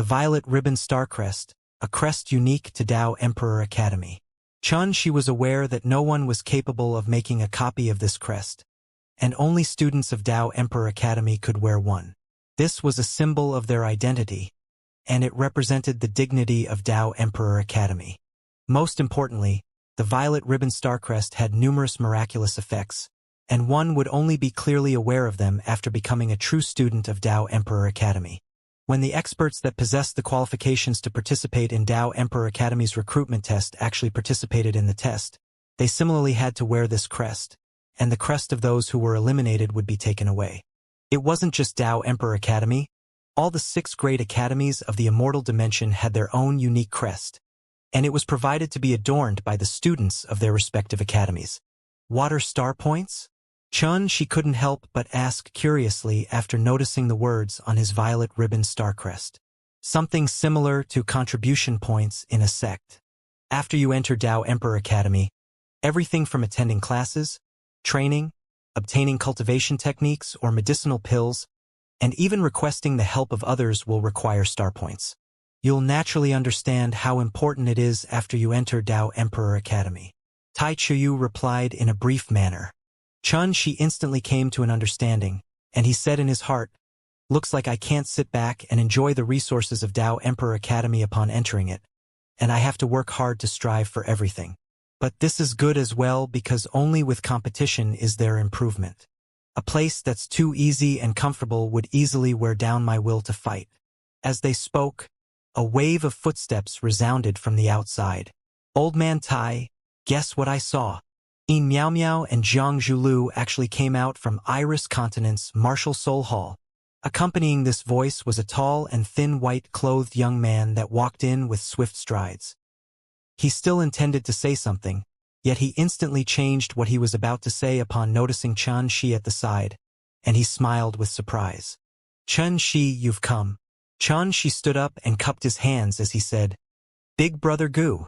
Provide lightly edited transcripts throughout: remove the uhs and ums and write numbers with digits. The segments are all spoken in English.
the violet ribbon star crest, a crest unique to Tao Emperor Academy. Xianxia was aware that no one was capable of making a copy of this crest, and only students of Tao Emperor Academy could wear one. This was a symbol of their identity, and it represented the dignity of Tao Emperor Academy. Most importantly, the violet ribbon star crest had numerous miraculous effects, and one would only be clearly aware of them after becoming a true student of Tao Emperor Academy. When the experts that possessed the qualifications to participate in Tao Emperor Academy's recruitment test actually participated in the test, they similarly had to wear this crest, and the crest of those who were eliminated would be taken away. It wasn't just Tao Emperor Academy. All the 6 great academies of the immortal dimension had their own unique crest, and it was provided to be adorned by the students of their respective academies. Water star points? Xianxia couldn't help but ask curiously after noticing the words on his violet ribbon star crest. Something similar to contribution points in a sect. After you enter Tao Emperor Academy, everything from attending classes, training, obtaining cultivation techniques or medicinal pills, and even requesting the help of others will require star points. You'll naturally understand how important it is after you enter Tao Emperor Academy. Tai Chuyu replied in a brief manner. Xianxia instantly came to an understanding, and he said in his heart, "Looks like I can't sit back and enjoy the resources of Tao Emperor Academy upon entering it, and I have to work hard to strive for everything. But this is good as well because only with competition is there improvement. A place that's too easy and comfortable would easily wear down my will to fight." As they spoke, a wave of footsteps resounded from the outside. "Old man Tai, guess what I saw?" Yin Miao Miao and Zhang Zhulu actually came out from Iris Continent's Martial Soul Hall. Accompanying this voice was a tall and thin white-clothed young man that walked in with swift strides. He still intended to say something, yet he instantly changed what he was about to say upon noticing Xianxia at the side, and he smiled with surprise. "Xianxia, you've come." Xianxia stood up and cupped his hands as he said, "Big brother Gu."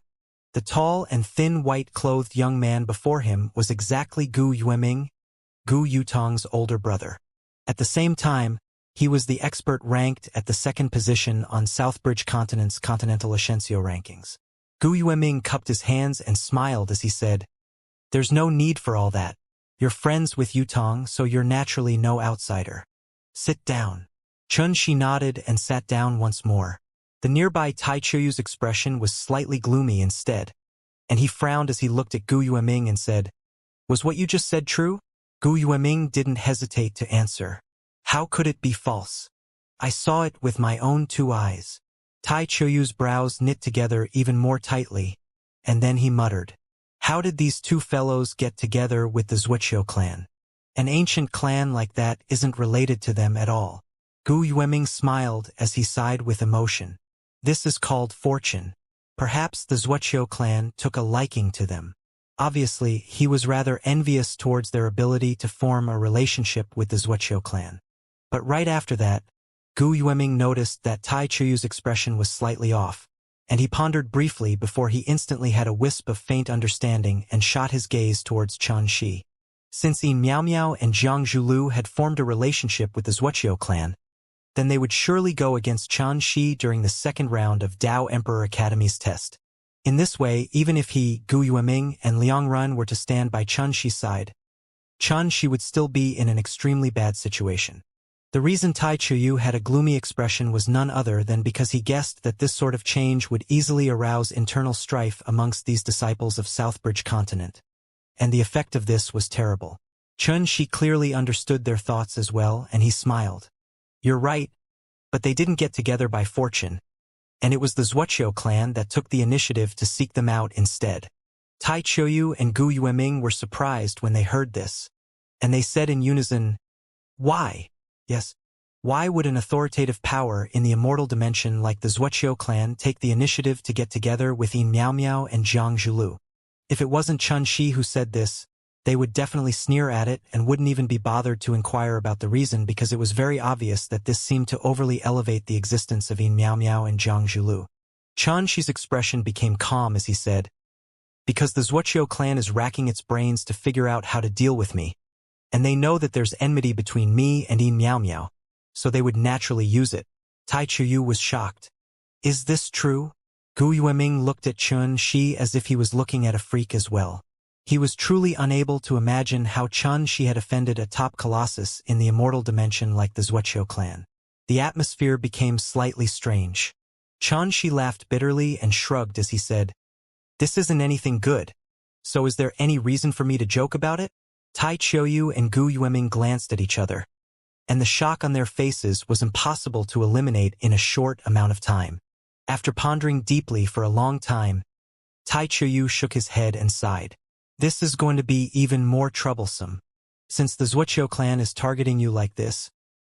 The tall and thin white-clothed young man before him was exactly Gu Yueming, Gu Yutong's older brother. At the same time, he was the expert ranked at the 2nd position on Southbridge Continent's Continental Ascension rankings. Gu Yueming cupped his hands and smiled as he said, "There's no need for all that. You're friends with Yutong, so you're naturally no outsider. Sit down." Xianxia nodded and sat down once more. The nearby Tai Chuyu's expression was slightly gloomy instead, and he frowned as he looked at Gu Yueming and said, "Was what you just said true?" Gu Yueming didn't hesitate to answer. "How could it be false? I saw it with my own 2 eyes. Tai Chuyu's brows knit together even more tightly, and then he muttered, "How did these 2 fellows get together with the Wuxia clan? An ancient clan like that isn't related to them at all." Gu Yueming smiled as he sighed with emotion. "This is called fortune. Perhaps the Wuxia clan took a liking to them. Obviously, he was rather envious towards their ability to form a relationship with the Wuxia clan. But right after that, Gu Yueming noticed that Tai Chuyu's expression was slightly off, and he pondered briefly before he instantly had a wisp of faint understanding and shot his gaze towards Xianxia. Since Yin Miao Miao and Zhang Zhulu had formed a relationship with the Wuxia clan, then they would surely go against Xianxia during the 2nd round of Tao Emperor Academy's test. In this way, even if he, Gu Yueming, and Liang Run were to stand by Xianxia's side, Xianxia would still be in an extremely bad situation. The reason Tai Chuyu had a gloomy expression was none other than because he guessed that this sort of change would easily arouse internal strife amongst these disciples of Southbridge Continent. And the effect of this was terrible. Xianxia clearly understood their thoughts as well, and he smiled. "You're right, but they didn't get together by fortune, and it was the Wuxia clan that took the initiative to seek them out instead." Tai Chuyu and Gu Yueming were surprised when they heard this, and they said in unison, "Why? Yes, why would an authoritative power in the immortal dimension like the Wuxia clan take the initiative to get together with Yin Miao Miao and Zhang Zhulu? If it wasn't Xianxia who said this, they would definitely sneer at it and wouldn't even be bothered to inquire about the reason because it was very obvious that this seemed to overly elevate the existence of Yin Miao Miao and Zhang Zhulu. Xianxia's expression became calm as he said, "Because the Wuxia clan is racking its brains to figure out how to deal with me, and they know that there's enmity between me and Yin Miao Miao, so they would naturally use it." Tai Chuyu was shocked. Is this true? Gu Yueming looked at Xianxia as if he was looking at a freak as well. He was truly unable to imagine how Xianxia had offended a top colossus in the immortal dimension like the Wuxia clan. The atmosphere became slightly strange. Xianxia laughed bitterly and shrugged as he said, "This isn't anything good. So is there any reason for me to joke about it?" Tai Qiuyu and Gu Yueming glanced at each other, and the shock on their faces was impossible to eliminate in a short amount of time. After pondering deeply for a long time, Tai Qiuyu shook his head and sighed. This is going to be even more troublesome. Since the Wuxia clan is targeting you like this,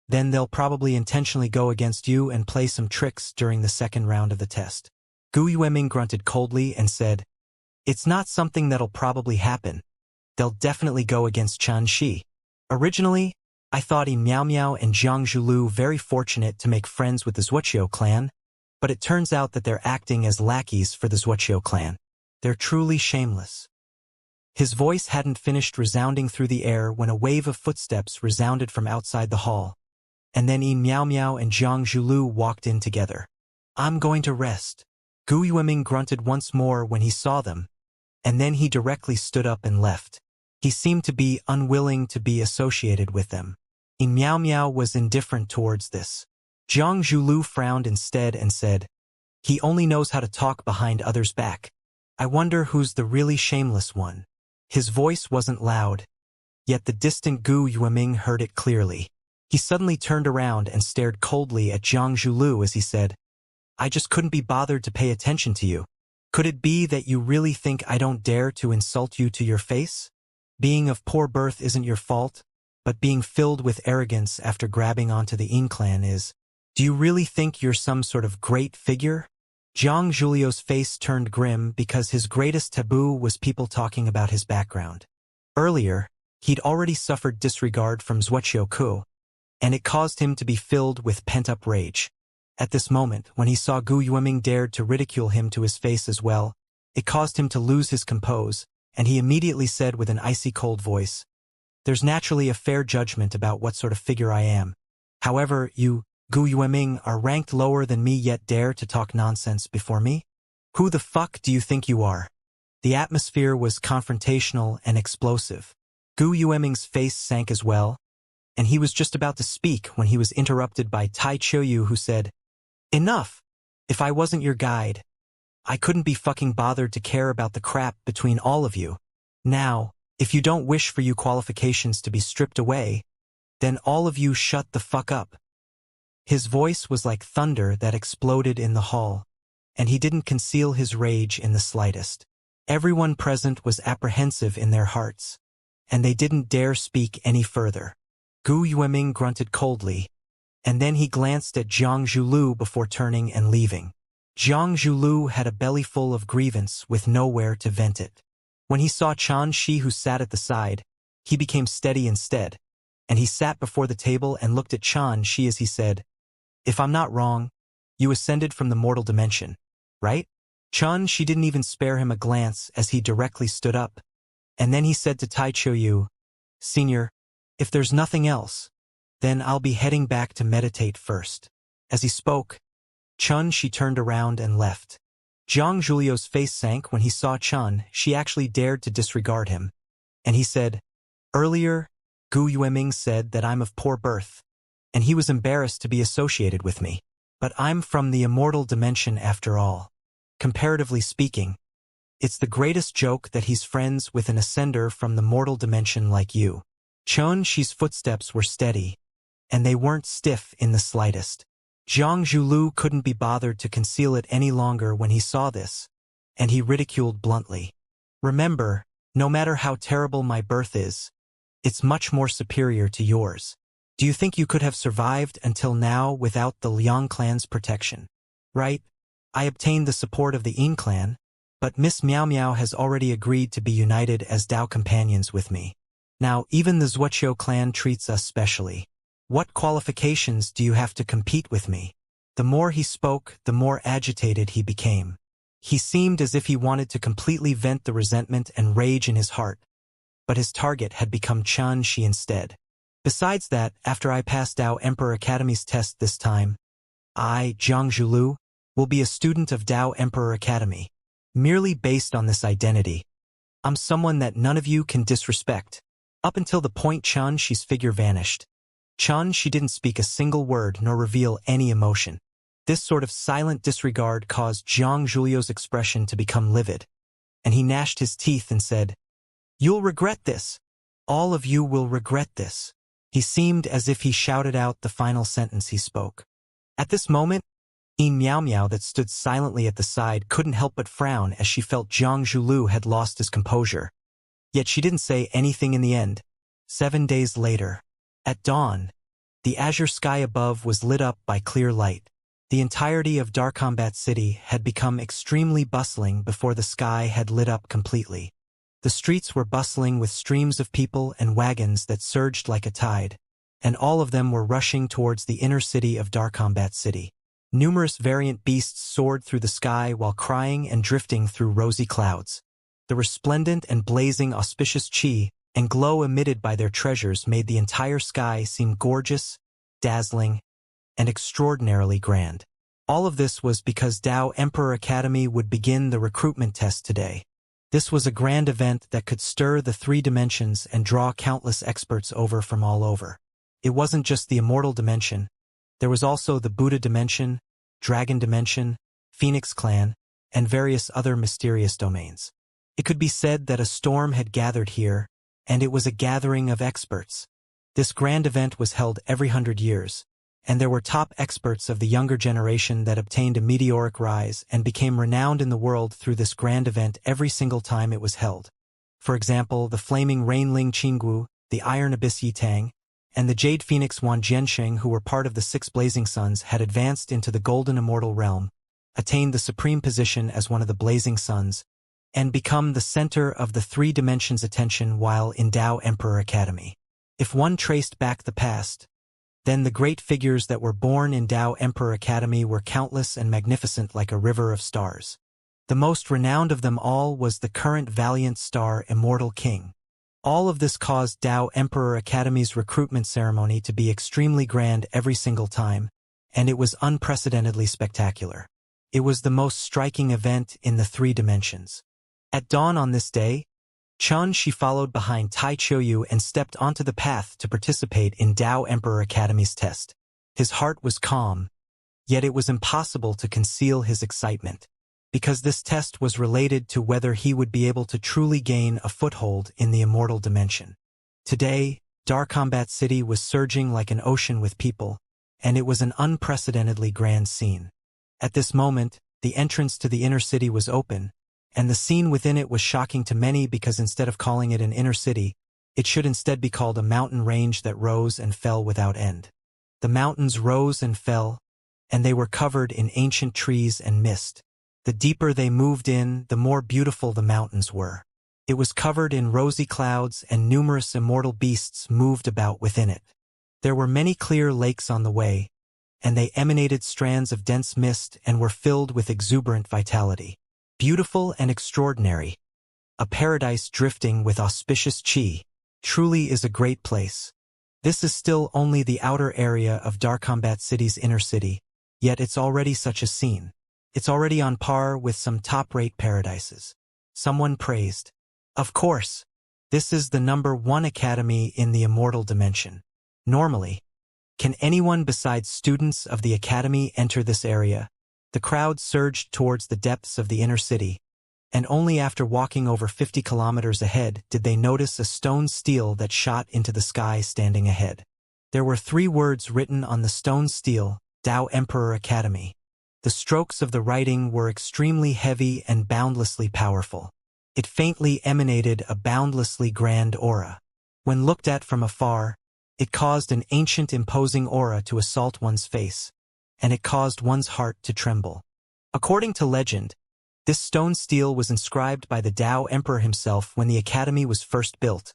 then they'll probably intentionally go against you and play some tricks during the second round of the test. Gu Yueming grunted coldly and said, "It's not something that'll probably happen. They'll definitely go against Xianxia. Originally, I thought Miao Miao and Zhang Zhulu very fortunate to make friends with the Wuxia clan, but it turns out that they're acting as lackeys for the Wuxia clan. They're truly shameless." His voice hadn't finished resounding through the air when a wave of footsteps resounded from outside the hall, and then Miao Miao and Zhang Zhulu walked in together. "I'm going to rest." Gu Yueming grunted once more when he saw them, and then he directly stood up and left. He seemed to be unwilling to be associated with them. Miao Miao was indifferent towards this. Zhang Zhulu frowned instead and said, "He only knows how to talk behind others' back. I wonder who's the really shameless one." His voice wasn't loud, yet the distant Gu Yueming heard it clearly. He suddenly turned around and stared coldly at Zhang Zhulu as he said, "I just couldn't be bothered to pay attention to you. Could it be that you really think I don't dare to insult you to your face? Being of poor birth isn't your fault, but being filled with arrogance after grabbing onto the Yin clan is. Do you really think you're some sort of great figure?" Zhang Julio's face turned grim because his greatest taboo was people talking about his background. Earlier, he'd already suffered disregard from Wuxia Ku, and it caused him to be filled with pent-up rage. At this moment, when he saw Gu Yueming dared to ridicule him to his face as well, it caused him to lose his compose, and he immediately said with an icy cold voice, "There's naturally a fair judgment about what sort of figure I am. However, you, Gu Yueming, are ranked lower than me yet dare to talk nonsense before me? Who the fuck do you think you are?" The atmosphere was confrontational and explosive. Gu Yueming's face sank as well, and he was just about to speak when he was interrupted by Tai Qiuyu, who said, "Enough! If I wasn't your guide, I couldn't be fucking bothered to care about the crap between all of you. Now, if you don't wish for you qualifications to be stripped away, then all of you shut the fuck up." His voice was like thunder that exploded in the hall, and he didn't conceal his rage in the slightest. Everyone present was apprehensive in their hearts, and they didn't dare speak any further. Gu Yueming grunted coldly, and then he glanced at Zhang Zhulu before turning and leaving. Zhang Zhulu had a belly full of grievance with nowhere to vent it. When he saw Xianxia, who sat at the side, he became steady instead, and he sat before the table and looked at Xianxia as he said, "If I'm not wrong, you ascended from the mortal dimension, right?" Xianxia didn't even spare him a glance as he directly stood up, and then he said to Tai Qiuyu, "Senior, if there's nothing else, then I'll be heading back to meditate first." As he spoke, Xianxia turned around and left. Zhang Julio's face sank when he saw Xianxia actually dared to disregard him, and he said, "Earlier, Gu Yueming said that I'm of poor birth, and he was embarrassed to be associated with me. But I'm from the immortal dimension after all. Comparatively speaking, it's the greatest joke that he's friends with an ascender from the mortal dimension like you." Xianxia's footsteps were steady, and they weren't stiff in the slightest. Zhang Zhulu couldn't be bothered to conceal it any longer when he saw this, and he ridiculed bluntly, "Remember, no matter how terrible my birth is, it's much more superior to yours. Do you think you could have survived until now without the Liang clan's protection? Right? I obtained the support of the Yin clan, but Miss Miao Miao has already agreed to be united as Dao companions with me. Now even the Wuxia clan treats us specially. What qualifications do you have to compete with me?" The more he spoke, the more agitated he became. He seemed as if he wanted to completely vent the resentment and rage in his heart, but his target had become Xianxia instead. Besides that, after I passed Dao Emperor Academy's test this time, I, Zhang Zhulu, will be a student of Tao Emperor Academy. Merely based on this identity, I'm someone that none of you can disrespect. Up until the point Xianxia's figure vanished. She didn't speak a single word nor reveal any emotion. This sort of silent disregard caused Zhang Julio's expression to become livid, and he gnashed his teeth and said, "You'll regret this. All of you will regret this." He seemed as if he shouted out the final sentence he spoke. At this moment, Meow Meow that stood silently at the side couldn't help but frown as she felt Zhang Zhulu had lost his composure. Yet she didn't say anything in the end. 7 days later, at dawn, the azure sky above was lit up by clear light. The entirety of Darkombat City had become extremely bustling before the sky had lit up completely. The streets were bustling with streams of people and wagons that surged like a tide, and all of them were rushing towards the inner city of Darkombat City. Numerous variant beasts soared through the sky while crying and drifting through rosy clouds. The resplendent and blazing auspicious chi and glow emitted by their treasures made the entire sky seem gorgeous, dazzling, and extraordinarily grand. All of this was because Tao Emperor Academy would begin the recruitment test today. This was a grand event that could stir the 3 dimensions and draw countless experts over from all over. It wasn't just the immortal dimension. There was also the Buddha dimension, Dragon dimension, Phoenix clan, and various other mysterious domains. It could be said that a storm had gathered here, and it was a gathering of experts. This grand event was held every 100 years, and there were top experts of the younger generation that obtained a meteoric rise and became renowned in the world through this grand event every single time it was held. For example, the flaming Rain Ling Qinggu, the Iron Abyss Yitang, and the Jade Phoenix Wan Jiansheng, who were part of the 6 Blazing Suns, had advanced into the Golden Immortal realm, attained the supreme position as one of the Blazing Suns, and become the center of the 3 dimensions' attention while in Tao Emperor Academy. If one traced back the past, then the great figures that were born in Tao Emperor Academy were countless and magnificent like a river of stars. The most renowned of them all was the current valiant star Immortal King. All of this caused Tao Emperor Academy's recruitment ceremony to be extremely grand every single time, and it was unprecedentedly spectacular. It was the most striking event in the 3 dimensions. At dawn on this day, She followed behind Tai Choyu and stepped onto the path to participate in Tao Emperor Academy's test. His heart was calm, yet it was impossible to conceal his excitement, because this test was related to whether he would be able to truly gain a foothold in the immortal dimension. Today, Darkombat City was surging like an ocean with people, and it was an unprecedentedly grand scene. At this moment, the entrance to the inner city was open, and the scene within it was shocking to many because instead of calling it an inner city, it should instead be called a mountain range that rose and fell without end. The mountains rose and fell, and they were covered in ancient trees and mist. The deeper they moved in, the more beautiful the mountains were. It was covered in rosy clouds, and numerous immortal beasts moved about within it. There were many clear lakes on the way, and they emanated strands of dense mist and were filled with exuberant vitality. Beautiful and extraordinary. A paradise drifting with auspicious chi. Truly is a great place. This is still only the outer area of Darkombat City's inner city, yet it's already such a scene. It's already on par with some top-rate paradises. Someone praised. Of course, this is the #1 academy in the immortal dimension. Normally, can anyone besides students of the academy enter this area? The crowd surged towards the depths of the inner city, and only after walking over 50 kilometers ahead did they notice a stone stele that shot into the sky standing ahead. There were 3 words written on the stone stele, Tao Emperor Academy. The strokes of the writing were extremely heavy and boundlessly powerful. It faintly emanated a boundlessly grand aura. When looked at from afar, it caused an ancient imposing aura to assault one's face, and it caused one's heart to tremble. According to legend, this stone stele was inscribed by the Tao Emperor himself when the academy was first built,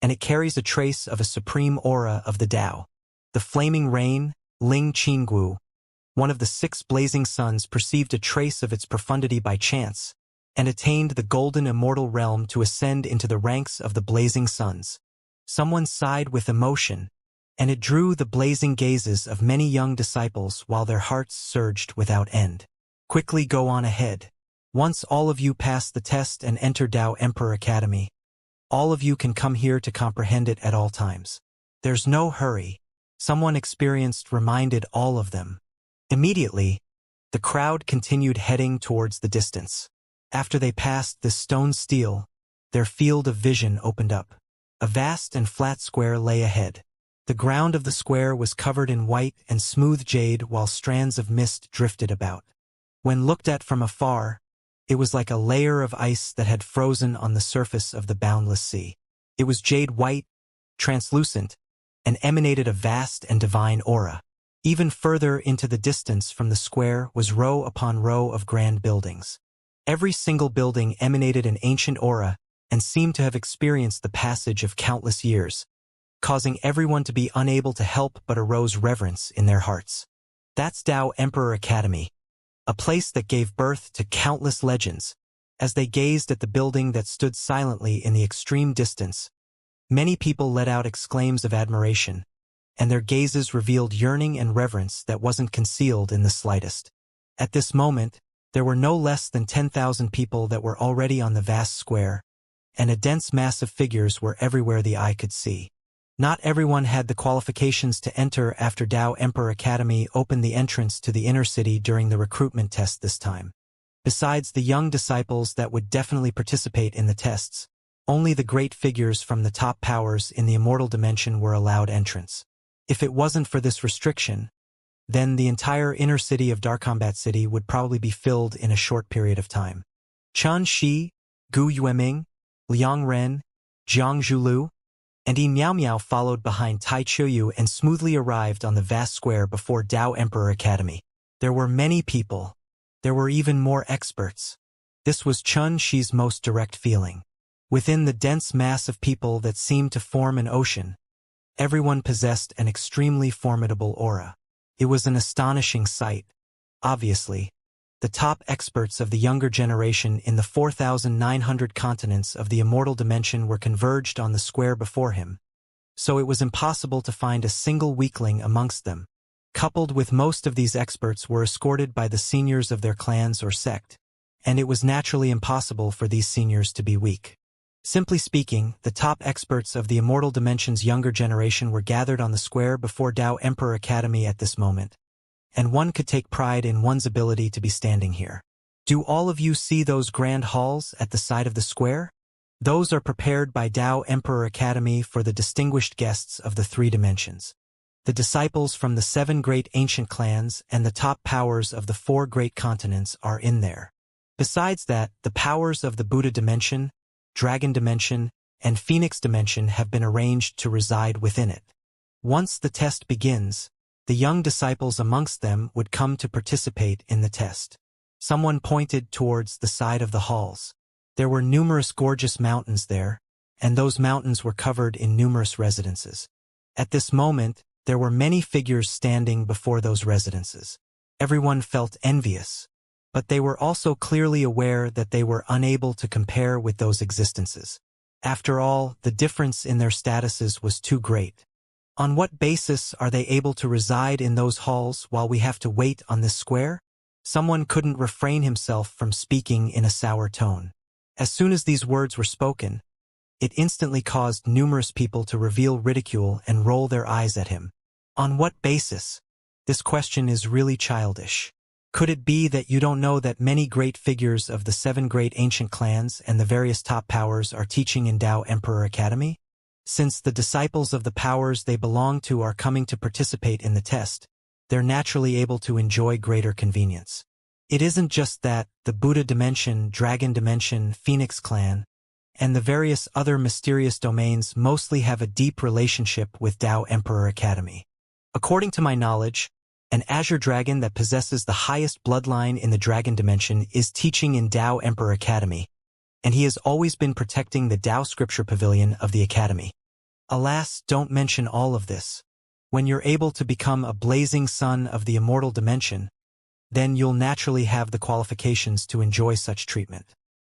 and it carries a trace of a supreme aura of the Tao. The flaming rain, Ling Qinggu, one of the 6 blazing suns, perceived a trace of its profundity by chance, and attained the golden immortal realm to ascend into the ranks of the blazing suns. Someone sighed with emotion, and it drew the blazing gazes of many young disciples while their hearts surged without end. Quickly go on ahead. Once all of you pass the test and enter Tao Emperor Academy, all of you can come here to comprehend it at all times. There's no hurry. Someone experienced reminded all of them. Immediately, the crowd continued heading towards the distance. After they passed this stone stele, their field of vision opened up. A vast and flat square lay ahead. The ground of the square was covered in white and smooth jade while strands of mist drifted about. When looked at from afar, it was like a layer of ice that had frozen on the surface of the boundless sea. It was jade white, translucent, and emanated a vast and divine aura. Even further into the distance from the square was row upon row of grand buildings. Every single building emanated an ancient aura and seemed to have experienced the passage of countless years, causing everyone to be unable to help but arouse reverence in their hearts. That's Tao Emperor Academy, a place that gave birth to countless legends. As they gazed at the building that stood silently in the extreme distance, many people let out exclaims of admiration, and their gazes revealed yearning and reverence that wasn't concealed in the slightest. At this moment, there were no less than 10,000 people that were already on the vast square, and a dense mass of figures were everywhere the eye could see. Not everyone had the qualifications to enter after Tao Emperor Academy opened the entrance to the inner city during the recruitment test this time. Besides the young disciples that would definitely participate in the tests, only the great figures from the top powers in the immortal dimension were allowed entrance. If it wasn't for this restriction, then the entire inner city of Dark Combat City would probably be filled in a short period of time. Chen Shi, Gu Yueming, Liang Ren, Jiang Zhulu, and Yi Miao Miao followed behind Tai Chuyu and smoothly arrived on the vast square before Tao Emperor Academy. There were many people. There were even more experts. This was Chen Shi's most direct feeling. Within the dense mass of people that seemed to form an ocean, everyone possessed an extremely formidable aura. It was an astonishing sight. Obviously, the top experts of the younger generation in the 4,900 continents of the immortal dimension were converged on the square before him, so it was impossible to find a single weakling amongst them. Coupled with most of these experts were escorted by the seniors of their clans or sect, and it was naturally impossible for these seniors to be weak. Simply speaking, the top experts of the immortal dimension's younger generation were gathered on the square before Tao Emperor Academy at this moment, and one could take pride in one's ability to be standing here. Do all of you see those grand halls at the side of the square? Those are prepared by Tao Emperor Academy for the distinguished guests of the three dimensions. The disciples from the 7 great ancient clans and the top powers of the 4 great continents are in there. Besides that, the powers of the Buddha dimension, Dragon dimension, and Phoenix dimension have been arranged to reside within it. Once the test begins, the young disciples amongst them would come to participate in the test. Someone pointed towards the side of the halls. There were numerous gorgeous mountains there, and those mountains were covered in numerous residences. At this moment, there were many figures standing before those residences. Everyone felt envious, but they were also clearly aware that they were unable to compare with those existences. After all, the difference in their statuses was too great. On what basis are they able to reside in those halls while we have to wait on this square? Someone couldn't refrain himself from speaking in a sour tone. As soon as these words were spoken, it instantly caused numerous people to reveal ridicule and roll their eyes at him. On what basis? This question is really childish. Could it be that you don't know that many great figures of the 7 great ancient clans and the various top powers are teaching in Tao Emperor Academy? Since the disciples of the powers they belong to are coming to participate in the test, they're naturally able to enjoy greater convenience. It isn't just that the Buddha dimension, Dragon dimension, Phoenix clan, and the various other mysterious domains mostly have a deep relationship with Tao Emperor Academy. According to my knowledge, an azure dragon that possesses the highest bloodline in the Dragon dimension is teaching in Tao Emperor Academy, and he has always been protecting the Tao Scripture Pavilion of the Academy. Alas, don't mention all of this. When you're able to become a blazing son of the immortal dimension, then you'll naturally have the qualifications to enjoy such treatment.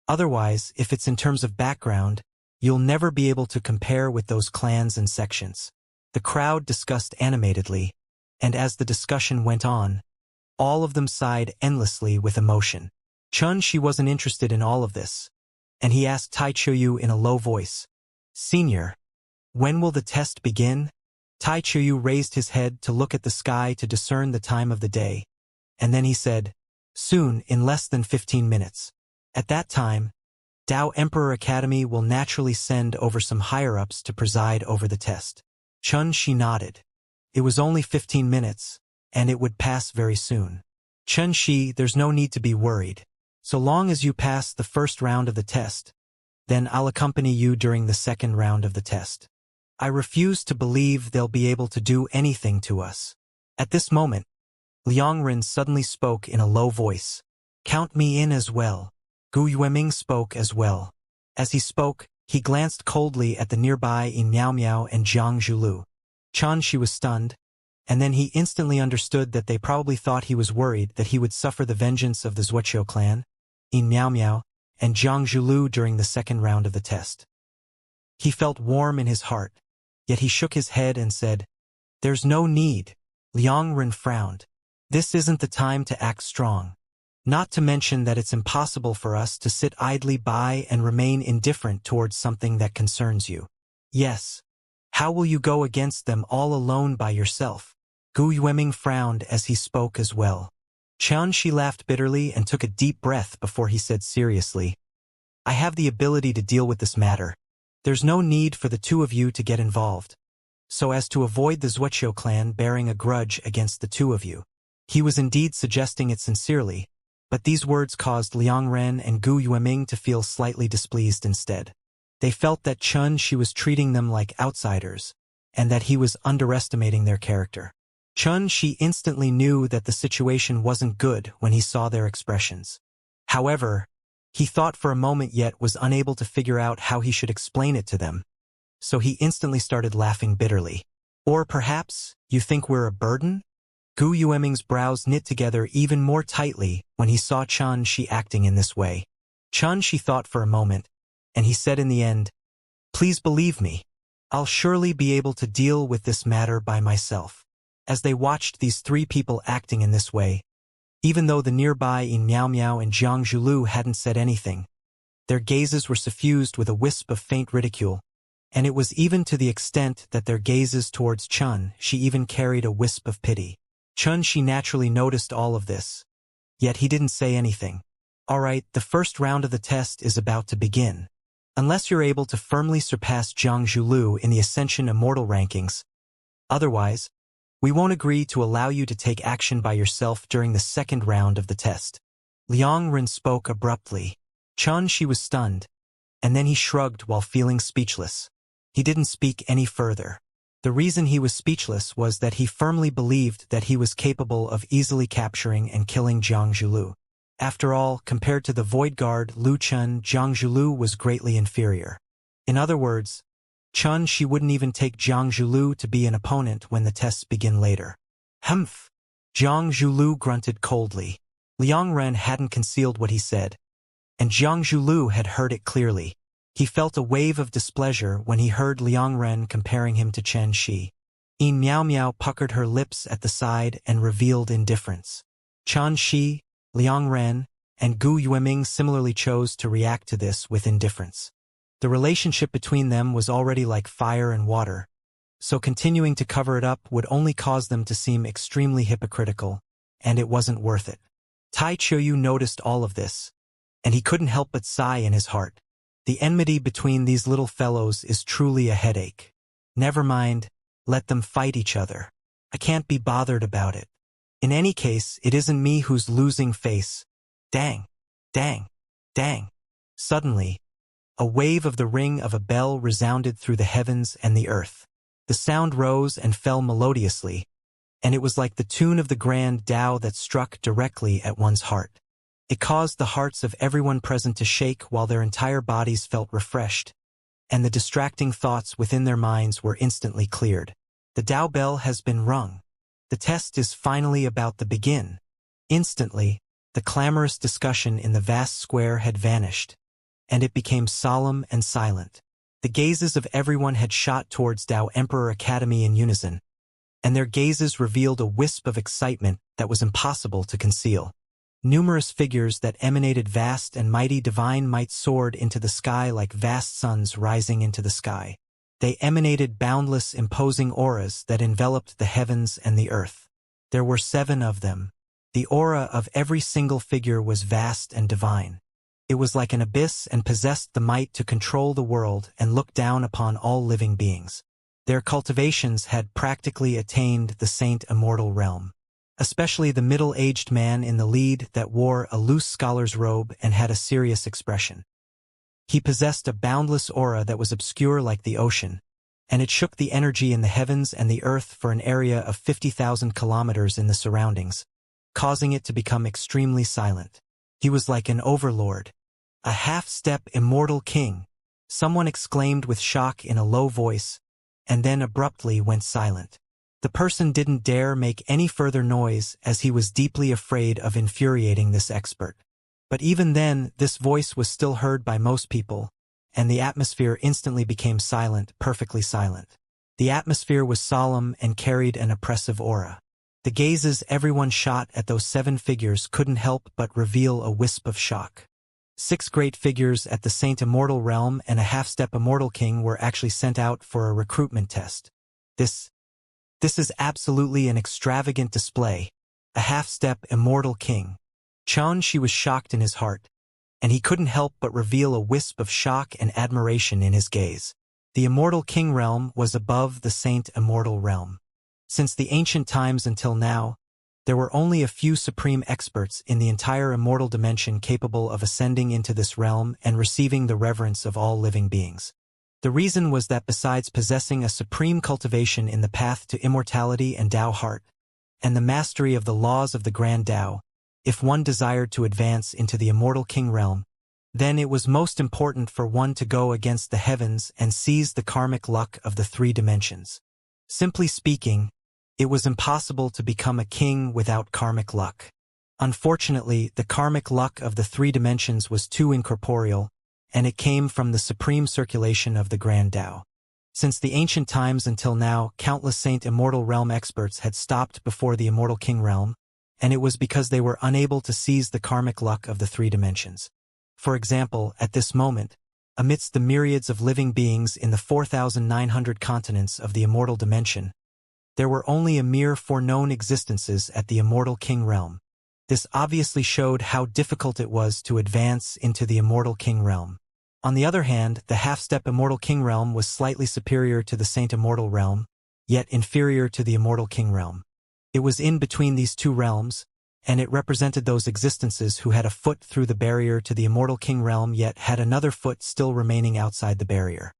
Otherwise, if it's in terms of background, you'll never be able to compare with those clans and sections. The crowd discussed animatedly, and as the discussion went on, All of them sighed endlessly with emotion. Xianxia wasn't interested in all of this, and he asked Tai Chuyu in a low voice, "Senior, when will the test begin?" Tai Chuyu raised his head to look at the sky to discern the time of the day, and then he said, "Soon, in less than 15 minutes. At that time, Dao Emperor Academy will naturally send over some higher-ups to preside over the test." Xianxia nodded. It was only 15 minutes, and it would pass very soon. "Xianxia, there's no need to be worried. So long as you pass the first round of the test, then I'll accompany you during the second round of the test. I refuse to believe they'll be able to do anything to us." At this moment, Liangren suddenly spoke in a low voice. "Count me in as well." Gu Yueming spoke as well. As he spoke, he glanced coldly at the nearby Miao and Jiang Zhulu. Xianxia was stunned, and then he instantly understood that they probably thought he was worried that he would suffer the vengeance of the Zuoqiu clan, Miao, and Jiang Zhulu during the second round of the test. He felt warm in his heart, yet he shook his head and said, "There's no need." Liangren frowned. "This isn't the time to act strong. Not to mention that it's impossible for us to sit idly by and remain indifferent towards something that concerns you. Yes. How will you go against them all alone by yourself?" Gu Yueming frowned as he spoke as well. Xianxia laughed bitterly and took a deep breath before he said seriously, "I have the ability to deal with this matter. There's no need for the two of you to get involved, so as to avoid the Zuoqiu clan bearing a grudge against the two of you." He was indeed suggesting it sincerely, but these words caused Liangren and Gu Yueming to feel slightly displeased instead. They felt that Xianxia was treating them like outsiders, and that he was underestimating their character. Xianxia instantly knew that the situation wasn't good when he saw their expressions. However, he thought for a moment yet was unable to figure out how he should explain it to them, so he instantly started laughing bitterly. "Or perhaps, you think we're a burden?" Gu Yueming's brows knit together even more tightly when he saw Xianxia acting in this way. Xianxia thought for a moment, and he said in the end, "Please believe me. I'll surely be able to deal with this matter by myself." As they watched these three people acting in this way, even though the nearby Miao and Jiang Zhulu hadn't said anything, their gazes were suffused with a wisp of faint ridicule, and it was even to the extent that their gazes towards Xianxia even carried a wisp of pity. Xianxia naturally noticed all of this, yet he didn't say anything. "All right, the first round of the test is about to begin. Unless you're able to firmly surpass Jiang Zhulu in the Ascension Immortal rankings. Otherwise, we won't agree to allow you to take action by yourself during the second round of the test." Liangren spoke abruptly. Xianxia was stunned, and then he shrugged while feeling speechless. He didn't speak any further. The reason he was speechless was that he firmly believed that he was capable of easily capturing and killing Jiang Zhulu. After all, compared to the Void Guard Lu Chen, Jiang Zhulu was greatly inferior. In other words, Xianxia wouldn't even take Jiang Zhulu to be an opponent when the tests begin later. "Humph!" Jiang Zhulu grunted coldly. Liangren hadn't concealed what he said, and Jiang Zhulu had heard it clearly. He felt a wave of displeasure when he heard Liangren comparing him to Xianxia. Miao puckered her lips at the side and revealed indifference. Xianxia, Liangren, and Gu Yueming similarly chose to react to this with indifference. The relationship between them was already like fire and water, so continuing to cover it up would only cause them to seem extremely hypocritical, and it wasn't worth it. Tai Chuyu noticed all of this, and he couldn't help but sigh in his heart. The enmity between these little fellows is truly a headache. Never mind, let them fight each other. I can't be bothered about it. In any case, it isn't me who's losing face. Dang, dang, dang. Suddenly, a wave of the ring of a bell resounded through the heavens and the earth. The sound rose and fell melodiously, and it was like the tune of the grand Tao that struck directly at one's heart. It caused the hearts of everyone present to shake while their entire bodies felt refreshed, and the distracting thoughts within their minds were instantly cleared. The Tao bell has been rung. The test is finally about to begin. Instantly, the clamorous discussion in the vast square had vanished, and it became solemn and silent. The gazes of everyone had shot towards Tao Emperor Academy in unison, and their gazes revealed a wisp of excitement that was impossible to conceal. Numerous figures that emanated vast and mighty divine might soared into the sky like vast suns rising into the sky. They emanated boundless, imposing auras that enveloped the heavens and the earth. There were 7 of them. The aura of every single figure was vast and divine. It was like an abyss and possessed the might to control the world and look down upon all living beings. Their cultivations had practically attained the saint immortal realm. Especially the middle-aged man in the lead that wore a loose scholar's robe and had a serious expression. He possessed a boundless aura that was obscure like the ocean, and it shook the energy in the heavens and the earth for an area of 50,000 kilometers in the surroundings, causing it to become extremely silent. He was like an overlord, a half-step immortal king. Someone exclaimed with shock in a low voice, and then abruptly went silent. The person didn't dare make any further noise as he was deeply afraid of infuriating this expert. But even then, this voice was still heard by most people, and the atmosphere instantly became silent, perfectly silent. The atmosphere was solemn and carried an oppressive aura. The gazes everyone shot at those 7 figures couldn't help but reveal a wisp of shock. 6 great figures at the Saint Immortal realm and a half-step Immortal King were actually sent out for a recruitment test. This is absolutely an extravagant display. A half-step Immortal King. Xianxia was shocked in his heart, and he couldn't help but reveal a wisp of shock and admiration in his gaze. The Immortal King realm was above the Saint Immortal realm. Since the ancient times until now, there were only a few supreme experts in the entire immortal dimension capable of ascending into this realm and receiving the reverence of all living beings. The reason was that besides possessing a supreme cultivation in the path to immortality and Tao heart, and the mastery of the laws of the Grand Tao, if one desired to advance into the Immortal King realm, then it was most important for one to go against the heavens and seize the karmic luck of the 3 dimensions. Simply speaking, it was impossible to become a king without karmic luck. Unfortunately, the karmic luck of the 3 dimensions was too incorporeal, and it came from the supreme circulation of the Grand Tao. Since the ancient times until now, countless Saint Immortal Realm experts had stopped before the Immortal King realm, and it was because they were unable to seize the karmic luck of the 3 dimensions. For example, at this moment, amidst the myriads of living beings in the 4,900 continents of the Immortal Dimension, there were only a mere 4 known existences at the Immortal King realm. This obviously showed how difficult it was to advance into the Immortal King realm. On the other hand, the half-step Immortal King realm was slightly superior to the Saint Immortal realm, yet inferior to the Immortal King realm. It was in between these 2 realms, and it represented those existences who had a foot through the barrier to the Immortal King realm yet had another foot still remaining outside the barrier.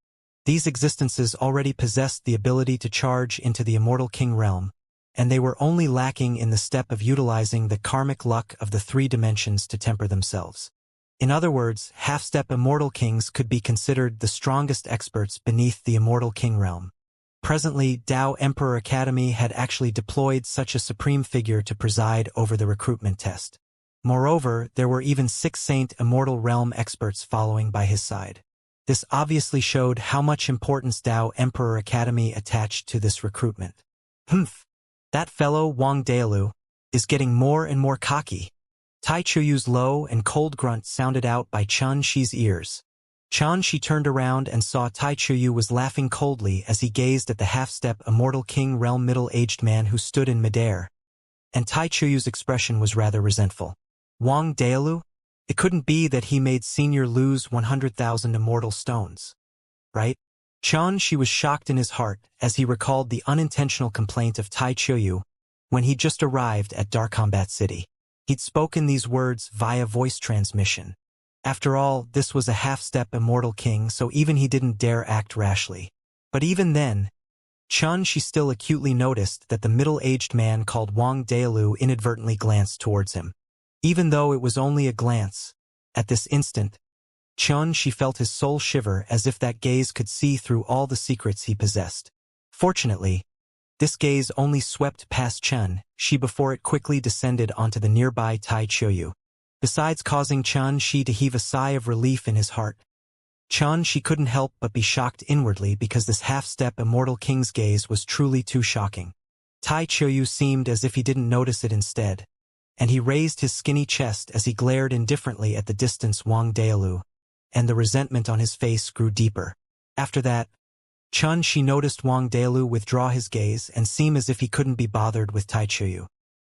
These existences already possessed the ability to charge into the Immortal King realm, and they were only lacking in the step of utilizing the karmic luck of the 3 dimensions to temper themselves. In other words, half-step Immortal Kings could be considered the strongest experts beneath the Immortal King realm. Presently, Tao Emperor Academy had actually deployed such a supreme figure to preside over the recruitment test. Moreover, there were even 6 Saint Immortal Realm experts following by his side. This obviously showed how much importance Tao Emperor Academy attached to this recruitment. That fellow Wang Dailu is getting more and more cocky. Tai Chuyu's low and cold grunt sounded out by Xianxia's ears. Xianxia turned around and saw Tai Chuyu was laughing coldly as he gazed at the half-step Immortal King realm middle-aged man who stood in midair, and Tai Chuyu's expression was rather resentful. Wang Dailu? It couldn't be that he made Senior lose 100,000 immortal stones, right? Xianxia was shocked in his heart as he recalled the unintentional complaint of Tai Chuyu when he just arrived at Dark Combat City. He'd spoken these words via voice transmission. After all, this was a half-step Immortal King, so even he didn't dare act rashly. But even then, Xianxia still acutely noticed that the middle-aged man called Wang Dailu inadvertently glanced towards him. Even though it was only a glance, at this instant, Xianxia felt his soul shiver as if that gaze could see through all the secrets he possessed. Fortunately, this gaze only swept past Xianxia before it quickly descended onto the nearby Tai Chuyu. Besides causing Xianxia to heave a sigh of relief in his heart, Xianxia couldn't help but be shocked inwardly because this half-step Immortal King's gaze was truly too shocking. Tai Choyu seemed as if he didn't notice it instead, and he raised his skinny chest as he glared indifferently at the distant Wang Daolu, and the resentment on his face grew deeper. After that, She noticed Wang Daolu withdraw his gaze and seem as if he couldn't be bothered with Tai Choyu.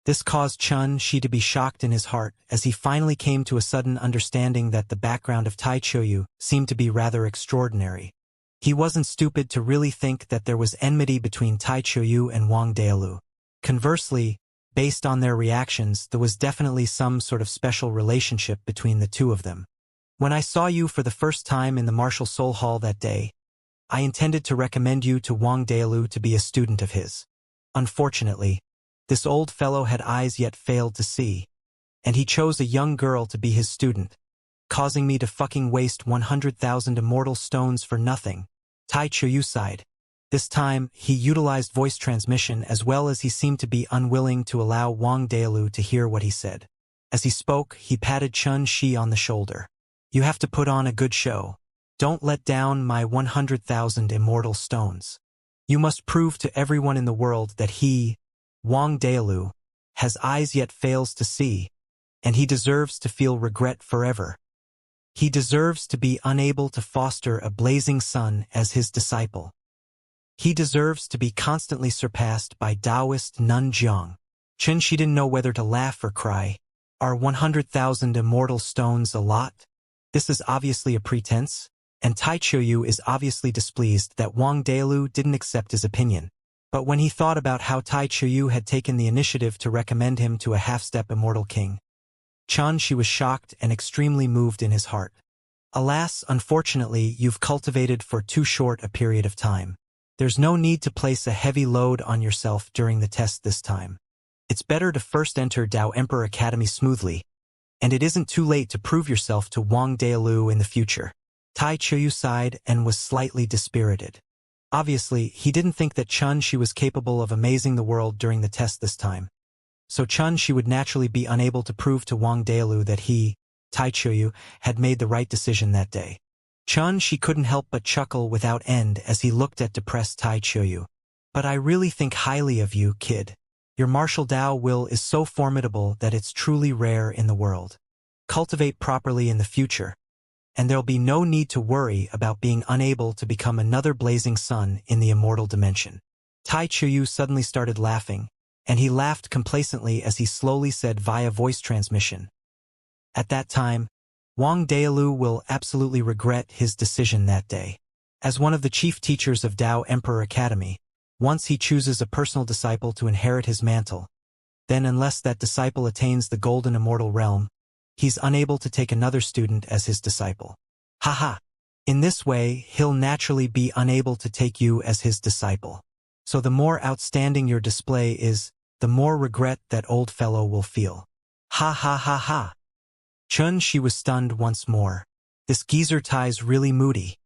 This caused She to be shocked in his heart as he finally came to a sudden understanding that the background of Tai Choyu seemed to be rather extraordinary. He wasn't stupid to really think that there was enmity between Tai Choyu and Wang Daolu. Conversely, based on their reactions, there was definitely some sort of special relationship between the two of them. When I saw you for the first time in the Martial Soul Hall that day, I intended to recommend you to Wang Daolu to be a student of his. Unfortunately, this old fellow had eyes yet failed to see, and he chose a young girl to be his student, causing me to fucking waste 100,000 immortal stones for nothing. Tai Choyu sighed. This time, he utilized voice transmission as well as he seemed to be unwilling to allow Wang Daolu to hear what he said. As he spoke, he patted Shi on the shoulder. You have to put on a good show. Don't let down my 100,000 immortal stones. You must prove to everyone in the world that he, Wang Daolu, has eyes yet fails to see, and he deserves to feel regret forever. He deserves to be unable to foster a blazing sun as his disciple. He deserves to be constantly surpassed by Taoist Nun Jiang. Shi didn't know whether to laugh or cry. Are 100,000 immortal stones a lot? This is obviously a pretense, and Tai Choyu is obviously displeased that Wang Daolu didn't accept his opinion. But when he thought about how Tai Choyu had taken the initiative to recommend him to a half-step immortal king, Shi was shocked and extremely moved in his heart. Alas, unfortunately, you've cultivated for too short a period of time. There's no need to place a heavy load on yourself during the test this time. It's better to first enter Tao Emperor Academy smoothly, and it isn't too late to prove yourself to Wang Daolu in the future. Tai Choyu sighed and was slightly dispirited. Obviously, he didn't think that Shi was capable of amazing the world during the test this time. So Shi would naturally be unable to prove to Wang Daolu that he, Tai Choyu, had made the right decision that day. Shi couldn't help but chuckle without end as he looked at depressed Tai Choyu. But I really think highly of you, kid. Your martial Tao will is so formidable that it's truly rare in the world. Cultivate properly in the future, and there'll be no need to worry about being unable to become another blazing sun in the immortal dimension. Tai Choyu suddenly started laughing, and he laughed complacently as he slowly said via voice transmission. At that time, Wang Daolu will absolutely regret his decision that day. As one of the chief teachers of Tao Emperor Academy, once he chooses a personal disciple to inherit his mantle, then unless that disciple attains the golden immortal realm, he's unable to take another student as his disciple. Haha. In this way, he'll naturally be unable to take you as his disciple. So the more outstanding your display is, the more regret that old fellow will feel. Ha ha ha ha. She was stunned once more. This geezer Tai's really moody.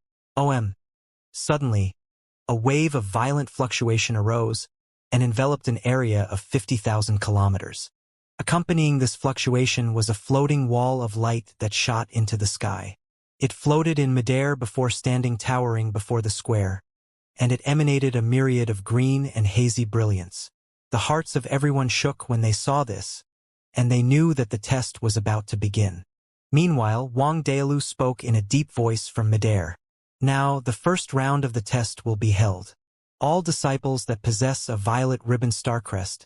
Suddenly, a wave of violent fluctuation arose and enveloped an area of 50,000 kilometers. Accompanying this fluctuation was a floating wall of light that shot into the sky. It floated in midair before standing towering before the square, and it emanated a myriad of green and hazy brilliance. The hearts of everyone shook when they saw this, and they knew that the test was about to begin. Meanwhile, Wang Daolu spoke in a deep voice from midair. Now, the first round of the test will be held. All disciples that possess a violet ribbon starcrest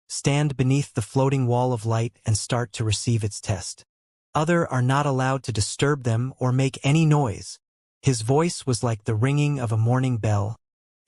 stand beneath the floating wall of light and start to receive its test. Others are not allowed to disturb them or make any noise. His voice was like the ringing of a morning bell,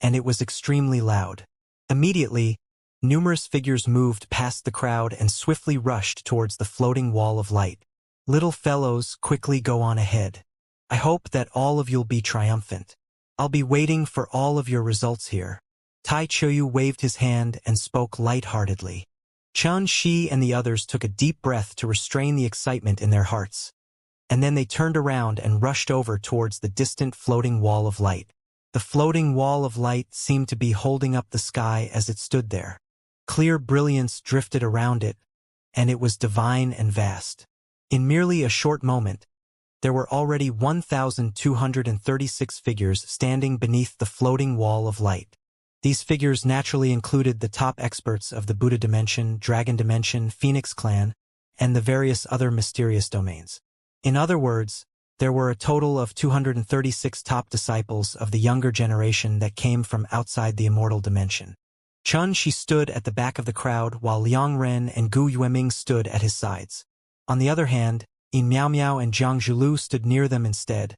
and it was extremely loud. Immediately, numerous figures moved past the crowd and swiftly rushed towards the floating wall of light. Little fellows, quickly go on ahead. I hope that all of you'll be triumphant. I'll be waiting for all of your results here. Tai Choyu waved his hand and spoke light-heartedly. Shi and the others took a deep breath to restrain the excitement in their hearts. And then they turned around and rushed over towards the distant floating wall of light. The floating wall of light seemed to be holding up the sky as it stood there. Clear brilliance drifted around it, and it was divine and vast. In merely a short moment, there were already 1,236 figures standing beneath the floating wall of light. These figures naturally included the top experts of the Buddha dimension, Dragon dimension, Phoenix clan, and the various other mysterious domains. In other words, there were a total of 236 top disciples of the younger generation that came from outside the Immortal dimension. She stood at the back of the crowd while Liang Ren and Gu Yueming stood at his sides. On the other hand, Yin Miao Miao and Jiang Zhulu stood near them instead,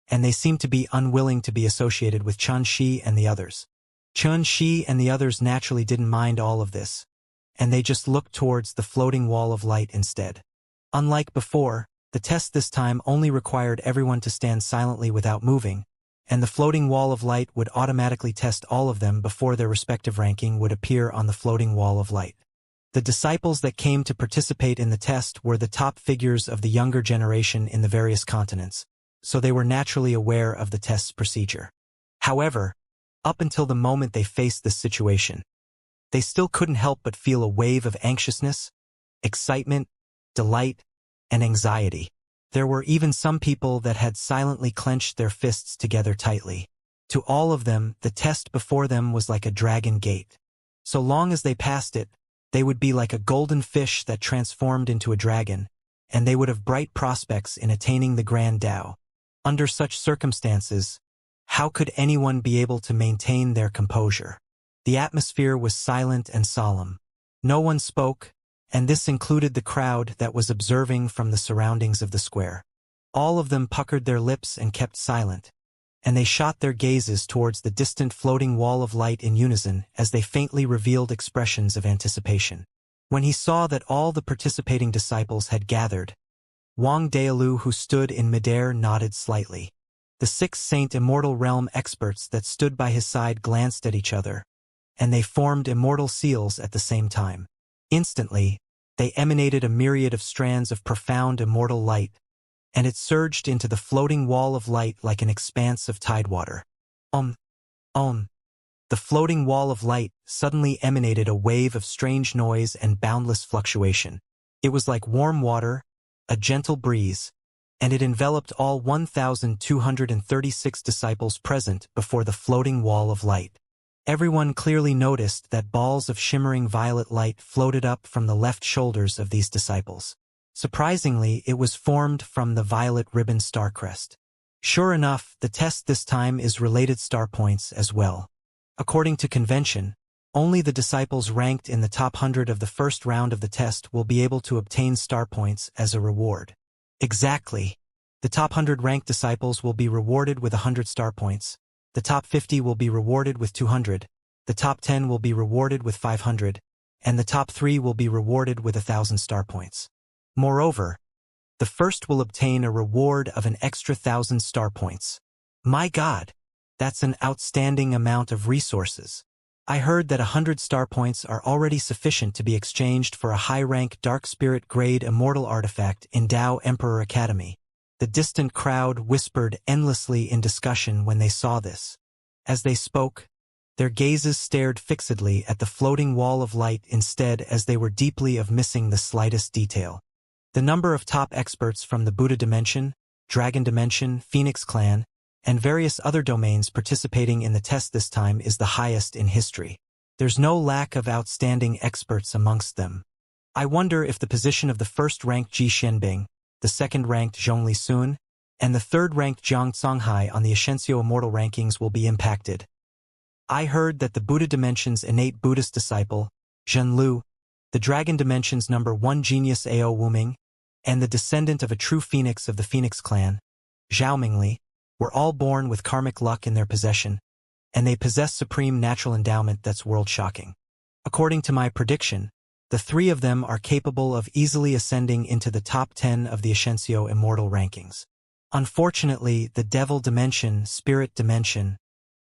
and they seemed to be unwilling to be associated with Shi and the others. Shi and the others naturally didn't mind all of this, and they just looked towards the floating wall of light instead. Unlike before, the test this time only required everyone to stand silently without moving, and the floating wall of light would automatically test all of them before their respective ranking would appear on the floating wall of light. The disciples that came to participate in the test were the top figures of the younger generation in the various continents, so they were naturally aware of the test's procedure. However, up until the moment they faced this situation, they still couldn't help but feel a wave of anxiousness, excitement, delight, and anxiety. There were even some people that had silently clenched their fists together tightly. To all of them, the test before them was like a dragon gate. So long as they passed it, they would be like a golden fish that transformed into a dragon, and they would have bright prospects in attaining the Grand Tao. Under such circumstances, how could anyone be able to maintain their composure? The atmosphere was silent and solemn. No one spoke, and this included the crowd that was observing from the surroundings of the square. All of them puckered their lips and kept silent, and they shot their gazes towards the distant floating wall of light in unison as they faintly revealed expressions of anticipation. When he saw that all the participating disciples had gathered, Wang Daolu, who stood in midair, nodded slightly. The 6 Saint Immortal Realm experts that stood by his side glanced at each other, and they formed immortal seals at the same time. Instantly, they emanated a myriad of strands of profound immortal light, and it surged into the floating wall of light like an expanse of tidewater. The floating wall of light suddenly emanated a wave of strange noise and boundless fluctuation. It was like warm water, a gentle breeze, and it enveloped all 1,236 disciples present before the floating wall of light. Everyone clearly noticed that balls of shimmering violet light floated up from the left shoulders of these disciples. Surprisingly, it was formed from the violet ribbon starcrest. Sure enough, the test this time is related star points as well. According to convention, only the disciples ranked in the top 100 of the first round of the test will be able to obtain star points as a reward. Exactly. The top 100 ranked disciples will be rewarded with 100 star points. The top 50 will be rewarded with 200, the top 10 will be rewarded with 500, and the top 3 will be rewarded with 1,000 star points. Moreover, the first will obtain a reward of an extra 1,000 star points. My God, that's an outstanding amount of resources. I heard that 100 star points are already sufficient to be exchanged for a high-rank Dark Spirit grade Immortal artifact in Tao Emperor Academy. The distant crowd whispered endlessly in discussion when they saw this. As they spoke, their gazes stared fixedly at the floating wall of light instead, as they were deeply of missing the slightest detail. The number of top experts from the Buddha dimension, Dragon dimension, Phoenix clan, and various other domains participating in the test this time is the highest in history. There's no lack of outstanding experts amongst them. I wonder if the position of the first-ranked Ji Xianbing, the second-ranked Zhongli Sun, and the third-ranked Zhang Songhai on the Ascension Immortal rankings will be impacted. I heard that the Buddha Dimension's innate Buddhist disciple, Zhen Lu, the Dragon Dimension's number 1 genius Ao Wuming, and the descendant of a true phoenix of the Phoenix clan, Zhao Mingli, were all born with karmic luck in their possession, and they possess supreme natural endowment that's world-shocking. According to my prediction, the 3 of them are capable of easily ascending into the top 10 of the Ascension Immortal rankings. Unfortunately, the Devil Dimension, Spirit Dimension,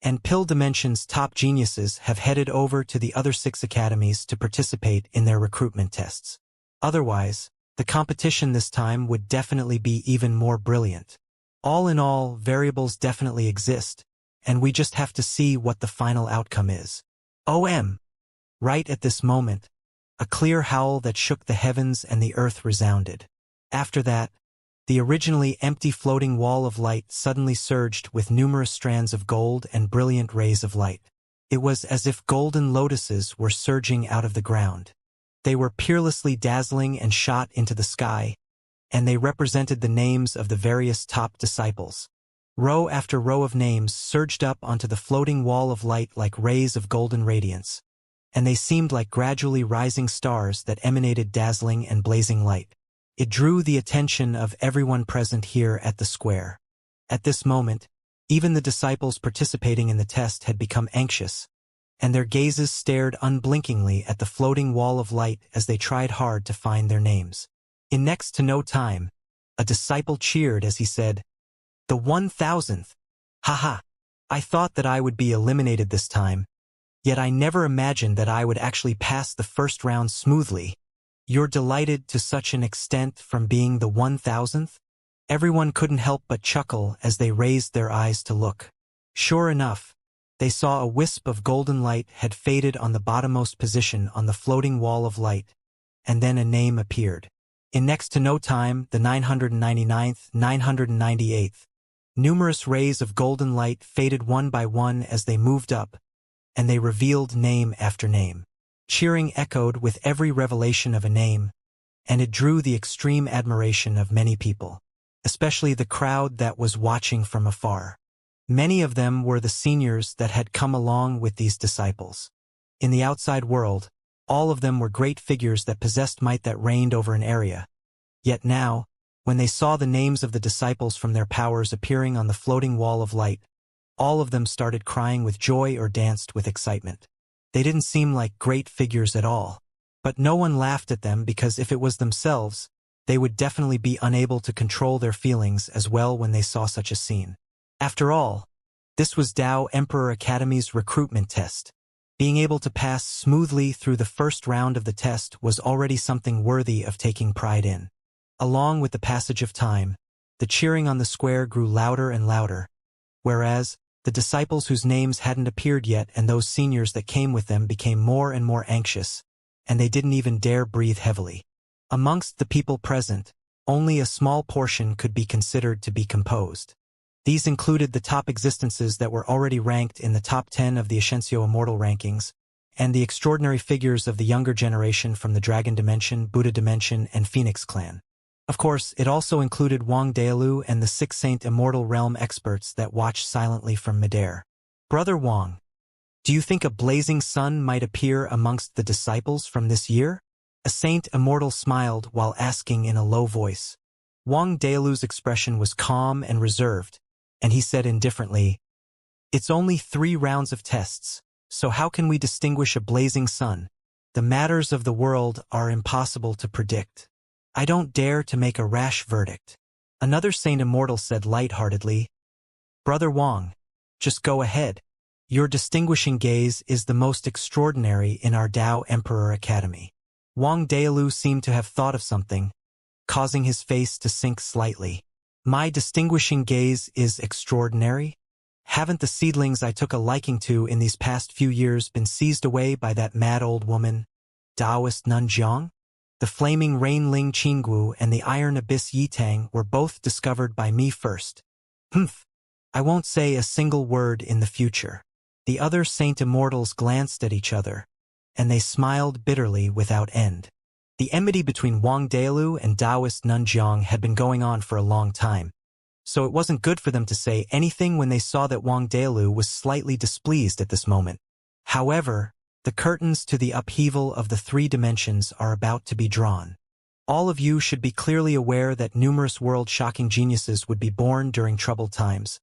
and Pill Dimension's top geniuses have headed over to the other 6 academies to participate in their recruitment tests. Otherwise, the competition this time would definitely be even more brilliant. All in all, variables definitely exist, and we just have to see what the final outcome is. Right at this moment, a clear howl that shook the heavens and the earth resounded. After that, the originally empty floating wall of light suddenly surged with numerous strands of gold and brilliant rays of light. It was as if golden lotuses were surging out of the ground. They were peerlessly dazzling and shot into the sky, and they represented the names of the various top disciples. Row after row of names surged up onto the floating wall of light like rays of golden radiance, and they seemed like gradually rising stars that emanated dazzling and blazing light. It drew the attention of everyone present here at the square. At this moment, even the disciples participating in the test had become anxious, and their gazes stared unblinkingly at the floating wall of light as they tried hard to find their names. In next to no time, a disciple cheered as he said, "The 1000th! Haha! I thought that I would be eliminated this time, yet I never imagined that I would actually pass the first round smoothly. You're delighted to such an extent from being the 1000th? Everyone couldn't help but chuckle as they raised their eyes to look. Sure enough, they saw a wisp of golden light had faded on the bottommost position on the floating wall of light, and then a name appeared. In next to no time, the 999th, 998th. Numerous rays of golden light faded one by one as they moved up, and they revealed name after name. Cheering echoed with every revelation of a name, and it drew the extreme admiration of many people, especially the crowd that was watching from afar. Many of them were the seniors that had come along with these disciples. In the outside world, all of them were great figures that possessed might that reigned over an area. Yet now, when they saw the names of the disciples from their powers appearing on the floating wall of light, all of them started crying with joy or danced with excitement. They didn't seem like great figures at all. But no one laughed at them because if it was themselves, they would definitely be unable to control their feelings as well when they saw such a scene. After all, this was Tao Emperor Academy's recruitment test. Being able to pass smoothly through the first round of the test was already something worthy of taking pride in. Along with the passage of time, the cheering on the square grew louder and louder, whereas the disciples whose names hadn't appeared yet and those seniors that came with them became more and more anxious, and they didn't even dare breathe heavily. Amongst the people present, only a small portion could be considered to be composed. These included the top existences that were already ranked in the top 10 of the Xianxia Immortal rankings, and the extraordinary figures of the younger generation from the Dragon Dimension, Buddha Dimension, and Phoenix Clan. Of course, it also included Wang Dailu and the 6 Saint Immortal Realm experts that watched silently from midair. Brother Wang, do you think a blazing sun might appear amongst the disciples from this year? A Saint Immortal smiled while asking in a low voice. Wang Dailu's expression was calm and reserved, and he said indifferently, "It's only 3 rounds of tests, so how can we distinguish a blazing sun? The matters of the world are impossible to predict. I don't dare to make a rash verdict." Another Saint Immortal said lightheartedly, "Brother Wang, just go ahead. Your distinguishing gaze is the most extraordinary in our Tao Emperor Academy." Wang Dailu seemed to have thought of something, causing his face to sink slightly. "My distinguishing gaze is extraordinary? Haven't the seedlings I took a liking to in these past few years been seized away by that mad old woman, Taoist Nun Jiang? The flaming Rainling Qinggu and the iron abyss Yitang were both discovered by me first. Humph! I won't say a single word in the future." The other Saint Immortals glanced at each other, and they smiled bitterly without end. The enmity between Wang Dailu and Taoist Nun Jiang had been going on for a long time, so it wasn't good for them to say anything when they saw that Wang Dailu was slightly displeased at this moment. However, the curtains to the upheaval of the 3 dimensions are about to be drawn. All of you should be clearly aware that numerous world-shocking geniuses would be born during troubled times,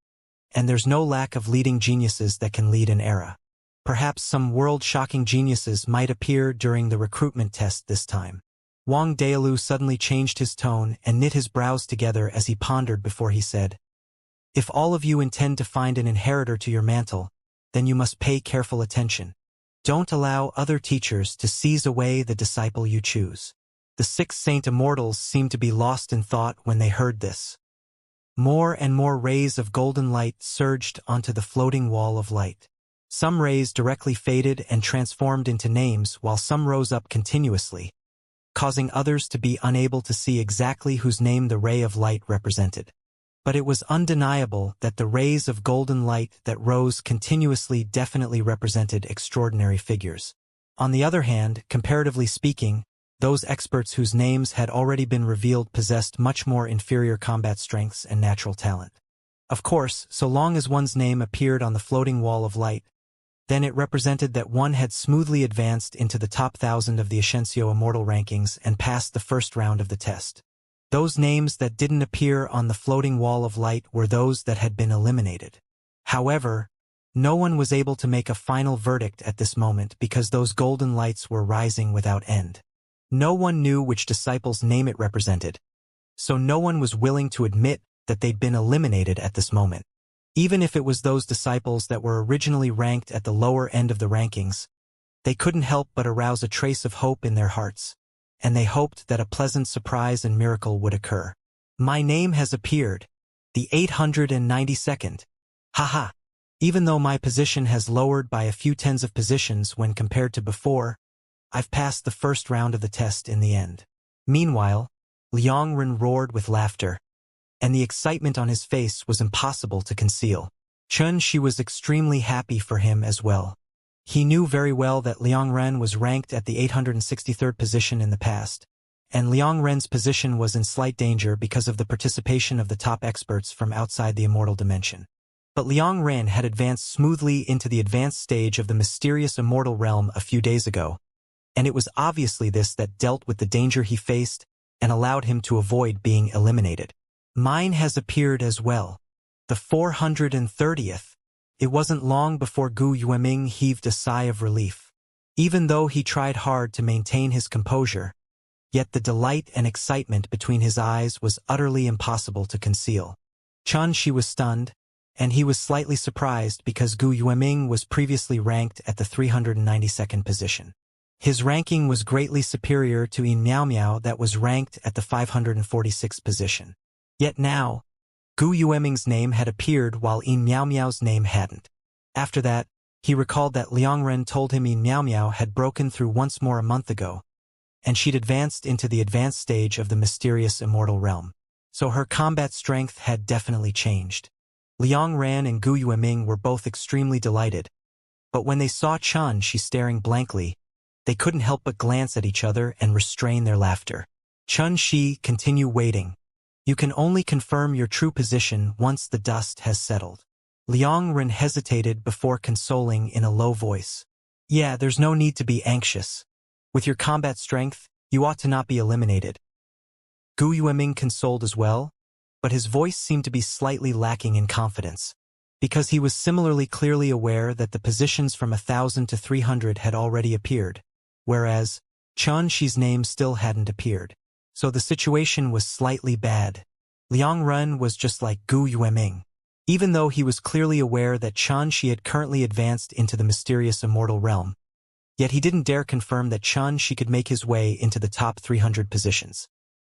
and there's no lack of leading geniuses that can lead an era. Perhaps some world-shocking geniuses might appear during the recruitment test this time. Wang Dailu suddenly changed his tone and knit his brows together as he pondered before he said, "If all of you intend to find an inheritor to your mantle, then you must pay careful attention. Don't allow other teachers to seize away the disciple you choose." The 6 Saint Immortals seemed to be lost in thought when they heard this. More and more rays of golden light surged onto the floating wall of light. Some rays directly faded and transformed into names while some rose up continuously, causing others to be unable to see exactly whose name the ray of light represented. But it was undeniable that the rays of golden light that rose continuously definitely represented extraordinary figures. On the other hand, comparatively speaking, those experts whose names had already been revealed possessed much more inferior combat strengths and natural talent. Of course, so long as one's name appeared on the floating wall of light, then it represented that one had smoothly advanced into the top 1,000 of the Xianxia Immortal rankings and passed the first round of the test. Those names that didn't appear on the floating wall of light were those that had been eliminated. However, no one was able to make a final verdict at this moment because those golden lights were rising without end. No one knew which disciple's name it represented, so no one was willing to admit that they'd been eliminated at this moment. Even if it was those disciples that were originally ranked at the lower end of the rankings, they couldn't help but arouse a trace of hope in their hearts, and they hoped that a pleasant surprise and miracle would occur. My name has appeared, the 892nd. Haha. Even though my position has lowered by a few tens of positions when compared to before, I've passed the first round of the test in the end. Meanwhile, Liangren roared with laughter, and the excitement on his face was impossible to conceal. Xianxia was extremely happy for him as well. He knew very well that Liangren was ranked at the 863rd position in the past, and Liangren's position was in slight danger because of the participation of the top experts from outside the immortal dimension. But Liangren had advanced smoothly into the advanced stage of the mysterious immortal realm a few days ago, and it was obviously this that dealt with the danger he faced and allowed him to avoid being eliminated. Mine has appeared as well, the 430th. It wasn't long before Gu Yueming heaved a sigh of relief. Even though he tried hard to maintain his composure, yet the delight and excitement between his eyes was utterly impossible to conceal. Xianxia was stunned, and he was slightly surprised because Gu Yueming was previously ranked at the 392nd position. His ranking was greatly superior to Yin Miao Miao that was ranked at the 546th position. Yet now, Gu Yueming's name had appeared while Yin Miao Miao's name hadn't. After that, he recalled that Liangren told him Yin Miao Miao had broken through once more a month ago, and she'd advanced into the advanced stage of the mysterious immortal realm. So her combat strength had definitely changed. Liangren and Gu Yueming were both extremely delighted, but when they saw Xianxia staring blankly, they couldn't help but glance at each other and restrain their laughter. Xianxia, continue waiting. You can only confirm your true position once the dust has settled. Liangren hesitated before consoling in a low voice. Yeah, there's no need to be anxious. With your combat strength, you ought to not be eliminated. Gu Yueming consoled as well, but his voice seemed to be slightly lacking in confidence, because he was similarly clearly aware that the positions from 1,000 to 300 had already appeared, whereas Xianxia's name still hadn't appeared. So the situation was slightly bad. Liangren was just like Gu Yueming. Even though he was clearly aware that Xianxia had currently advanced into the mysterious immortal realm, yet he didn't dare confirm that Xianxia could make his way into the top 300 positions.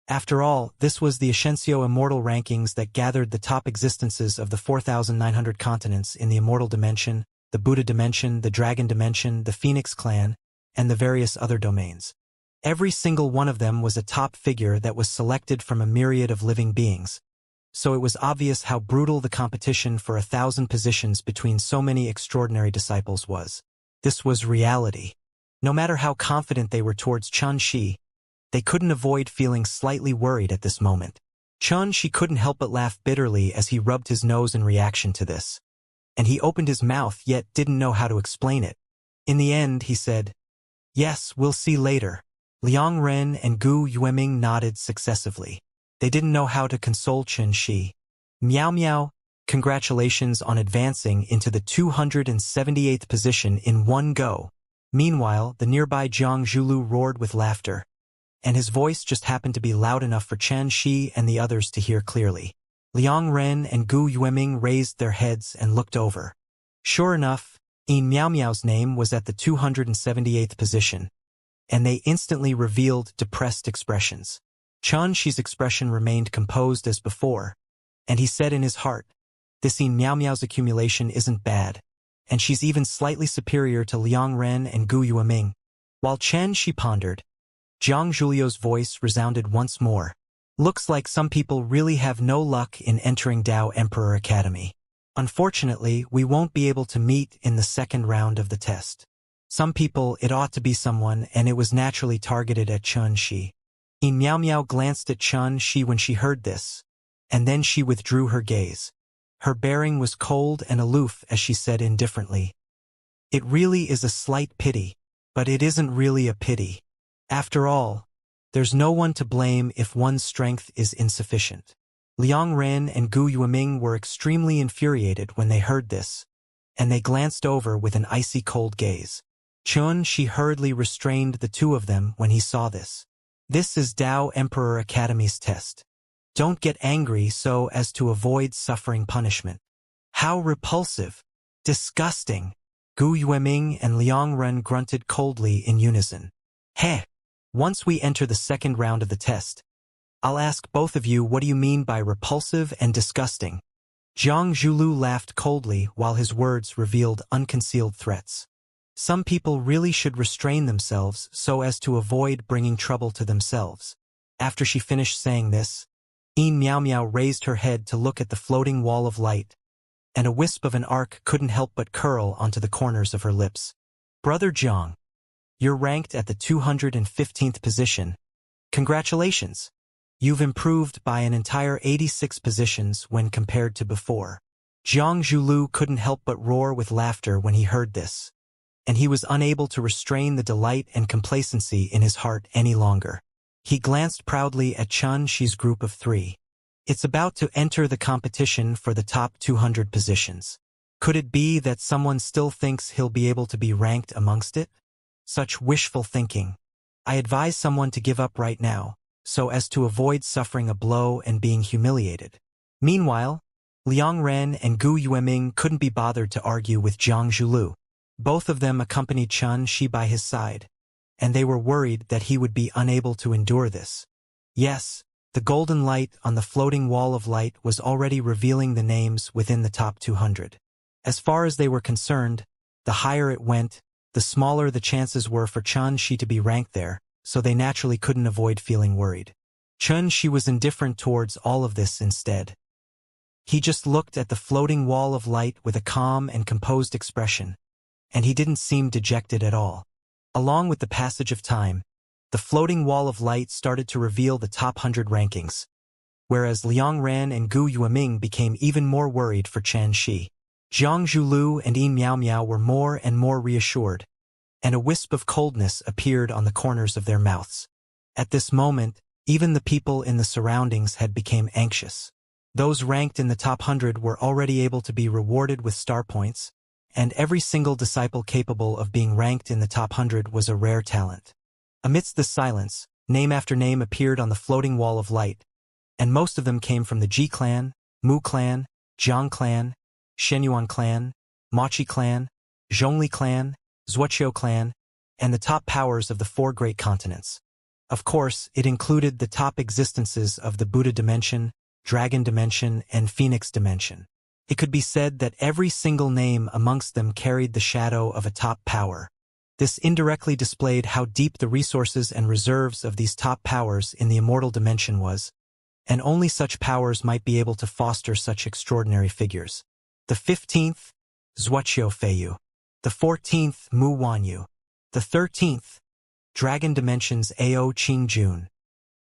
After all, this was the Ascension Immortal rankings that gathered the top existences of the 4,900 continents in the Immortal Dimension, the Buddha Dimension, the Dragon Dimension, the Phoenix Clan, and the various other domains. Every single one of them was a top figure that was selected from a myriad of living beings, so it was obvious how brutal the competition for 1,000 positions between so many extraordinary disciples was. This was reality. No matter how confident they were towards Xianxia, they couldn't avoid feeling slightly worried at this moment. Xianxia couldn't help but laugh bitterly as he rubbed his nose in reaction to this, and he opened his mouth yet didn't know how to explain it. In the end, he said, "Yes, we'll see later." Liangren and Gu Yueming nodded successively. They didn't know how to console Xianxia. Miao Miao, congratulations on advancing into the 278th position in one go. Meanwhile, the nearby Jiang Zhulu roared with laughter, and his voice just happened to be loud enough for Xianxia and the others to hear clearly. Liangren and Gu Yueming raised their heads and looked over. Sure enough, Yin Miao Miao's name was at the 278th position, and they instantly revealed depressed expressions. Xianxia's expression remained composed as before, and he said in his heart, "This Yin Miao Miao's accumulation isn't bad, and she's even slightly superior to Liangren and Gu Yueming." While Xianxia pondered, Jiang Zhulio's voice resounded once more. Looks like some people really have no luck in entering Dao Emperor Academy. Unfortunately, we won't be able to meet in the second round of the test. Some people, it ought to be someone, and it was naturally targeted at Xianxia. Miao Miao glanced at Xianxia when she heard this, and then she withdrew her gaze. Her bearing was cold and aloof as she said indifferently, "It really is a slight pity, but it isn't really a pity. After all, there's no one to blame if one's strength is insufficient." Liang Ren and Gu Yueming were extremely infuriated when they heard this, and they glanced over with an icy cold gaze. Xianxia hurriedly restrained the two of them when he saw this. "This is Dao Emperor Academy's test. Don't get angry so as to avoid suffering punishment." "How repulsive! Disgusting!" Gu Yueming and Liang Ren grunted coldly in unison. "Heh! Once we enter the second round of the test, I'll ask both of you, what do you mean by repulsive and disgusting?" Zhang Zhulu laughed coldly while his words revealed unconcealed threats. Some people really should restrain themselves so as to avoid bringing trouble to themselves. After she finished saying this, Miao Miao raised her head to look at the floating wall of light, and a wisp of an arc couldn't help but curl onto the corners of her lips. "Brother Zhang, you're ranked at the 215th position. Congratulations! You've improved by an entire 86 positions when compared to before." Zhang Zhulu couldn't help but roar with laughter when he heard this, and he was unable to restrain the delight and complacency in his heart any longer. He glanced proudly at Xianxia's group of three. It's about to enter the competition for the top 200 positions. Could it be that someone still thinks he'll be able to be ranked amongst it? Such wishful thinking. I advise someone to give up right now, so as to avoid suffering a blow and being humiliated. Meanwhile, Liang Ren and Gu Yueming couldn't be bothered to argue with Zhang Zhulu. Both of them accompanied Xianxia by his side, and they were worried that he would be unable to endure this. Yes, the golden light on the floating wall of light was already revealing the names within the top 200. As far as they were concerned, the higher it went, the smaller the chances were for Xianxia to be ranked there, so they naturally couldn't avoid feeling worried. Xianxia was indifferent towards all of this instead. He just looked at the floating wall of light with a calm and composed expression, and he didn't seem dejected at all. Along with the passage of time, the floating wall of light started to reveal the top 100 rankings, whereas Liang Ren and Gu Yueming became even more worried for Xianxia. Zhang Zhulu and Miao Miao were more and more reassured, and a wisp of coldness appeared on the corners of their mouths. At this moment, even the people in the surroundings had become anxious. Those ranked in the top 100 were already able to be rewarded with star points, and every single disciple capable of being ranked in the top 100 was a rare talent. Amidst the silence, name after name appeared on the floating wall of light, and most of them came from the Ji clan, Mu clan, Jiang clan, Shenyuan clan, Machi clan, Zhongli clan, Zhuoqiu clan, and the top powers of the 4 great continents. Of course, it included the top existences of the Buddha dimension, Dragon dimension, and Phoenix dimension. It could be said that every single name amongst them carried the shadow of a top power. This indirectly displayed how deep the resources and reserves of these top powers in the Immortal dimension was, and only such powers might be able to foster such extraordinary figures. The 15th, Zhuoqiu Feiyu. The 14th, Mu Wanyu. The 13th, Dragon Dimension's Ao Qingjun.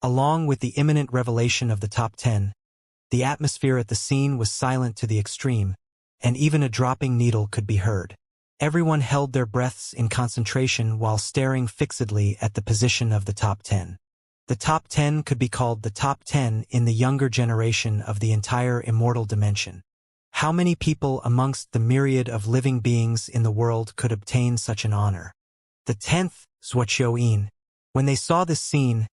Along with the imminent revelation of the top 10, the atmosphere at the scene was silent to the extreme, and even a dropping needle could be heard. Everyone held their breaths in concentration while staring fixedly at the position of the top 10. The top 10 could be called the top 10 in the younger generation of the entire Immortal dimension. How many people amongst the myriad of living beings in the world could obtain such an honor? The 10th, Zhuoqiu. When they saw this scene,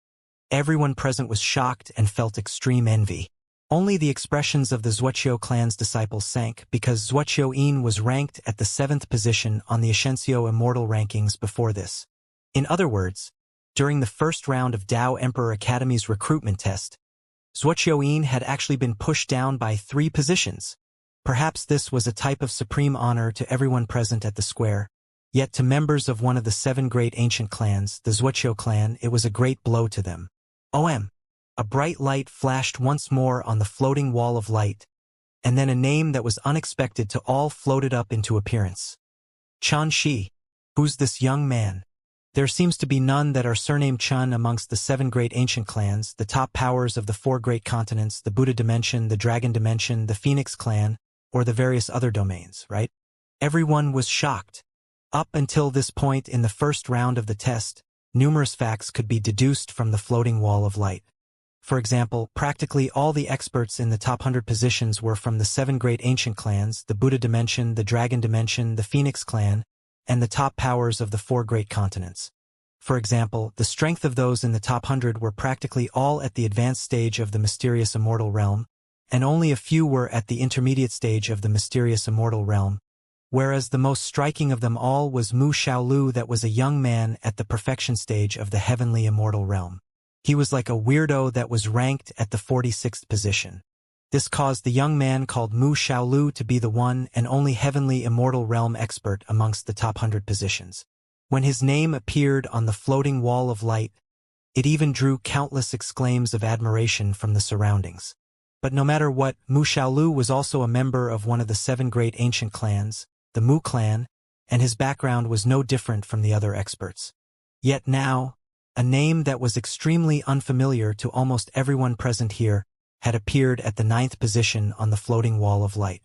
everyone present was shocked and felt extreme envy. Only the expressions of the Zhuoqiu clan's disciples sank because Zhuoqiu was ranked at the 7th position on the Ascension Immortal rankings before this. In other words, during the first round of Dao Emperor Academy's recruitment test, Zhuoqiu had actually been pushed down by 3 positions. Perhaps this was a type of supreme honor to everyone present at the square, yet to members of one of the 7 great ancient clans, the Zhuoqiu clan, it was a great blow to them. A bright light flashed once more on the floating wall of light, and then a name that was unexpected to all floated up into appearance. Xianxia. Who's this young man? There seems to be none that are surnamed Chun amongst the 7 great ancient clans, the top powers of the 4 great continents, the Buddha dimension, the Dragon dimension, the Phoenix clan, or the various other domains, right? Everyone was shocked. Up until this point in the first round of the test, numerous facts could be deduced from the floating wall of light. For example, practically all the experts in the top 100 positions were from the 7 great ancient clans, the Buddha dimension, the Dragon dimension, the Phoenix clan, and the top powers of the 4 great continents. For example, the strength of those in the top 100 were practically all at the advanced stage of the mysterious immortal realm, and only a few were at the intermediate stage of the mysterious immortal realm, whereas the most striking of them all was Mu Xiaolu, that was a young man at the perfection stage of the heavenly immortal realm. He was like a weirdo that was ranked at the 46th position. This caused the young man called Mu Xiaolu to be the one and only heavenly immortal realm expert amongst the top 100 positions. When his name appeared on the floating wall of light, it even drew countless exclaims of admiration from the surroundings. But no matter what, Mu Xiaolu was also a member of one of the 7 great ancient clans, the Mu clan, and his background was no different from the other experts. Yet now, a name that was extremely unfamiliar to almost everyone present here had appeared at the 9th position on the floating wall of light.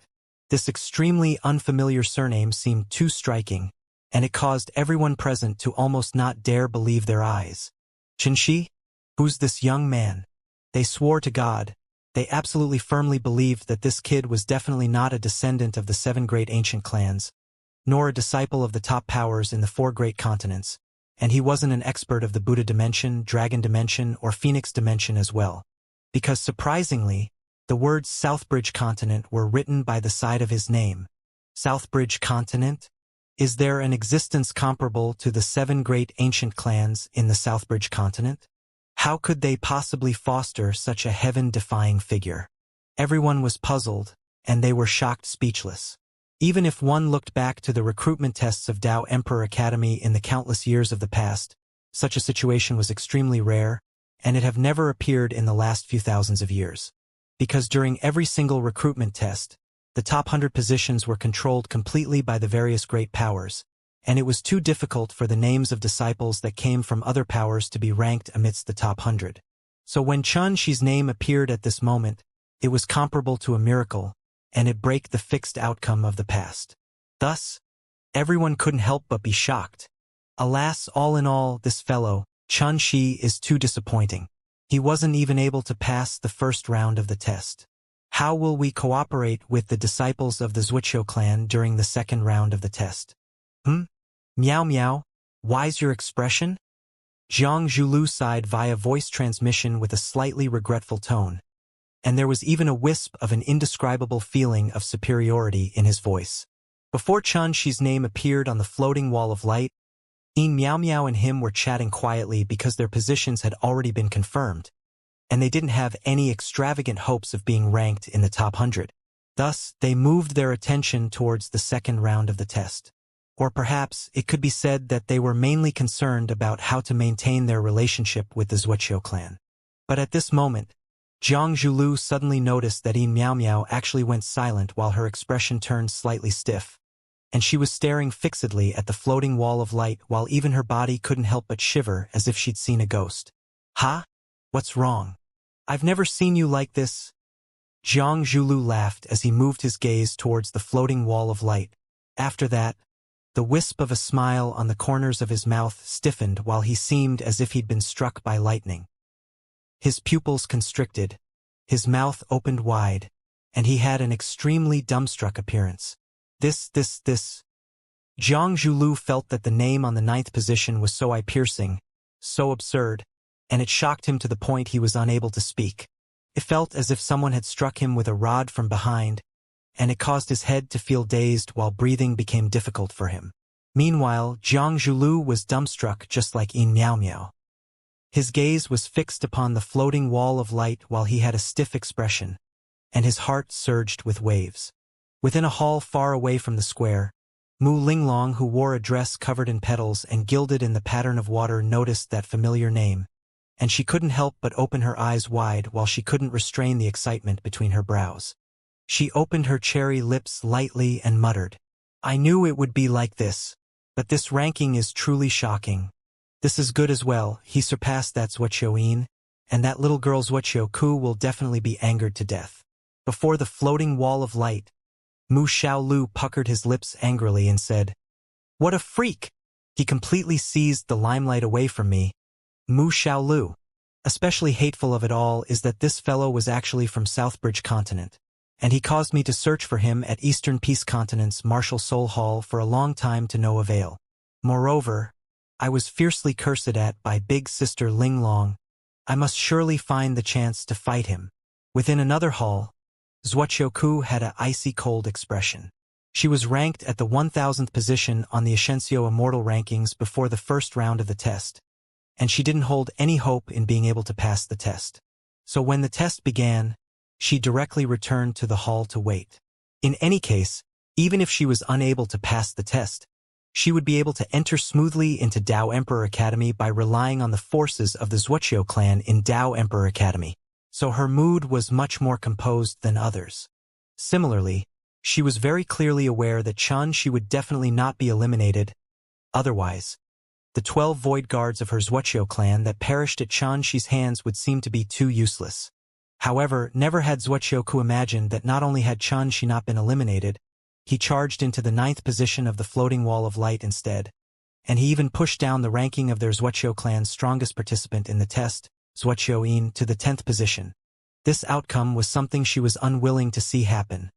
This extremely unfamiliar surname seemed too striking, and it caused everyone present to almost not dare believe their eyes. Xianxia? Who's this young man? They swore to God. They absolutely firmly believed that this kid was definitely not a descendant of the 7 great ancient clans, nor a disciple of the top powers in the 4 great continents, and he wasn't an expert of the Buddha dimension, Dragon dimension, or Phoenix dimension as well. Because surprisingly, the words Southbridge Continent were written by the side of his name. Southbridge Continent? Is there an existence comparable to the 7 great ancient clans in the Southbridge Continent? How could they possibly foster such a heaven-defying figure? Everyone was puzzled, and they were shocked speechless. Even if one looked back to the recruitment tests of Tao Emperor Academy in the countless years of the past, such a situation was extremely rare, and it have never appeared in the last few thousands of years. Because during every single recruitment test, the top 100 positions were controlled completely by the various great powers, and it was too difficult for the names of disciples that came from other powers to be ranked amidst the top 100. So when Xianxia's name appeared at this moment, it was comparable to a miracle, and it broke the fixed outcome of the past. Thus, everyone couldn't help but be shocked. Alas, all in all, this fellow, Xianxia, is too disappointing. He wasn't even able to pass the first round of the test. How will we cooperate with the disciples of the Wuxia clan during the second round of the test? Meow meow, why's your expression? Zhang Zhulu sighed via voice transmission with a slightly regretful tone, and there was even a wisp of an indescribable feeling of superiority in his voice. Before Xianxia's name appeared on the floating wall of light, Meow Meow and him were chatting quietly because their positions had already been confirmed, and they didn't have any extravagant hopes of being ranked in the top 100. Thus, they moved their attention towards the second round of the test. Or perhaps it could be said that they were mainly concerned about how to maintain their relationship with the Wuxia clan. But at this moment, Zhang Zhulu suddenly noticed that Meow Meow actually went silent while her expression turned slightly stiff, and she was staring fixedly at the floating wall of light while even her body couldn't help but shiver as if she'd seen a ghost. "Huh? What's wrong? I've never seen you like this." Zhang Zhulu laughed as he moved his gaze towards the floating wall of light. After that, the wisp of a smile on the corners of his mouth stiffened while he seemed as if he'd been struck by lightning. His pupils constricted, his mouth opened wide, and he had an extremely dumbstruck appearance. This. Zhang Zhulu felt that the name on the 9th position was so eye-piercing, so absurd, and it shocked him to the point he was unable to speak. It felt as if someone had struck him with a rod from behind, and it caused his head to feel dazed while breathing became difficult for him. Meanwhile, Zhang Zhulu was dumbstruck just like Meow Meow. His gaze was fixed upon the floating wall of light while he had a stiff expression, and his heart surged with waves. Within a hall far away from the square, Mu Linglong, who wore a dress covered in petals and gilded in the pattern of water, noticed that familiar name, and she couldn't help but open her eyes wide while she couldn't restrain the excitement between her brows. She opened her cherry lips lightly and muttered, "I knew it would be like this. But this ranking is truly shocking. This is good as well. He surpassed that Wuxia, and that little girl's Wuxia Ku will definitely be angered to death." Before the floating wall of light, Mu Xiaolu puckered his lips angrily and said, "What a freak! He completely seized the limelight away from me." Mu Xiaolu. Especially hateful of it all is that this fellow was actually from Southbridge Continent, and he caused me to search for him at Eastern Peace Continent's Martial Soul Hall for a long time to no avail. Moreover, I was fiercely cursed at by Big Sister Ling Long. I must surely find the chance to fight him. Within another hall, Zhuoqiu had an icy cold expression. She was ranked at the 1000th position on the Ascension Immortal rankings before the first round of the test, and she didn't hold any hope in being able to pass the test. So when the test began, she directly returned to the hall to wait. In any case, even if she was unable to pass the test, she would be able to enter smoothly into Dao Emperor Academy by relying on the forces of the Zhuoqiu clan in Dao Emperor Academy. So her mood was much more composed than others. Similarly, she was very clearly aware that Xianxia would definitely not be eliminated. Otherwise, the 12 void guards of her Zhuoqiu clan that perished at Xianxia's hands would seem to be too useless. However, never had Zhuoqiu imagined that not only had Xianxia not been eliminated, he charged into the 9th position of the floating wall of light instead, and he even pushed down the ranking of their Zhuoqiu clan's strongest participant in the test, Zhuoqiu, to the 10th position. This outcome was something she was unwilling to see happen.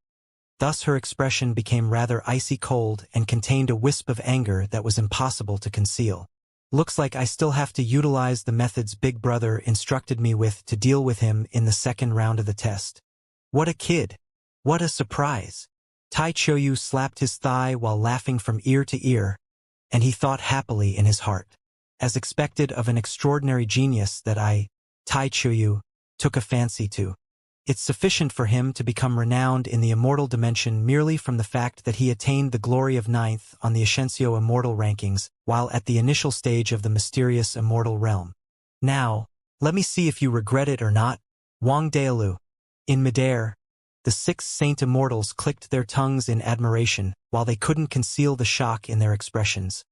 Thus her expression became rather icy cold and contained a wisp of anger that was impossible to conceal. "Looks like I still have to utilize the methods Big Brother instructed me with to deal with him in the second round of the test. What a kid! What a surprise!" Tai Qiuyu slapped his thigh while laughing from ear to ear, and he thought happily in his heart. As expected of an extraordinary genius that Tai Qiuyu, took a fancy to. It's sufficient for him to become renowned in the immortal dimension merely from the fact that he attained the glory of 9th on the Ascension Immortal rankings while at the initial stage of the mysterious immortal realm. "Now, let me see if you regret it or not, Wang Dailu." In midair, the 6 Saint Immortals clicked their tongues in admiration while they couldn't conceal the shock in their expressions,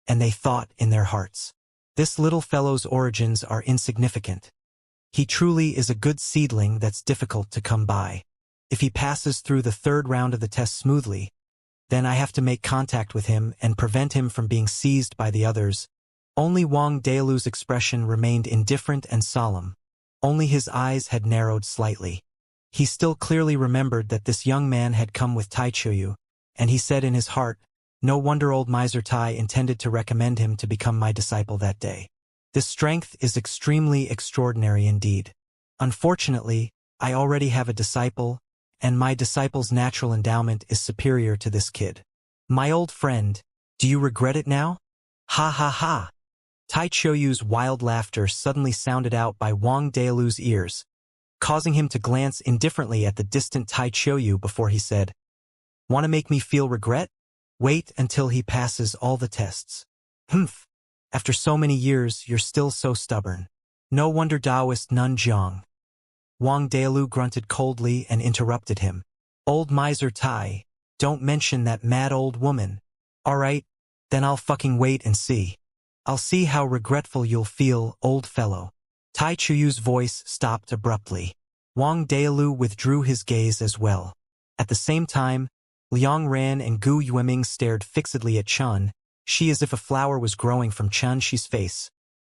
and they thought in their hearts, "This little fellow's origins are insignificant. He truly is a good seedling that's difficult to come by. If he passes through the 3rd round of the test smoothly, then I have to make contact with him and prevent him from being seized by the others." Only Wang Dailu's expression remained indifferent and solemn. Only his eyes had narrowed slightly. He still clearly remembered that this young man had come with Tai Qiuyu, and he said in his heart, "No wonder old Miser Tai intended to recommend him to become my disciple that day. This strength is extremely extraordinary indeed. Unfortunately, I already have a disciple, and my disciple's natural endowment is superior to this kid. My old friend, do you regret it now?" "Ha ha ha!" Tai Qiuyu's wild laughter suddenly sounded out by Wang Dailu's ears, causing him to glance indifferently at the distant Tai Qiuyu before he said, "Want to make me feel regret? Wait until he passes all the tests." "Humph. After so many years, you're still so stubborn. No wonder Taoist Nun Jiang." Wang Dailu grunted coldly and interrupted him. "Old Miser Tai, don't mention that mad old woman. All right, then I'll fucking wait and see. I'll see how regretful you'll feel, old fellow." Tai Qiuyu's voice stopped abruptly. Wang Dailu withdrew his gaze as well. At the same time, Liang Ran and Gu Yueming stared fixedly at Chen, she as if a flower was growing from Xianxi's face,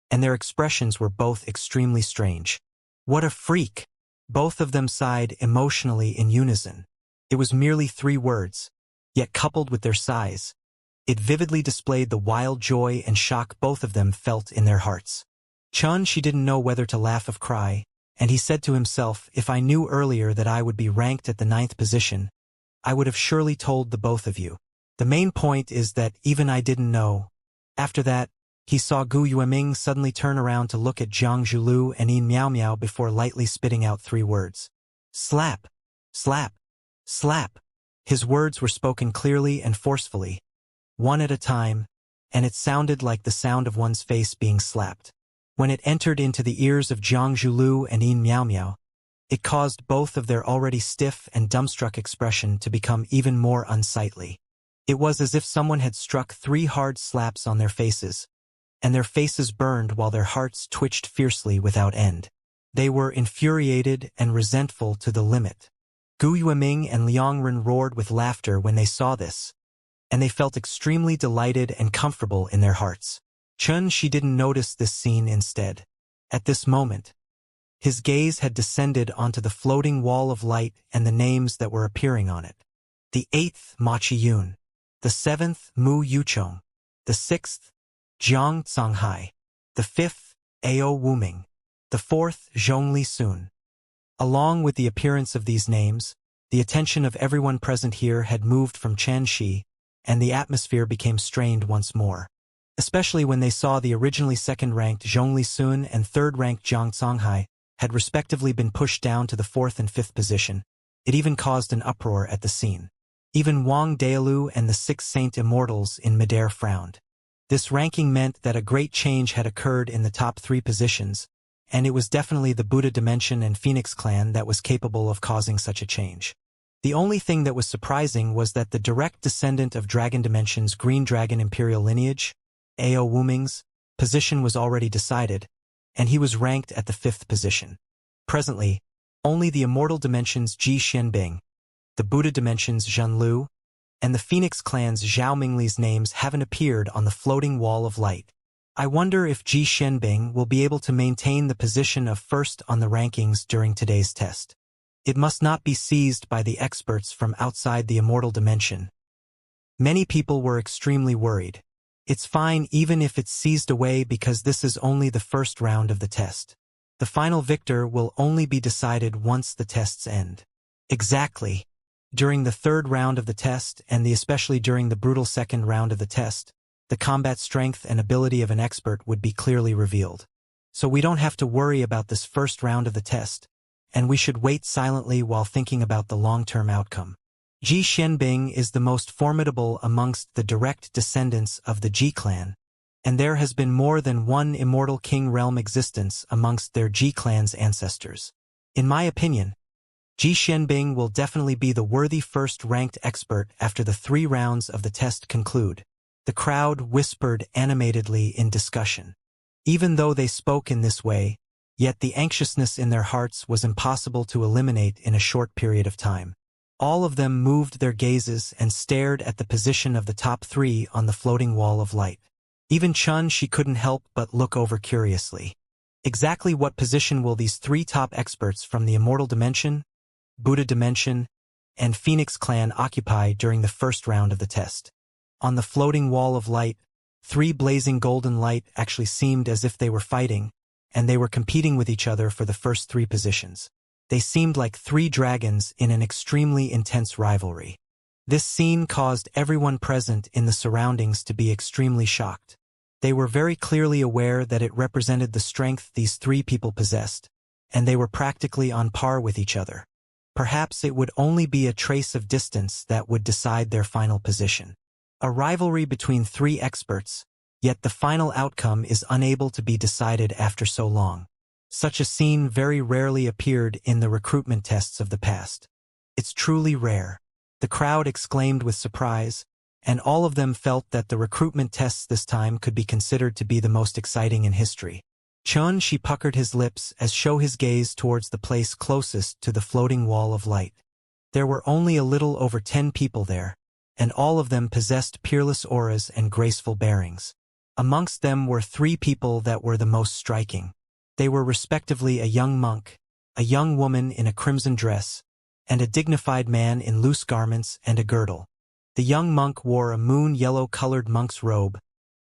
and their expressions were both extremely strange. "What a freak!" Both of them sighed emotionally in unison. It was merely 3 words, yet coupled with their sighs, it vividly displayed the wild joy and shock both of them felt in their hearts. She didn't know whether to laugh or cry, and he said to himself, "If I knew earlier that I would be ranked at the 9th position, I would have surely told the both of you. The main point is that even I didn't know." After that, he saw Gu Yueming suddenly turn around to look at Jiang Zhulu and Yin Miao Miao before lightly spitting out 3 words. "Slap! Slap! Slap!" His words were spoken clearly and forcefully, one at a time, and it sounded like the sound of one's face being slapped. When it entered into the ears of Jiang Zhulu and Yin Miao Miao, it caused both of their already stiff and dumbstruck expression to become even more unsightly. It was as if someone had struck 3 hard slaps on their faces, and their faces burned while their hearts twitched fiercely without end. They were infuriated and resentful to the limit. Gu Yueming and Liang Ren roared with laughter when they saw this, and they felt extremely delighted and comfortable in their hearts. Chen Shi didn't notice this scene instead. At this moment, his gaze had descended onto the floating wall of light and the names that were appearing on it. The 8th, Ma Qiyun. The 7th, Mu Yuchong. The 6th, Jiang Zhanghai. The 5th, Ao Wuming. The 4th, Zhongli Sun. Along with the appearance of these names, the attention of everyone present here had moved from Chen Shi, and the atmosphere became strained once more. Especially when they saw the originally second-ranked Zhongli Sun and third-ranked Jiang Zhanghai had respectively been pushed down to the 4th and 5th position. It even caused an uproar at the scene. Even Wang Dailu and the 6 Saint Immortals in midair frowned. This ranking meant that a great change had occurred in the top 3 positions, and it was definitely the Buddha Dimension and Phoenix Clan that was capable of causing such a change. The only thing that was surprising was that the direct descendant of Dragon Dimension's Green Dragon Imperial lineage, Ao Wuming's, position was already decided, and he was ranked at the 5th position. Presently, only the Immortal Dimension's Ji Xianbing, the Buddha Dimension's Zhen Lu, and the Phoenix Clan's Zhao Mingli's names haven't appeared on the floating wall of light. I wonder if Ji Xianbing will be able to maintain the position of first on the rankings during today's test. It must not be seized by the experts from outside the Immortal Dimension. Many people were extremely worried. It's fine even if it's seized away because this is only the first round of the test. The final victor will only be decided once the tests end. Exactly. During the 3rd round of the test, and especially during the brutal 2nd round of the test, the combat strength and ability of an expert would be clearly revealed. So we don't have to worry about this first round of the test, and we should wait silently while thinking about the long-term outcome. Ji Xianbing is the most formidable amongst the direct descendants of the Ji clan, and there has been more than one immortal king realm existence amongst their Ji clan's ancestors. In my opinion, Ji Xianbing will definitely be the worthy first-ranked expert after the 3 rounds of the test conclude. The crowd whispered animatedly in discussion. Even though they spoke in this way, yet the anxiousness in their hearts was impossible to eliminate in a short period of time. All of them moved their gazes and stared at the position of the top 3 on the floating wall of light. Even Chen Shi couldn't help but look over curiously. Exactly what position will these 3 top experts from the Immortal Dimension, Buddha Dimension, and Phoenix Clan occupy during the first round of the test? On the floating wall of light, 3 blazing golden light actually seemed as if they were fighting, and they were competing with each other for the first 3 positions. They seemed like 3 dragons in an extremely intense rivalry. This scene caused everyone present in the surroundings to be extremely shocked. They were very clearly aware that it represented the strength these 3 people possessed, and they were practically on par with each other. Perhaps it would only be a trace of distance that would decide their final position. A rivalry between 3 experts, yet the final outcome is unable to be decided after so long. Such a scene very rarely appeared in the recruitment tests of the past. It's truly rare. The crowd exclaimed with surprise, and all of them felt that the recruitment tests this time could be considered to be the most exciting in history. Chen Shi puckered his lips as show his gaze towards the place closest to the floating wall of light. There were only a little over 10 people there, and all of them possessed peerless auras and graceful bearings. Amongst them were 3 people that were the most striking. They were respectively a young monk, a young woman in a crimson dress, and a dignified man in loose garments and a girdle. The young monk wore a moon-yellow-colored monk's robe,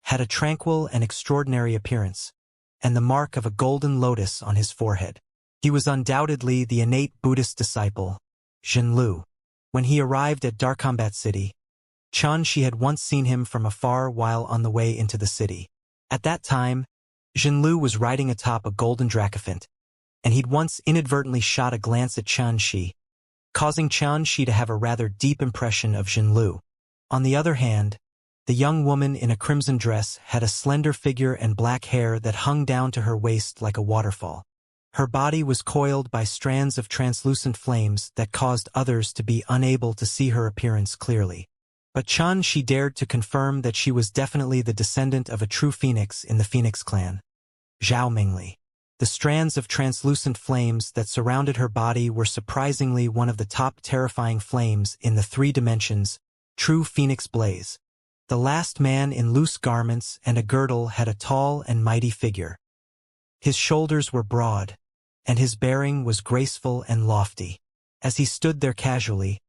had a tranquil and extraordinary appearance, and the mark of a golden lotus on his forehead. He was undoubtedly the innate Buddhist disciple, Zhen Lu. When he arrived at Darkombat City, Chen Shi had once seen him from afar while on the way into the city. At that time, Zhen Lu was riding atop a golden dracophant, and he'd once inadvertently shot a glance at Chen Shi, causing Chen Shi to have a rather deep impression of Zhen Lu. On the other hand, The young woman in a crimson dress had a slender figure and black hair that hung down to her waist like a waterfall. Her body was coiled by strands of translucent flames that caused others to be unable to see her appearance clearly. But she dared to confirm that she was definitely the descendant of a true phoenix in the Phoenix clan. Zhao Mingli. The strands of translucent flames that surrounded her body were surprisingly one of the top terrifying flames in the 3 dimensions, true phoenix blaze. The last man in loose garments and a girdle had a tall and mighty figure. His shoulders were broad, and his bearing was graceful and lofty. As he stood there casually,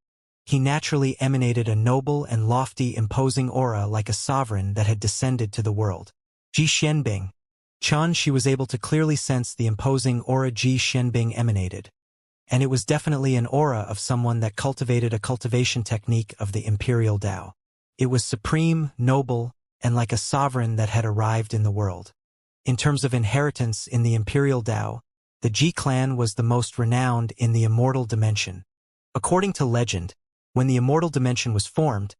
he naturally emanated a noble and lofty imposing aura like a sovereign that had descended to the world. Ji Xianbing. She was able to clearly sense the imposing aura Ji Xianbing emanated. And it was definitely an aura of someone that cultivated a cultivation technique of the Imperial Tao. It was supreme, noble, and like a sovereign that had arrived in the world. In terms of inheritance in the Imperial Tao, the Ji clan was the most renowned in the Immortal dimension. According to legend, when the Immortal dimension was formed,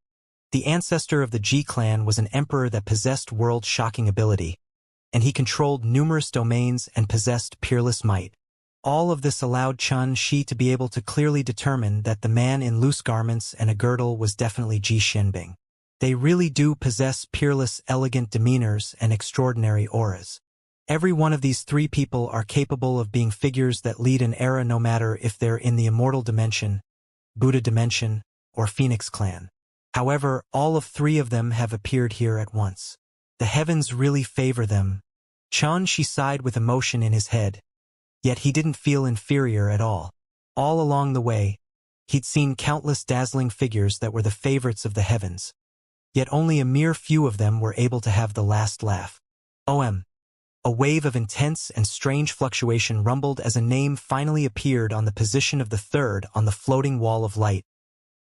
the ancestor of the Ji clan was an emperor that possessed world-shocking ability, and he controlled numerous domains and possessed peerless might. All of this allowed Shi to be able to clearly determine that the man in loose garments and a girdle was definitely Ji Xianbing. They really do possess peerless, elegant demeanors and extraordinary auras. Every one of these 3 people are capable of being figures that lead an era no matter if they're in the Immortal dimension, Buddha dimension, or Phoenix clan. However, all of 3 of them have appeared here at once. The heavens really favor them. Shi sighed with emotion in his head, yet he didn't feel inferior at all. All along the way, he'd seen countless dazzling figures that were the favorites of the heavens. Yet only a mere few of them were able to have the last laugh. A wave of intense and strange fluctuation rumbled as a name finally appeared on the position of the 3rd on the floating wall of light.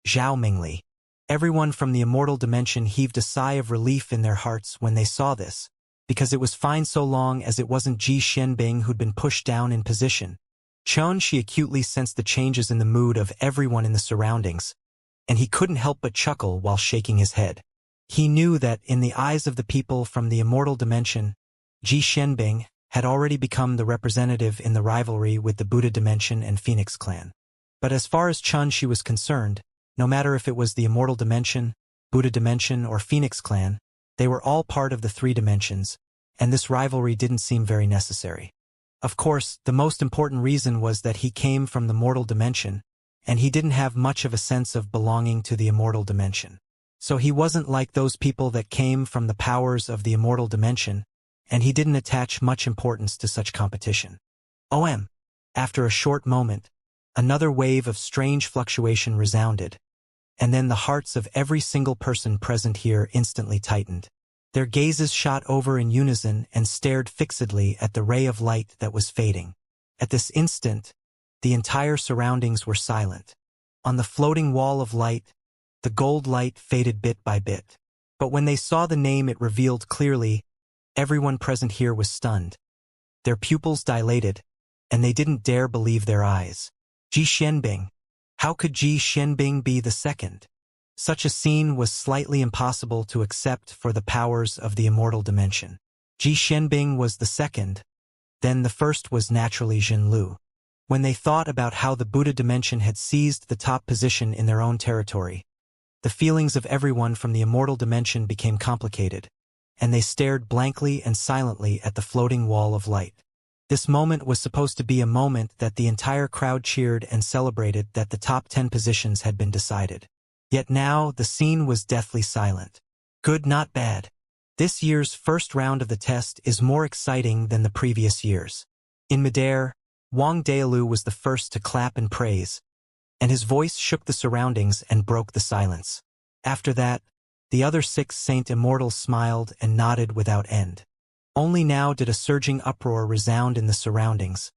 Zhao Mingli. Everyone from the Immortal dimension heaved a sigh of relief in their hearts when they saw this, because it was fine so long as it wasn't Ji Xianbing who'd been pushed down in position. She acutely sensed the changes in the mood of everyone in the surroundings, and he couldn't help but chuckle while shaking his head. He knew that, in the eyes of the people from the Immortal dimension, Ji Xianbing had already become the representative in the rivalry with the Buddha dimension and Phoenix clan. But as far as Shi was concerned, no matter if it was the Immortal dimension, Buddha dimension, or Phoenix clan, they were all part of the 3 dimensions, and this rivalry didn't seem very necessary. Of course, the most important reason was that he came from the mortal dimension, and he didn't have much of a sense of belonging to the Immortal dimension. So he wasn't like those people that came from the powers of the Immortal dimension, and he didn't attach much importance to such competition. After a short moment, another wave of strange fluctuation resounded, and then the hearts of every single person present here instantly tightened. Their gazes shot over in unison and stared fixedly at the ray of light that was fading. At this instant, the entire surroundings were silent. On the floating wall of light, the gold light faded bit by bit. But when they saw the name it revealed clearly, everyone present here was stunned. Their pupils dilated, and they didn't dare believe their eyes. Ji Xianbing. How could Ji Xianbing be the 2nd? Such a scene was slightly impossible to accept for the powers of the Immortal dimension. Ji Xianbing was the 2nd, then the 1st was naturally Jinlu. When they thought about how the Buddha dimension had seized the top position in their own territory, the feelings of everyone from the Immortal dimension became complicated, and they stared blankly and silently at the floating wall of light. This moment was supposed to be a moment that the entire crowd cheered and celebrated that the top 10 positions had been decided. Yet now, the scene was deathly silent. Good, not bad. This year's first round of the test is more exciting than the previous years. In midair, Wang Dailu was the first to clap and praise, and his voice shook the surroundings and broke the silence. After that, the other 6 Saint Immortals smiled and nodded without end. Only now did a surging uproar resound in the surroundings,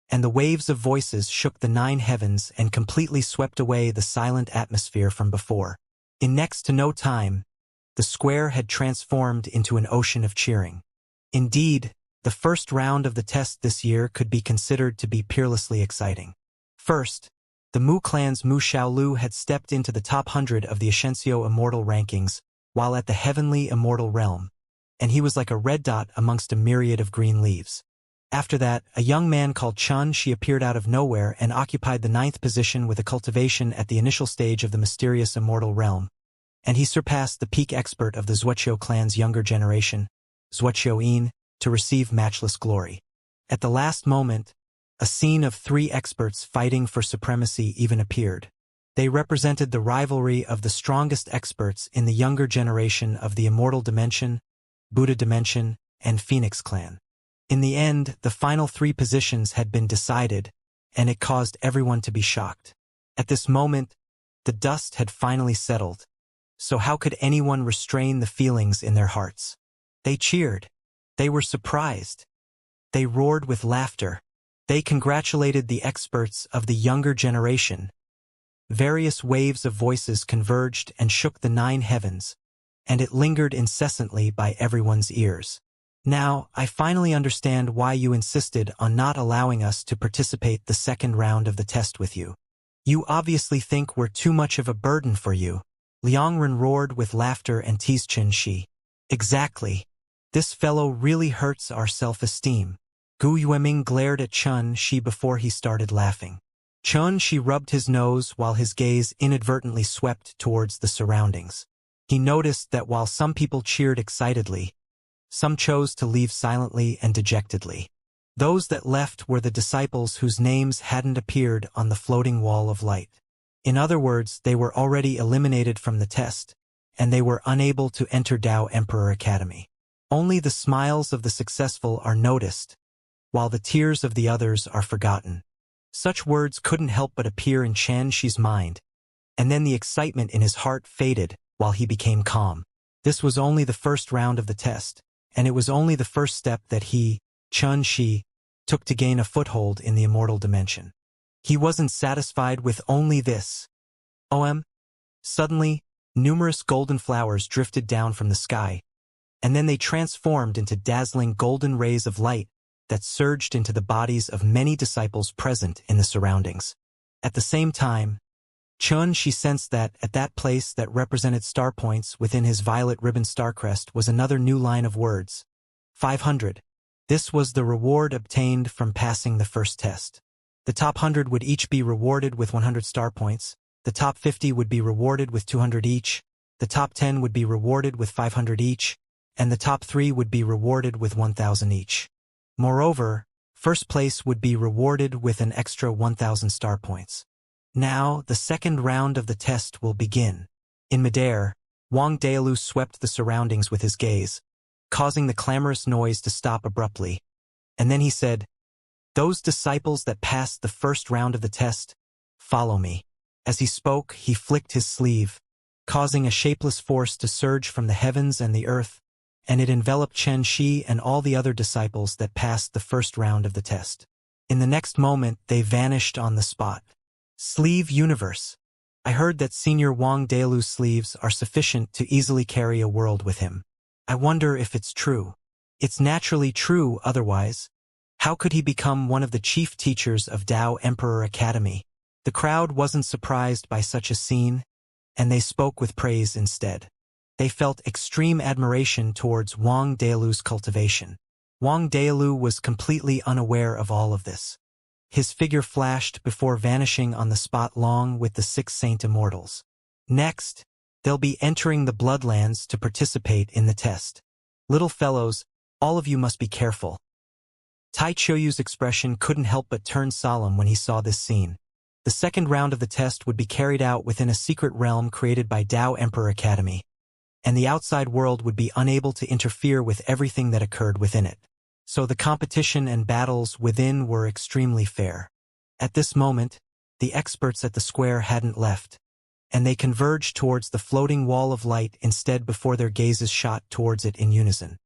and the waves of voices shook the 9 heavens and completely swept away the silent atmosphere from before. In next to no time, the square had transformed into an ocean of cheering. Indeed, the first round of the test this year could be considered to be peerlessly exciting. First, the Mu clan's Mu Xiaolu had stepped into the top 100 of the Ascension Immortal rankings, while at the heavenly immortal realm, and he was like a red dot amongst a myriad of green leaves. After that, a young man called Xianxia appeared out of nowhere and occupied the 9th position with a cultivation at the initial stage of the mysterious immortal realm, and he surpassed the peak expert of the Wuxia clan's younger generation, Wuxia, to receive matchless glory. At the last moment, a scene of 3 experts fighting for supremacy even appeared. They represented the rivalry of the strongest experts in the younger generation of the Immortal Dimension, Buddha Dimension, and Phoenix clan. In the end, the final 3 positions had been decided, and it caused everyone to be shocked. At this moment, the dust had finally settled, so how could anyone restrain the feelings in their hearts? They cheered. They were surprised. They roared with laughter. They congratulated the experts of the younger generation. Various waves of voices converged and shook the 9 heavens, and it lingered incessantly by everyone's ears. Now, I finally understand why you insisted on not allowing us to participate the second round of the test with you. You obviously think we're too much of a burden for you. Liangren roared with laughter and teased Xianxia. Exactly. This fellow really hurts our self-esteem. Gu Yueming glared at Xianxia before he started laughing. Xianxia rubbed his nose while his gaze inadvertently swept towards the surroundings. He noticed that while some people cheered excitedly, some chose to leave silently and dejectedly. Those that left were the disciples whose names hadn't appeared on the floating wall of light. In other words, they were already eliminated from the test, and they were unable to enter Tao Emperor Academy. Only the smiles of the successful are noticed, while the tears of the others are forgotten. Such words couldn't help but appear in Xianxia's mind, and then the excitement in his heart faded while he became calm. This was only the first round of the test, and it was only the first step that he, Xianxia, took to gain a foothold in the immortal dimension. He wasn't satisfied with only this. Suddenly, numerous golden flowers drifted down from the sky, and then they transformed into dazzling golden rays of light that surged into the bodies of many disciples present in the surroundings. At the same time, Xianxia sensed that at that place that represented star points within his violet ribbon star crest was another new line of words. 500. This was the reward obtained from passing the first test. The top 100 would each be rewarded with 100 star points, the top 50 would be rewarded with 200 each, the top 10 would be rewarded with 500 each, and the top 3 would be rewarded with 1,000 each. Moreover, first place would be rewarded with an extra 1,000 star points. Now, the second round of the test will begin. In midair, Wang Daolu swept the surroundings with his gaze, causing the clamorous noise to stop abruptly. And then he said, "Those disciples that passed the first round of the test, follow me." As he spoke, he flicked his sleeve, causing a shapeless force to surge from the heavens and the earth, and it enveloped Xianxia and all the other disciples that passed the first round of the test. In the next moment, they vanished on the spot. Sleeve universe. I heard that Senior Wang Daolu's sleeves are sufficient to easily carry a world with him. I wonder if it's true. It's naturally true otherwise. How could he become one of the chief teachers of Tao Emperor Academy? The crowd wasn't surprised by such a scene, and they spoke with praise instead. They felt extreme admiration towards Wang Daolu's cultivation. Wang Daolu was completely unaware of all of this. His figure flashed before vanishing on the spot along with the 6 Saint Immortals. Next, they'll be entering the Bloodlands to participate in the test. Little fellows, all of you must be careful. Tai Choyu's expression couldn't help but turn solemn when he saw this scene. The second round of the test would be carried out within a secret realm created by Tao Emperor Academy, and the outside world would be unable to interfere with everything that occurred within it. So the competition and battles within were extremely fair. At this moment, the experts at the square hadn't left, and they converged towards the floating wall of light instead before their gazes shot towards it in unison.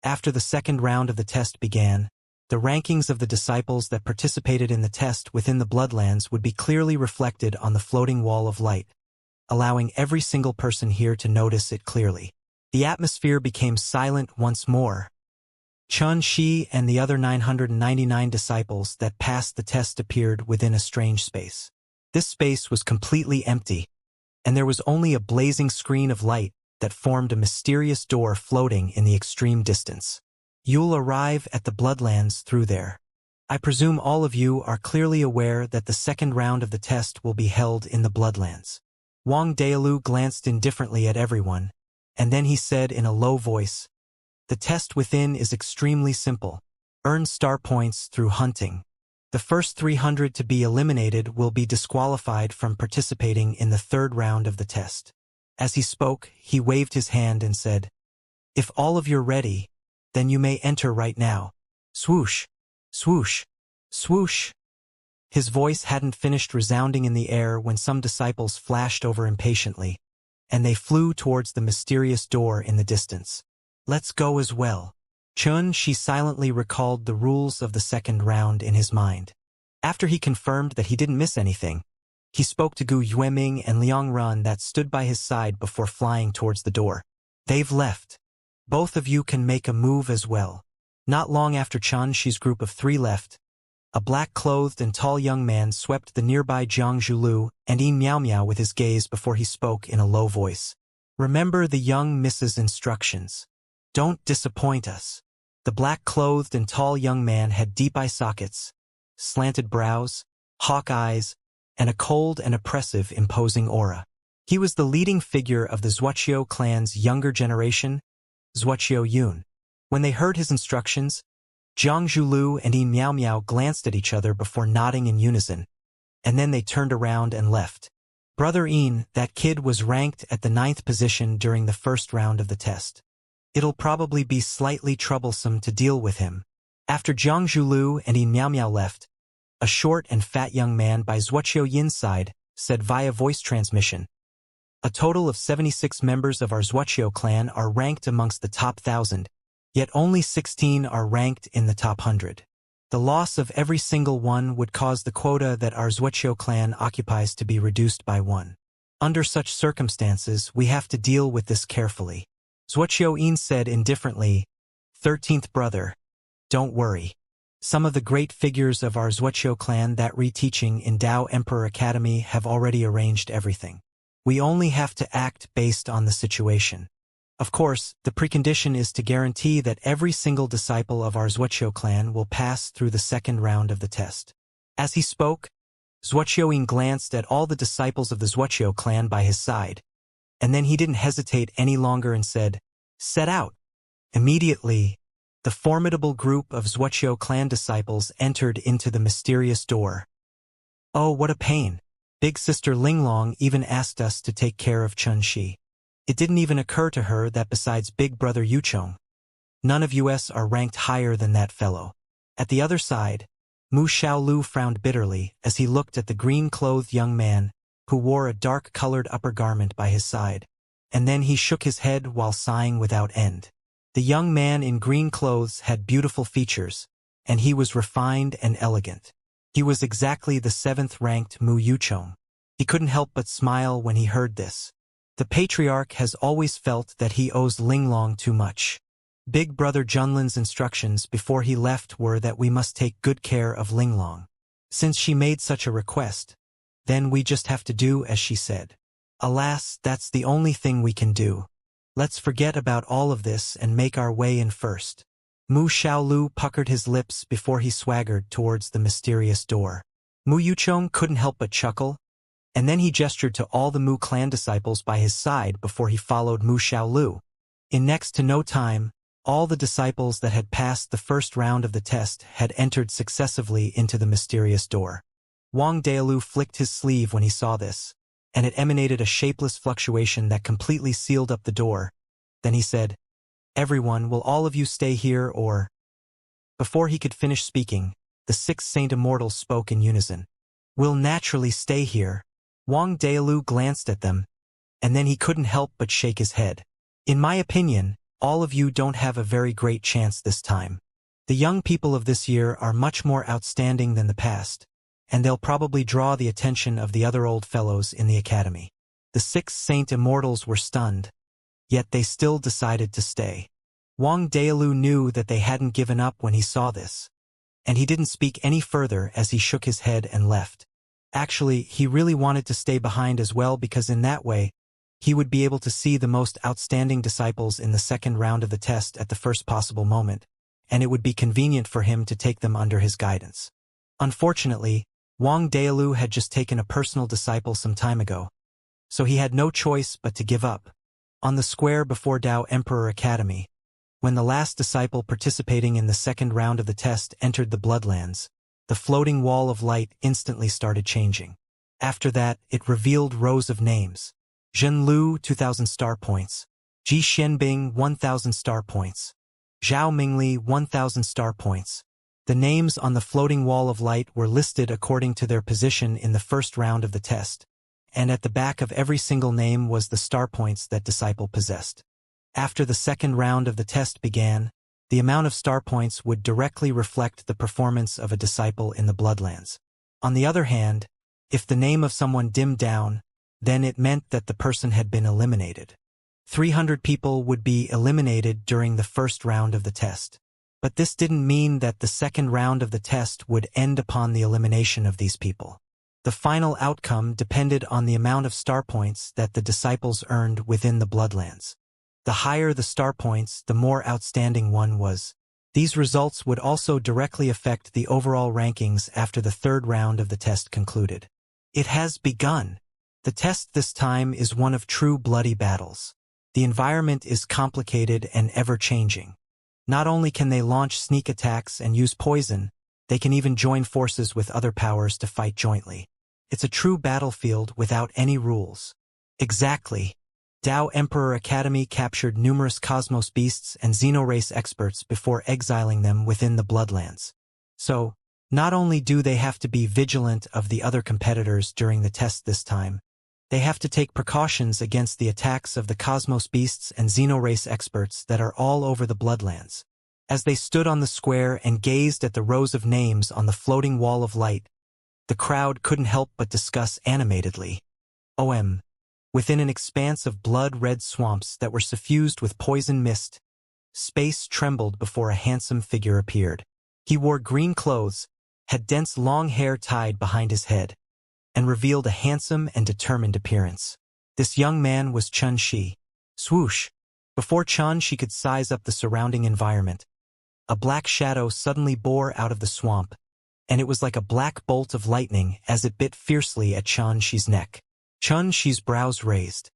After the second round of the test began, the rankings of the disciples that participated in the test within the Bloodlands would be clearly reflected on the floating wall of light, allowing every single person here to notice it clearly. The atmosphere became silent once more. Xianxia and the other 999 disciples that passed the test appeared within a strange space. This space was completely empty, and there was only a blazing screen of light that formed a mysterious door floating in the extreme distance. You'll arrive at the Bloodlands through there. I presume all of you are clearly aware that the second round of the test will be held in the Bloodlands. Wang Dayelu glanced indifferently at everyone, and then he said in a low voice, "The test within is extremely simple. Earn star points through hunting. The first 300 to be eliminated will be disqualified from participating in the third round of the test." As he spoke, he waved his hand and said, "If all of you're ready, then you may enter right now." Swoosh, swoosh, swoosh. His voice hadn't finished resounding in the air when some disciples flashed over impatiently, and they flew towards the mysterious door in the distance. "Let's go as well." Xianxia silently recalled the rules of the second round in his mind. After he confirmed that he didn't miss anything, he spoke to Gu Yueming and Liang Run that stood by his side before flying towards the door. "They've left. Both of you can make a move as well." Not long after Xianxia's group of 3 left, a black-clothed and tall young man swept the nearby Jiang Zhulu and Yin Miao Miao with his gaze before he spoke in a low voice. "Remember the young Miss's instructions. Don't disappoint us." The black-clothed and tall young man had deep eye sockets, slanted brows, hawk eyes, and a cold and oppressive imposing aura. He was the leading figure of the Wuxia clan's younger generation, Wuxia Yun. When they heard his instructions, Jiang Zhulu and Yin Miao Miao glanced at each other before nodding in unison, and then they turned around and left. Brother Yin, that kid was ranked at the 9th position during the first round of the test. It'll probably be slightly troublesome to deal with him. After Jiang Zhulu and Yin Miao Miao left, a short and fat young man by Wuxia Yin's side said via voice transmission, "A total of 76 members of our Wuxia clan are ranked amongst the top 1,000, yet only 16 are ranked in the top 100. The loss of every single one would cause the quota that our Wuxia clan occupies to be reduced by 1. Under such circumstances, we have to deal with this carefully." Wuxia Yin said indifferently, "13th brother, don't worry. Some of the great figures of our Wuxia clan that reteaching in Dao Emperor Academy have already arranged everything. We only have to act based on the situation. Of course, the precondition is to guarantee that every single disciple of our Wuxia clan will pass through the second round of the test." As he spoke, Wuxia Yin glanced at all the disciples of the Wuxia clan by his side, and then he didn't hesitate any longer and said, "Set out." Immediately, the formidable group of Wuxia clan disciples entered into the mysterious door. "Oh, what a pain. Big sister Linglong even asked us to take care of Xianxia. It didn't even occur to her that besides big brother Yuchong, none of us are ranked higher than that fellow." At the other side, Mu Xiaolu frowned bitterly as he looked at the green-clothed young man who wore a dark-colored upper garment by his side, and then he shook his head while sighing without end. The young man in green clothes had beautiful features, and he was refined and elegant. He was exactly the 7th-ranked Mu Yuchong. He couldn't help but smile when he heard this. The patriarch has always felt that he owes Linglong too much. Big brother Junlin's instructions before he left were that we must take good care of Linglong. Since she made such a request, then we just have to do as she said. Alas, that's the only thing we can do. Let's forget about all of this and make our way in first." Mu Xiaolu puckered his lips before he swaggered towards the mysterious door. Mu Yuchong couldn't help but chuckle, and then he gestured to all the Mu clan disciples by his side before he followed Mu Xiaolu. In next to no time, all the disciples that had passed the first round of the test had entered successively into the mysterious door. Wang Dayelu flicked his sleeve when he saw this, and it emanated a shapeless fluctuation that completely sealed up the door. Then he said, "Everyone, will all of you stay here or—" Before he could finish speaking, the 6 Saint Immortals spoke in unison. "We'll naturally stay here." Wang Dayelu glanced at them, and then he couldn't help but shake his head. "In my opinion, all of you don't have a very great chance this time. The young people of this year are much more outstanding than the past, and they'll probably draw the attention of the other old fellows in the academy." The 6 Saint Immortals were stunned, yet they still decided to stay. Wang Dayelu knew that they hadn't given up when he saw this, and he didn't speak any further as he shook his head and left. Actually, he really wanted to stay behind as well because in that way, he would be able to see the most outstanding disciples in the second round of the test at the first possible moment, and it would be convenient for him to take them under his guidance. Unfortunately, Wang Daolu had just taken a personal disciple some time ago, so he had no choice but to give up. On the square before Dao Emperor Academy, when the last disciple participating in the second round of the test entered the Bloodlands, the floating wall of light instantly started changing. After that, it revealed rows of names. Zhen Lu, 2,000 star points. Ji Xianbing, 1,000 star points. Zhao Mingli, 1,000 star points. The names on the floating wall of light were listed according to their position in the first round of the test, and at the back of every single name was the star points that disciple possessed. After the second round of the test began, the amount of star points would directly reflect the performance of a disciple in the Bloodlands. On the other hand, if the name of someone dimmed down, then it meant that the person had been eliminated. 300 people would be eliminated during the first round of the test. But this didn't mean that the second round of the test would end upon the elimination of these people. The final outcome depended on the amount of star points that the disciples earned within the Bloodlands. The higher the star points, the more outstanding one was. These results would also directly affect the overall rankings after the third round of the test concluded. It has begun. The test this time is one of true bloody battles. The environment is complicated and ever-changing. Not only can they launch sneak attacks and use poison, they can even join forces with other powers to fight jointly. It's a true battlefield without any rules. Exactly. Dao Emperor Academy captured numerous cosmos beasts and xenorace experts before exiling them within the Bloodlands. So, not only do they have to be vigilant of the other competitors during the test this time, they have to take precautions against the attacks of the cosmos beasts and xenorace experts that are all over the Bloodlands. As they stood on the square and gazed at the rows of names on the floating wall of light, the crowd couldn't help but discuss animatedly. Within an expanse of blood-red swamps that were suffused with poison mist, space trembled before a handsome figure appeared. He wore green clothes, had dense long hair tied behind his head, and revealed a handsome and determined appearance. This young man was Chun Shi. Swoosh! Before Chun Shi could size up the surrounding environment, a black shadow suddenly bore out of the swamp, and it was like a black bolt of lightning as it bit fiercely at Chun Shi's neck. Chun Shi's brows raised.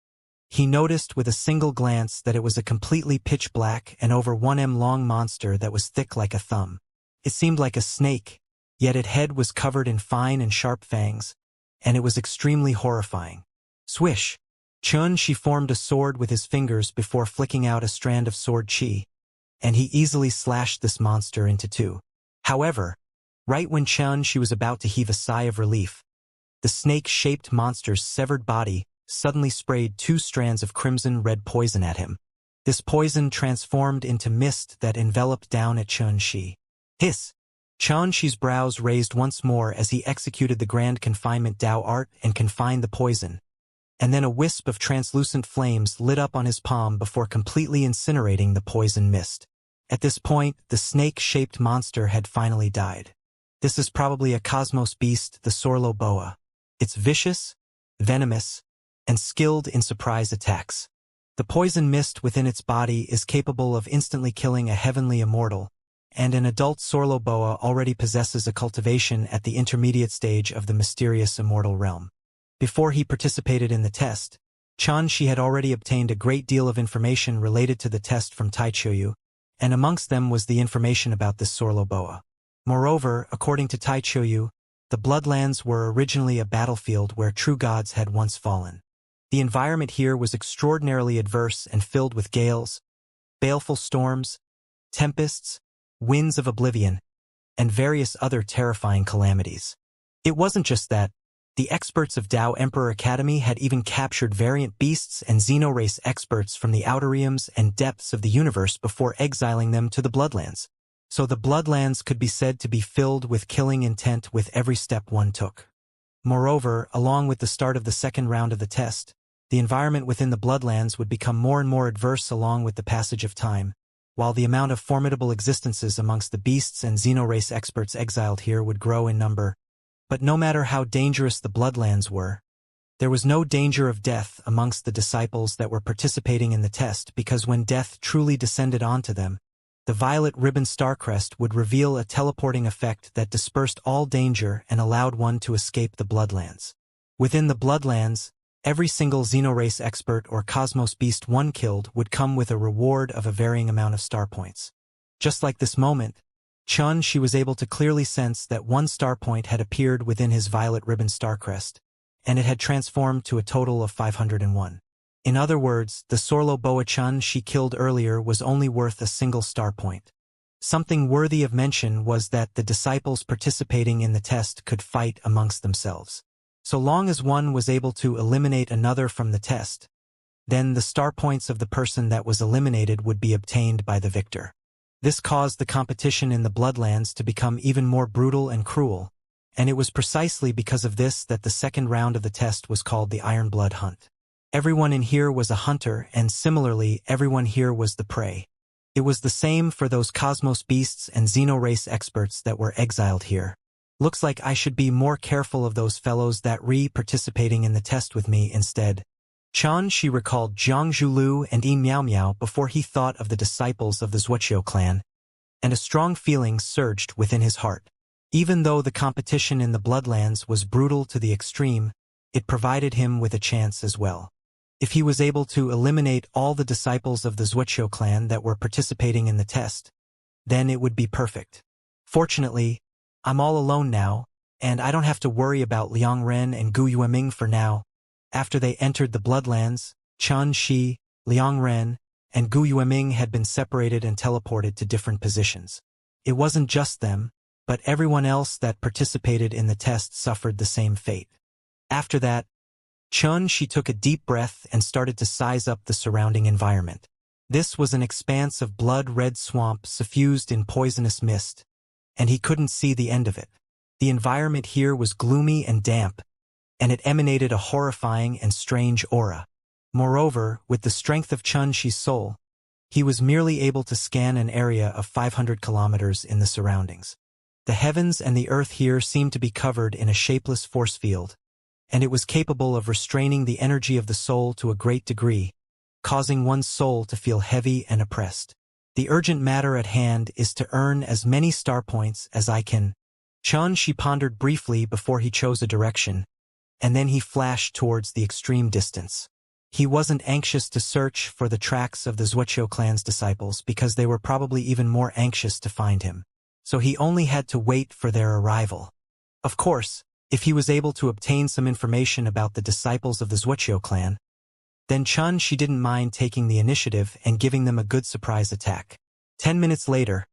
He noticed with a single glance that it was a completely pitch-black and over 1 m long monster that was thick like a thumb. It seemed like a snake, yet its head was covered in fine and sharp fangs, and it was extremely horrifying. Swish! Chun Shi formed a sword with his fingers before flicking out a strand of sword chi, and he easily slashed this monster into two. However, right when Chun Shi was about to heave a sigh of relief, the snake-shaped monster's severed body suddenly sprayed 2 strands of crimson-red poison at him. This poison transformed into mist that enveloped down at Chun Shi. Hiss! Chun Shi's brows raised once more as he executed the grand confinement Dao art and confined the poison, and then a wisp of translucent flames lit up on his palm before completely incinerating the poison mist. At this point, the snake-shaped monster had finally died. This is probably a cosmos beast, the Sorlo Boa. It's vicious, venomous, and skilled in surprise attacks. The poison mist within its body is capable of instantly killing a heavenly immortal, and an adult Sorlo Boa already possesses a cultivation at the intermediate stage of the mysterious immortal realm. Before he participated in the test, Chun Shi had already obtained a great deal of information related to the test from Taichoyu, and amongst them was the information about this Sorlo Boa. Moreover, according to Taichoyu, the Bloodlands were originally a battlefield where true gods had once fallen. The environment here was extraordinarily adverse and filled with gales, baleful storms, tempests, winds of oblivion, and various other terrifying calamities. It wasn't just that. The experts of Dao Emperor Academy had even captured variant beasts and xenorace experts from the outer realms and depths of the universe before exiling them to the Bloodlands. So the Bloodlands could be said to be filled with killing intent with every step one took. Moreover, along with the start of the second round of the test, the environment within the Bloodlands would become more and more adverse along with the passage of time, while the amount of formidable existences amongst the beasts and xenorace experts exiled here would grow in number. But no matter how dangerous the Bloodlands were, There was no danger of death amongst the disciples that were participating in the test because when death truly descended onto them, the violet ribbon starcrest would reveal a teleporting effect that dispersed all danger and allowed one to escape the Bloodlands. Within the Bloodlands, every single Xenorace expert or Cosmos Beast one killed would come with a reward of a varying amount of star points. Just like this moment, she was able to clearly sense that one star point had appeared within his violet ribbon starcrest, and it had transformed to a total of 501. In other words, the Sorlo Boa she killed earlier was only worth a single star point. Something worthy of mention was that the disciples participating in the test could fight amongst themselves. So long as one was able to eliminate another from the test, then the star points of the person that was eliminated would be obtained by the victor. This caused the competition in the Bloodlands to become even more brutal and cruel, and it was precisely because of this that the second round of the test was called the Iron Blood Hunt. Everyone in here was a hunter, and similarly, everyone here was the prey. It was the same for those Cosmos Beasts and Xenorace experts that were exiled here. Looks like I should be more careful of those fellows that participating in the test with me instead. She recalled Zhang Zhulu and Yi Miao Miao before he thought of the disciples of the Wuxia clan, and a strong feeling surged within his heart. Even though the competition in the Bloodlands was brutal to the extreme, it provided him with a chance as well. If he was able to eliminate all the disciples of the Wuxia clan that were participating in the test, then it would be perfect. Fortunately, I'm all alone now, and I don't have to worry about Liang Ren and Gu Yueming for now. After they entered the Bloodlands, Chen Shi, Liang Ren, and Gu Yueming had been separated and teleported to different positions. It wasn't just them, but everyone else that participated in the test suffered the same fate. After that, She took a deep breath and started to size up the surrounding environment. This was an expanse of blood-red swamp suffused in poisonous mist, and he couldn't see the end of it. The environment here was gloomy and damp, and it emanated a horrifying and strange aura. Moreover, with the strength of Shi's soul, he was merely able to scan an area of 500 kilometers in the surroundings. The heavens and the earth here seemed to be covered in a shapeless force field, and it was capable of restraining the energy of the soul to a great degree, causing one's soul to feel heavy and oppressed. The urgent matter at hand is to earn as many star points as I can. Shi pondered briefly before he chose a direction, and then he flashed towards the extreme distance. He wasn't anxious to search for the tracks of the Wuxia clan's disciples because they were probably even more anxious to find him, so he only had to wait for their arrival. Of course, if he was able to obtain some information about the disciples of the Wuxia clan, then Shi didn't mind taking the initiative and giving them a good surprise attack. 10 minutes later,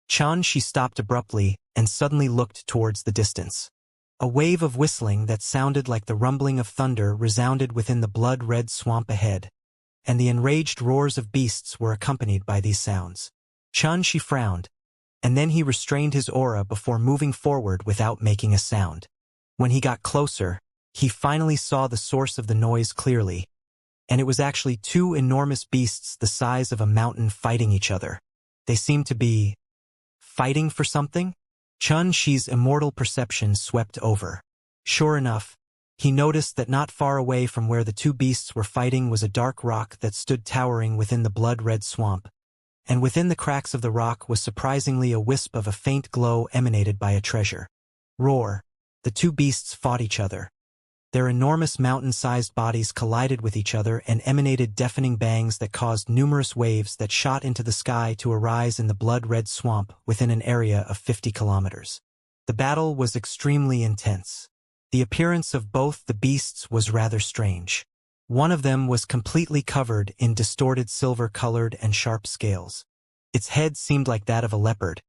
Shi stopped abruptly and suddenly looked towards the distance. A wave of whistling that sounded like the rumbling of thunder resounded within the blood-red swamp ahead, and the enraged roars of beasts were accompanied by these sounds. Shi frowned, and then he restrained his aura before moving forward without making a sound. When he got closer, he finally saw the source of the noise clearly, and it was actually two enormous beasts the size of a mountain fighting each other. They seemed to be fighting for something? Shi's immortal perception swept over. Sure enough, he noticed that not far away from where the two beasts were fighting was a dark rock that stood towering within the blood-red swamp, and within the cracks of the rock was surprisingly a wisp of a faint glow emanated by a treasure. Roar! The two beasts fought each other. Their enormous mountain-sized bodies collided with each other and emanated deafening bangs that caused numerous waves that shot into the sky to arise in the blood-red swamp within an area of 50 kilometers. The battle was extremely intense. The appearance of both the beasts was rather strange. One of them was completely covered in distorted silver-colored and sharp scales. Its head seemed like that of a leopard,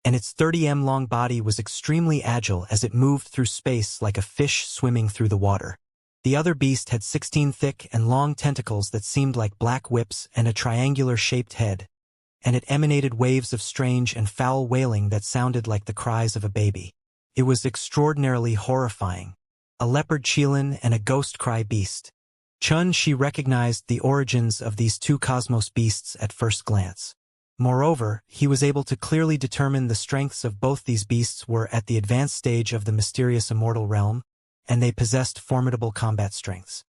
and its 30 m long body was extremely agile as it moved through space like a fish swimming through the water. The other beast had 16 thick and long tentacles that seemed like black whips and a triangular-shaped head, and it emanated waves of strange and foul wailing that sounded like the cries of a baby. It was extraordinarily horrifying. A leopard Qilin and a ghost cry beast. Shi recognized the origins of these two cosmos beasts at first glance. Moreover, he was able to clearly determine the strengths of both these beasts were at the advanced stage of the mysterious immortal realm, and they possessed formidable combat strengths.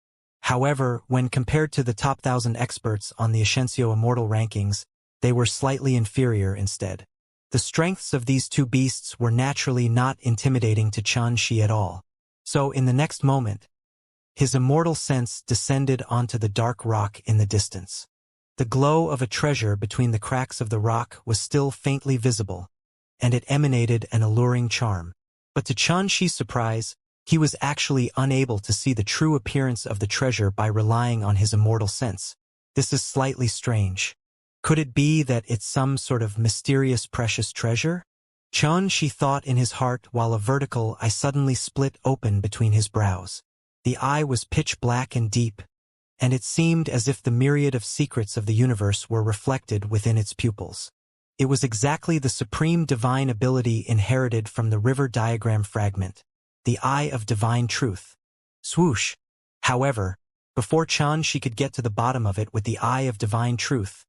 However, when compared to the top 1,000 experts on the Xianxia Immortal rankings, they were slightly inferior instead. The strengths of these two beasts were naturally not intimidating to Xianxia at all. So in the next moment, his immortal sense descended onto the dark rock in the distance. The glow of a treasure between the cracks of the rock was still faintly visible, and it emanated an alluring charm. But to Xianxi's surprise, he was actually unable to see the true appearance of the treasure by relying on his immortal sense. This is slightly strange. Could it be that it's some sort of mysterious precious treasure? Xianxi thought in his heart while a vertical eye suddenly split open between his brows. The eye was pitch black and deep, and it seemed as if the myriad of secrets of the universe were reflected within its pupils. It was exactly the supreme divine ability inherited from the river diagram fragment, the Eye of Divine Truth. Swoosh! However, before Xianxi could get to the bottom of it with the Eye of Divine Truth,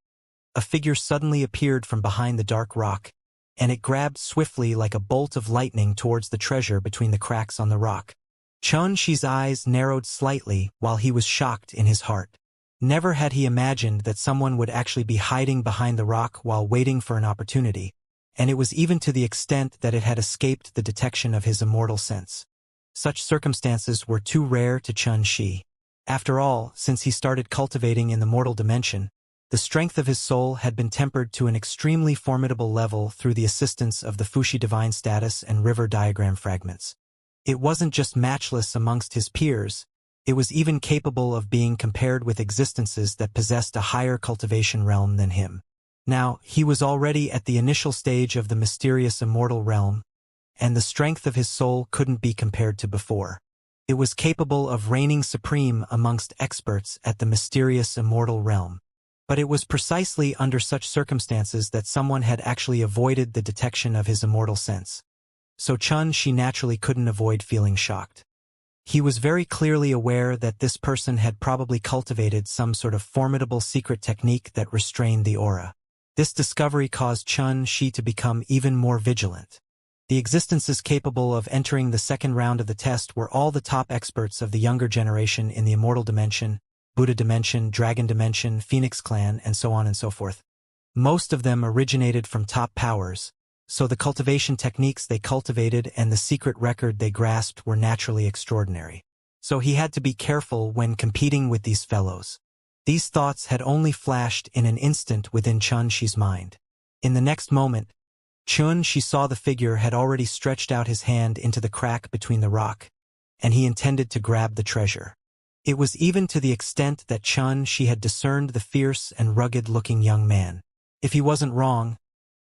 a figure suddenly appeared from behind the dark rock, and it grabbed swiftly like a bolt of lightning towards the treasure between the cracks on the rock. Xianxi's eyes narrowed slightly while he was shocked in his heart. Never had he imagined that someone would actually be hiding behind the rock while waiting for an opportunity, and it was even to the extent that it had escaped the detection of his immortal sense. Such circumstances were too rare to Xianxi. After all, since he started cultivating in the mortal dimension, the strength of his soul had been tempered to an extremely formidable level through the assistance of the Fuxi divine status and river diagram fragments. It wasn't just matchless amongst his peers, it was even capable of being compared with existences that possessed a higher cultivation realm than him. Now, he was already at the initial stage of the mysterious immortal realm, and the strength of his soul couldn't be compared to before. It was capable of reigning supreme amongst experts at the mysterious immortal realm. But it was precisely under such circumstances that someone had actually avoided the detection of his immortal sense. So Xianxi naturally couldn't avoid feeling shocked. He was very clearly aware that this person had probably cultivated some sort of formidable secret technique that restrained the aura. This discovery caused Xianxi to become even more vigilant. The existences capable of entering the second round of the test were all the top experts of the younger generation in the Immortal Dimension, Buddha Dimension, Dragon Dimension, Phoenix Clan, and so on and so forth. Most of them originated from top powers, so the cultivation techniques they cultivated and the secret record they grasped were naturally extraordinary. So he had to be careful when competing with these fellows. These thoughts had only flashed in an instant within Xianxi's mind. In the next moment, Xianxi saw the figure had already stretched out his hand into the crack between the rock, and he intended to grab the treasure. It was even to the extent that Xianxi had discerned the fierce and rugged-looking young man. If he wasn't wrong,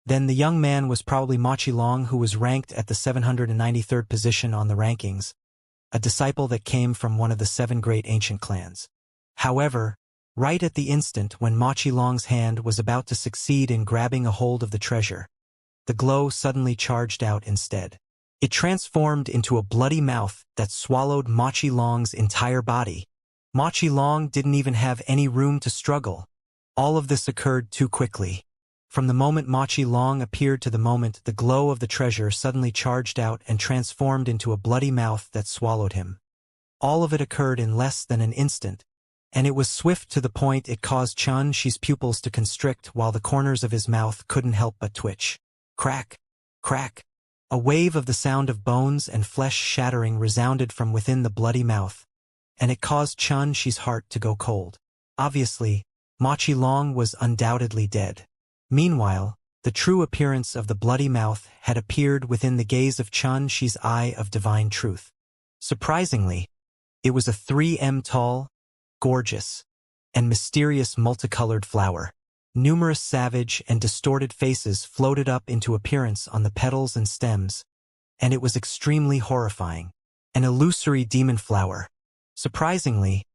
then the young man was probably Machi Long, who was ranked at the 793rd position on the rankings, a disciple that came from one of the 7 great ancient clans. However, right at the instant when Machi Long's hand was about to succeed in grabbing a hold of the treasure, the glow suddenly charged out instead. It transformed into a bloody mouth that swallowed Machi Long's entire body. Machi Long didn't even have any room to struggle. All of this occurred too quickly. From the moment Machi Long appeared to the moment the glow of the treasure suddenly charged out and transformed into a bloody mouth that swallowed him. All of it occurred in less than an instant, and it was swift to the point it caused Xianxi's pupils to constrict while the corners of his mouth couldn't help but twitch. Crack! Crack! A wave of the sound of bones and flesh shattering resounded from within the bloody mouth, and it caused Xianxi's heart to go cold. Obviously, Machi Long was undoubtedly dead. Meanwhile, the true appearance of the bloody mouth had appeared within the gaze of Xianxi's Eye of Divine Truth. Surprisingly, it was a 3 m tall, gorgeous, and mysterious multicolored flower. Numerous savage and distorted faces floated up into appearance on the petals and stems, and it was extremely horrifying. An illusory demon flower. Surprisingly,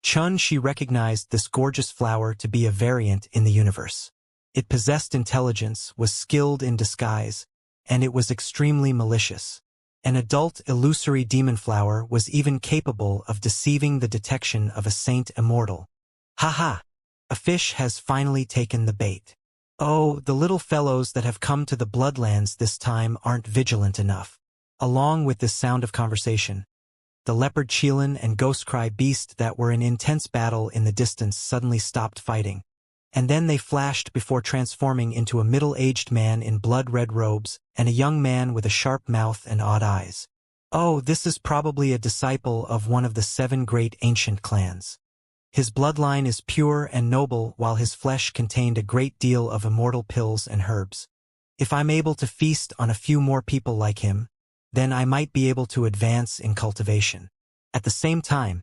Xianxi recognized this gorgeous flower to be a variant in the universe. It possessed intelligence, was skilled in disguise, and it was extremely malicious. An adult illusory demon flower was even capable of deceiving the detection of a saint immortal. Ha! A fish has finally taken the bait. Oh, the little fellows that have come to the Bloodlands this time aren't vigilant enough. Along with this sound of conversation, the leopard Qilin and Ghostcry beast that were in intense battle in the distance suddenly stopped fighting. And then they flashed before transforming into a middle-aged man in blood-red robes and a young man with a sharp mouth and odd eyes. Oh, this is probably a disciple of one of the 7 great ancient clans. His bloodline is pure and noble, while his flesh contained a great deal of immortal pills and herbs. If I'm able to feast on a few more people like him, then I might be able to advance in cultivation. At the same time,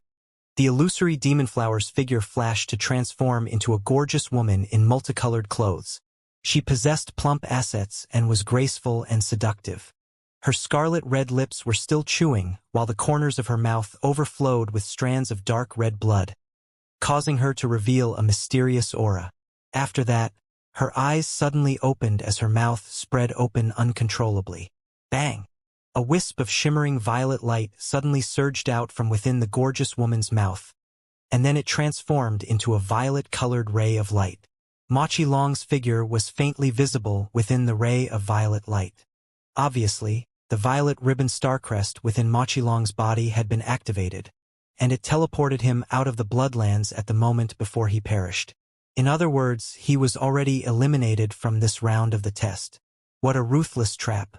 the illusory demonflower's figure flashed to transform into a gorgeous woman in multicolored clothes. She possessed plump assets and was graceful and seductive. Her scarlet-red lips were still chewing, while the corners of her mouth overflowed with strands of dark red blood, causing her to reveal a mysterious aura. After that, her eyes suddenly opened as her mouth spread open uncontrollably. Bang! A wisp of shimmering violet light suddenly surged out from within the gorgeous woman's mouth, and then it transformed into a violet-colored ray of light. Ma Qilong's figure was faintly visible within the ray of violet light. Obviously, the violet ribbon starcrest within Ma Qilong's body had been activated, and it teleported him out of the Bloodlands at the moment before he perished. In other words, he was already eliminated from this round of the test. What a ruthless trap.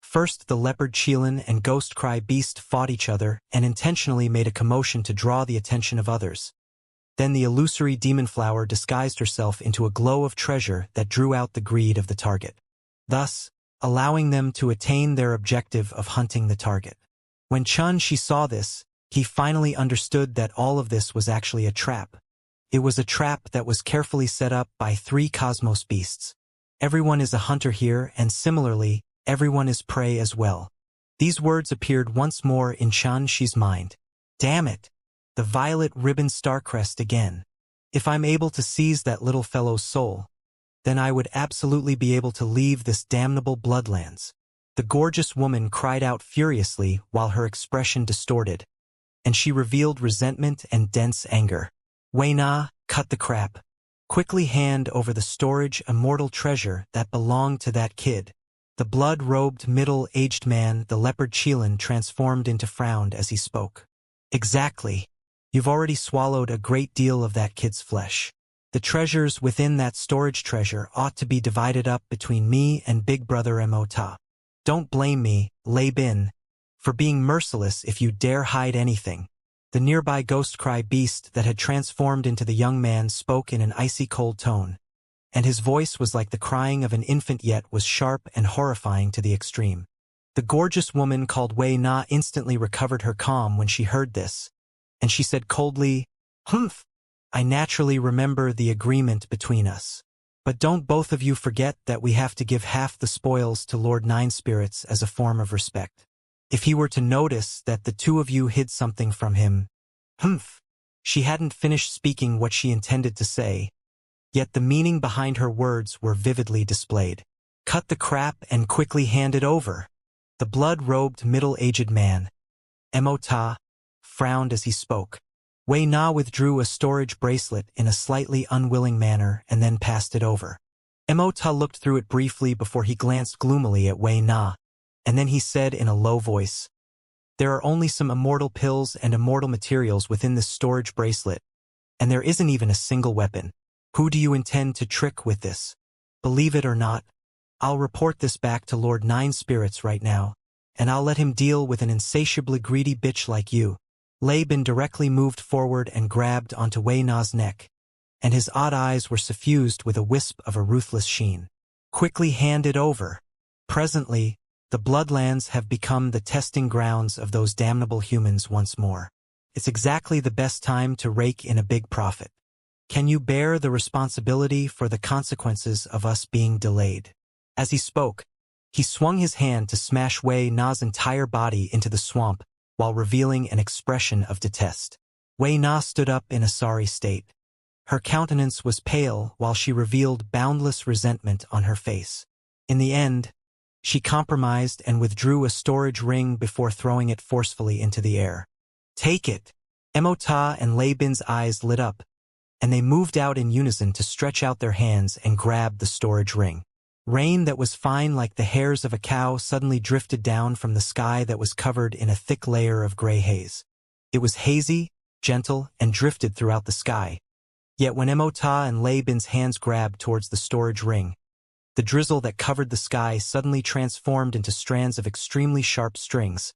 First, the leopard Qilin and Ghostcry beast fought each other and intentionally made a commotion to draw the attention of others. Then the illusory demonflower disguised herself into a glow of treasure that drew out the greed of the target, thus allowing them to attain their objective of hunting the target. When Xianxia saw this, he finally understood that all of this was actually a trap. It was a trap that was carefully set up by 3 cosmos beasts. Everyone is a hunter here, and similarly, everyone is prey as well. These words appeared once more in Xianxia's mind. Damn it! The violet ribbon starcrest again. If I'm able to seize that little fellow's soul, then I would absolutely be able to leave this damnable Bloodlands. The gorgeous woman cried out furiously while her expression distorted, and she revealed resentment and dense anger. Wei Na, cut the crap. Quickly hand over the storage immortal treasure that belonged to that kid. The blood-robed middle-aged man, the leopard Qilin, transformed into frowned as he spoke. Exactly. You've already swallowed a great deal of that kid's flesh. The treasures within that storage treasure ought to be divided up between me and Big Brother Immortal. Don't blame me, Lei Bin, for being merciless if you dare hide anything. The nearby Ghostcry beast that had transformed into the young man spoke in an icy cold tone, and his voice was like the crying of an infant, yet was sharp and horrifying to the extreme. The gorgeous woman called Wei Na instantly recovered her calm when she heard this, and she said coldly, "Humph! I naturally remember the agreement between us. But don't both of you forget that we have to give half the spoils to Lord Nine Spirits as a form of respect. If he were to notice that the 2 of you hid something from him..." Humph! She hadn't finished speaking what she intended to say, yet the meaning behind her words were vividly displayed. Cut the crap and quickly hand it over. The blood-robed middle-aged man, Immortal, frowned as he spoke. Wei Na withdrew a storage bracelet in a slightly unwilling manner and then passed it over. Immortal looked through it briefly before he glanced gloomily at Wei Na, and then he said in a low voice, "There are only some immortal pills and immortal materials within this storage bracelet, and there isn't even a single weapon. Who do you intend to trick with this? Believe it or not, I'll report this back to Lord Nine Spirits right now, and I'll let him deal with an insatiably greedy bitch like you." Lei Bin directly moved forward and grabbed onto Wei Na's neck, and his odd eyes were suffused with a wisp of a ruthless sheen. Quickly hand it over. Presently, the Bloodlands have become the testing grounds of those damnable humans once more. It's exactly the best time to rake in a big profit. Can you bear the responsibility for the consequences of us being delayed? As he spoke, he swung his hand to smash Wei Na's entire body into the swamp while revealing an expression of detest. Wei Na stood up in a sorry state. Her countenance was pale while she revealed boundless resentment on her face. In the end, she compromised and withdrew a storage ring before throwing it forcefully into the air. Take it! Immortal and Lei Bin's eyes lit up, and they moved out in unison to stretch out their hands and grab the storage ring. Rain that was fine like the hairs of a cow suddenly drifted down from the sky that was covered in a thick layer of gray haze. It was hazy, gentle, and drifted throughout the sky. Yet when Immortal and Laban's hands grabbed towards the storage ring, the drizzle that covered the sky suddenly transformed into strands of extremely sharp strings,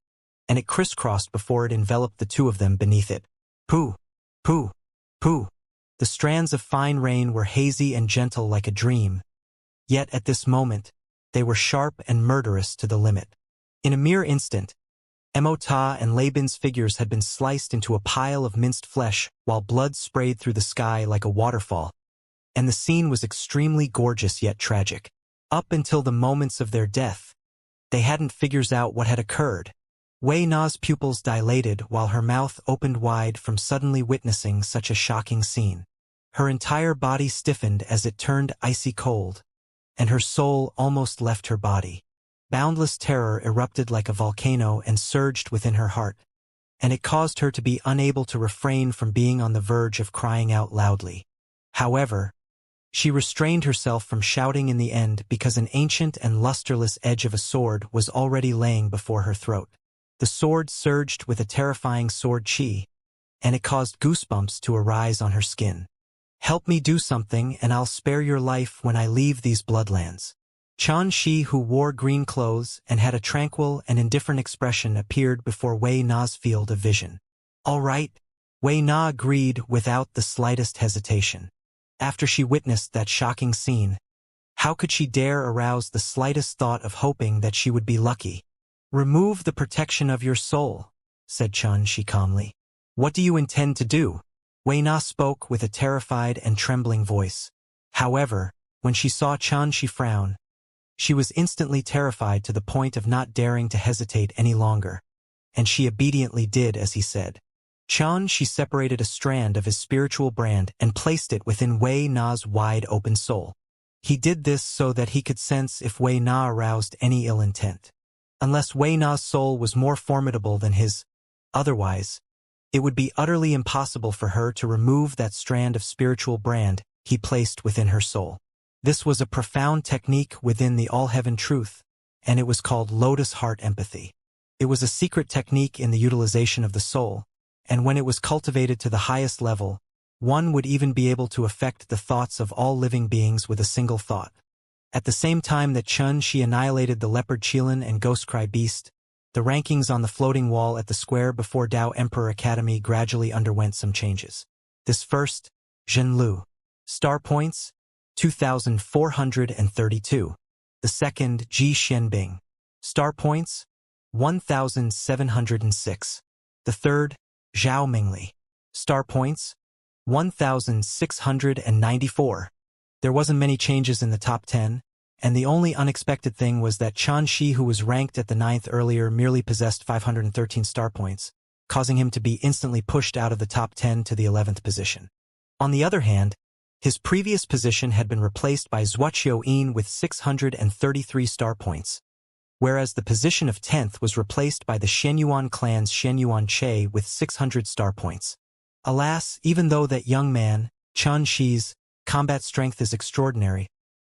and it crisscrossed before it enveloped the two of them beneath it. Pooh! Pooh! Pooh! The strands of fine rain were hazy and gentle like a dream, yet at this moment, they were sharp and murderous to the limit. In a mere instant, Immortal and Laban's figures had been sliced into a pile of minced flesh while blood sprayed through the sky like a waterfall, and the scene was extremely gorgeous yet tragic. Up until the moments of their death, they hadn't figured out what had occurred. Wei Na's pupils dilated while her mouth opened wide from suddenly witnessing such a shocking scene. Her entire body stiffened as it turned icy cold, and her soul almost left her body. Boundless terror erupted like a volcano and surged within her heart, and it caused her to be unable to refrain from being on the verge of crying out loudly. However, she restrained herself from shouting in the end because an ancient and lusterless edge of a sword was already laying before her throat. The sword surged with a terrifying sword chi, and it caused goosebumps to arise on her skin. "Help me do something and I'll spare your life when I leave these bloodlands." Xianxia, who wore green clothes and had a tranquil and indifferent expression, appeared before Wei Na's field of vision. "All right," Wei Na agreed without the slightest hesitation. After she witnessed that shocking scene, how could she dare arouse the slightest thought of hoping that she would be lucky? "Remove the protection of your soul," said Xianxia calmly. "What do you intend to do?" Wei Na spoke with a terrified and trembling voice. However, when she saw Xianxia frown, she was instantly terrified to the point of not daring to hesitate any longer, and she obediently did as he said. She separated a strand of his spiritual brand and placed it within Wei Na's wide-open soul. He did this so that he could sense if Wei Na aroused any ill intent. Unless Wei Na's soul was more formidable than his, otherwise, it would be utterly impossible for her to remove that strand of spiritual brand he placed within her soul. This was a profound technique within the all-heaven truth, and it was called Lotus Heart Empathy. It was a secret technique in the utilization of the soul, and when it was cultivated to the highest level, one would even be able to affect the thoughts of all living beings with a single thought. At the same time that Xianxia annihilated the leopard Qilin and Ghostcry Beast, the rankings on the floating wall at the square before Tao Emperor Academy gradually underwent some changes. This first, Zhenlu. Star points, 2,432. The second, Ji Xianbing. Star points, 1,706. The third, Zhao Mingli. Star points, 1,694. There wasn't many changes in the top 10, and the only unexpected thing was that Xianxia, who was ranked at the 9th earlier, merely possessed 513 star points, causing him to be instantly pushed out of the top 10 to the 11th position. On the other hand, his previous position had been replaced by Wuxia with 633 star points, whereas the position of 10th was replaced by the Shenyuan clan's Shenyuan Che with 600 star points. Alas, even though that young man, Xianxia's, combat strength is extraordinary,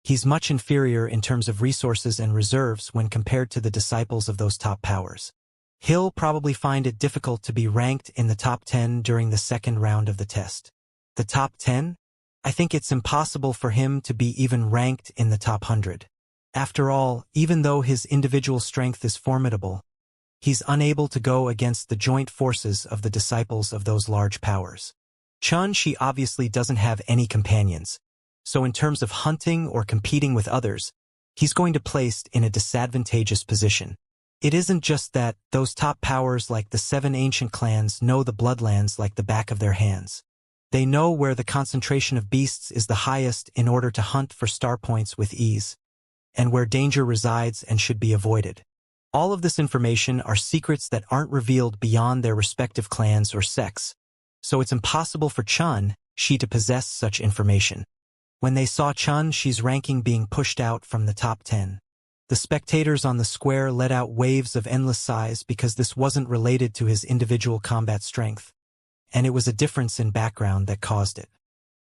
he's much inferior in terms of resources and reserves when compared to the disciples of those top powers. He'll probably find it difficult to be ranked in the top 10 during the second round of the test. The top 10? I think it's impossible for him to be even ranked in the top 100. After all, even though his individual strength is formidable, he's unable to go against the joint forces of the disciples of those large powers. Xianxia obviously doesn't have any companions, so in terms of hunting or competing with others, he's going to be placed in a disadvantageous position. It isn't just that those top powers like the 7 ancient clans know the bloodlands like the back of their hands. They know where the concentration of beasts is the highest in order to hunt for star points with ease, and where danger resides and should be avoided. All of this information are secrets that aren't revealed beyond their respective clans or sects, so it's impossible for Xianxia to possess such information. When they saw Xianxia's ranking being pushed out from the top 10, the spectators on the square let out waves of endless sighs because this wasn't related to his individual combat strength, and it was a difference in background that caused it.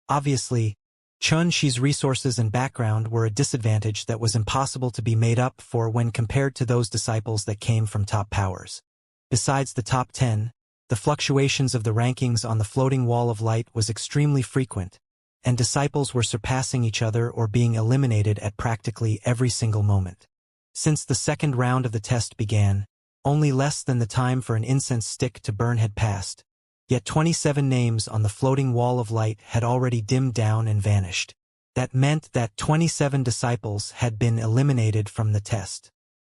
Obviously, Xianxia's resources and background were a disadvantage that was impossible to be made up for when compared to those disciples that came from top powers. Besides the top 10, the fluctuations of the rankings on the floating wall of light was extremely frequent, and disciples were surpassing each other or being eliminated at practically every single moment. Since the second round of the test began, only less than the time for an incense stick to burn had passed, yet 27 names on the floating wall of light had already dimmed down and vanished. That meant that 27 disciples had been eliminated from the test.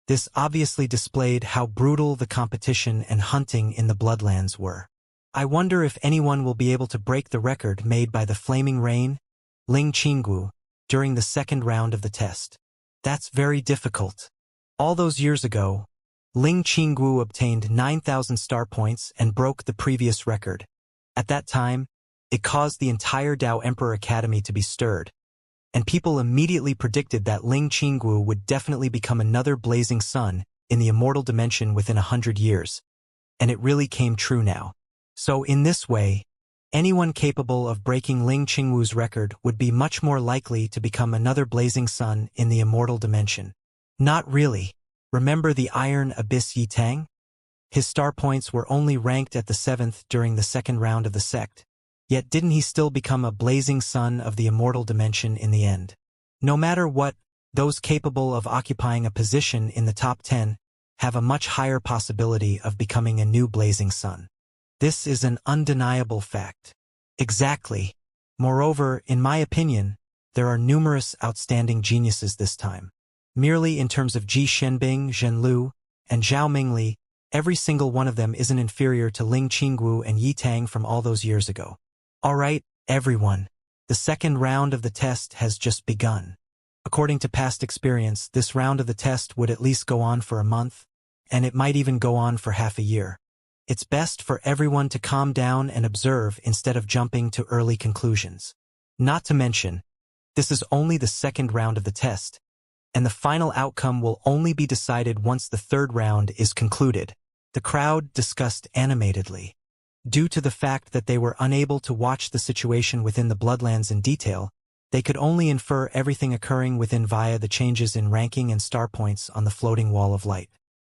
This obviously displayed how brutal the competition and hunting in the Bloodlands were. I wonder if anyone will be able to break the record made by the Flaming Rain, Ling Qinggu, during the second round of the test. That's very difficult. All those years ago, Ling Qinggu obtained 9,000 star points and broke the previous record. At that time, it caused the entire Dao Emperor Academy to be stirred, and people immediately predicted that Ling Qinggu would definitely become another blazing sun in the immortal dimension within 100 years. And it really came true now. So in this way, anyone capable of breaking Ling Qinggu's record would be much more likely to become another blazing sun in the immortal dimension. Not really. Remember the Iron Abyss Yi Tang? His star points were only ranked at the 7th during the second round of the sect. Yet didn't he still become a blazing sun of the immortal dimension in the end? No matter what, those capable of occupying a position in the top 10 have a much higher possibility of becoming a new blazing sun. This is an undeniable fact. Exactly. Moreover, in my opinion, there are numerous outstanding geniuses this time. Merely in terms of Ji Shenbing, Zhen Lu, and Zhao Mingli, every single one of them isn't inferior to Ling Qinggu and Yi Tang from all those years ago. Alright, everyone. The second round of the test has just begun. According to past experience, this round of the test would at least go on for a month, and it might even go on for half a year. It's best for everyone to calm down and observe instead of jumping to early conclusions. Not to mention, this is only the second round of the test, and the final outcome will only be decided once the third round is concluded. The crowd discussed animatedly. Due to the fact that they were unable to watch the situation within the Bloodlands in detail, they could only infer everything occurring within via the changes in ranking and star points on the floating wall of light.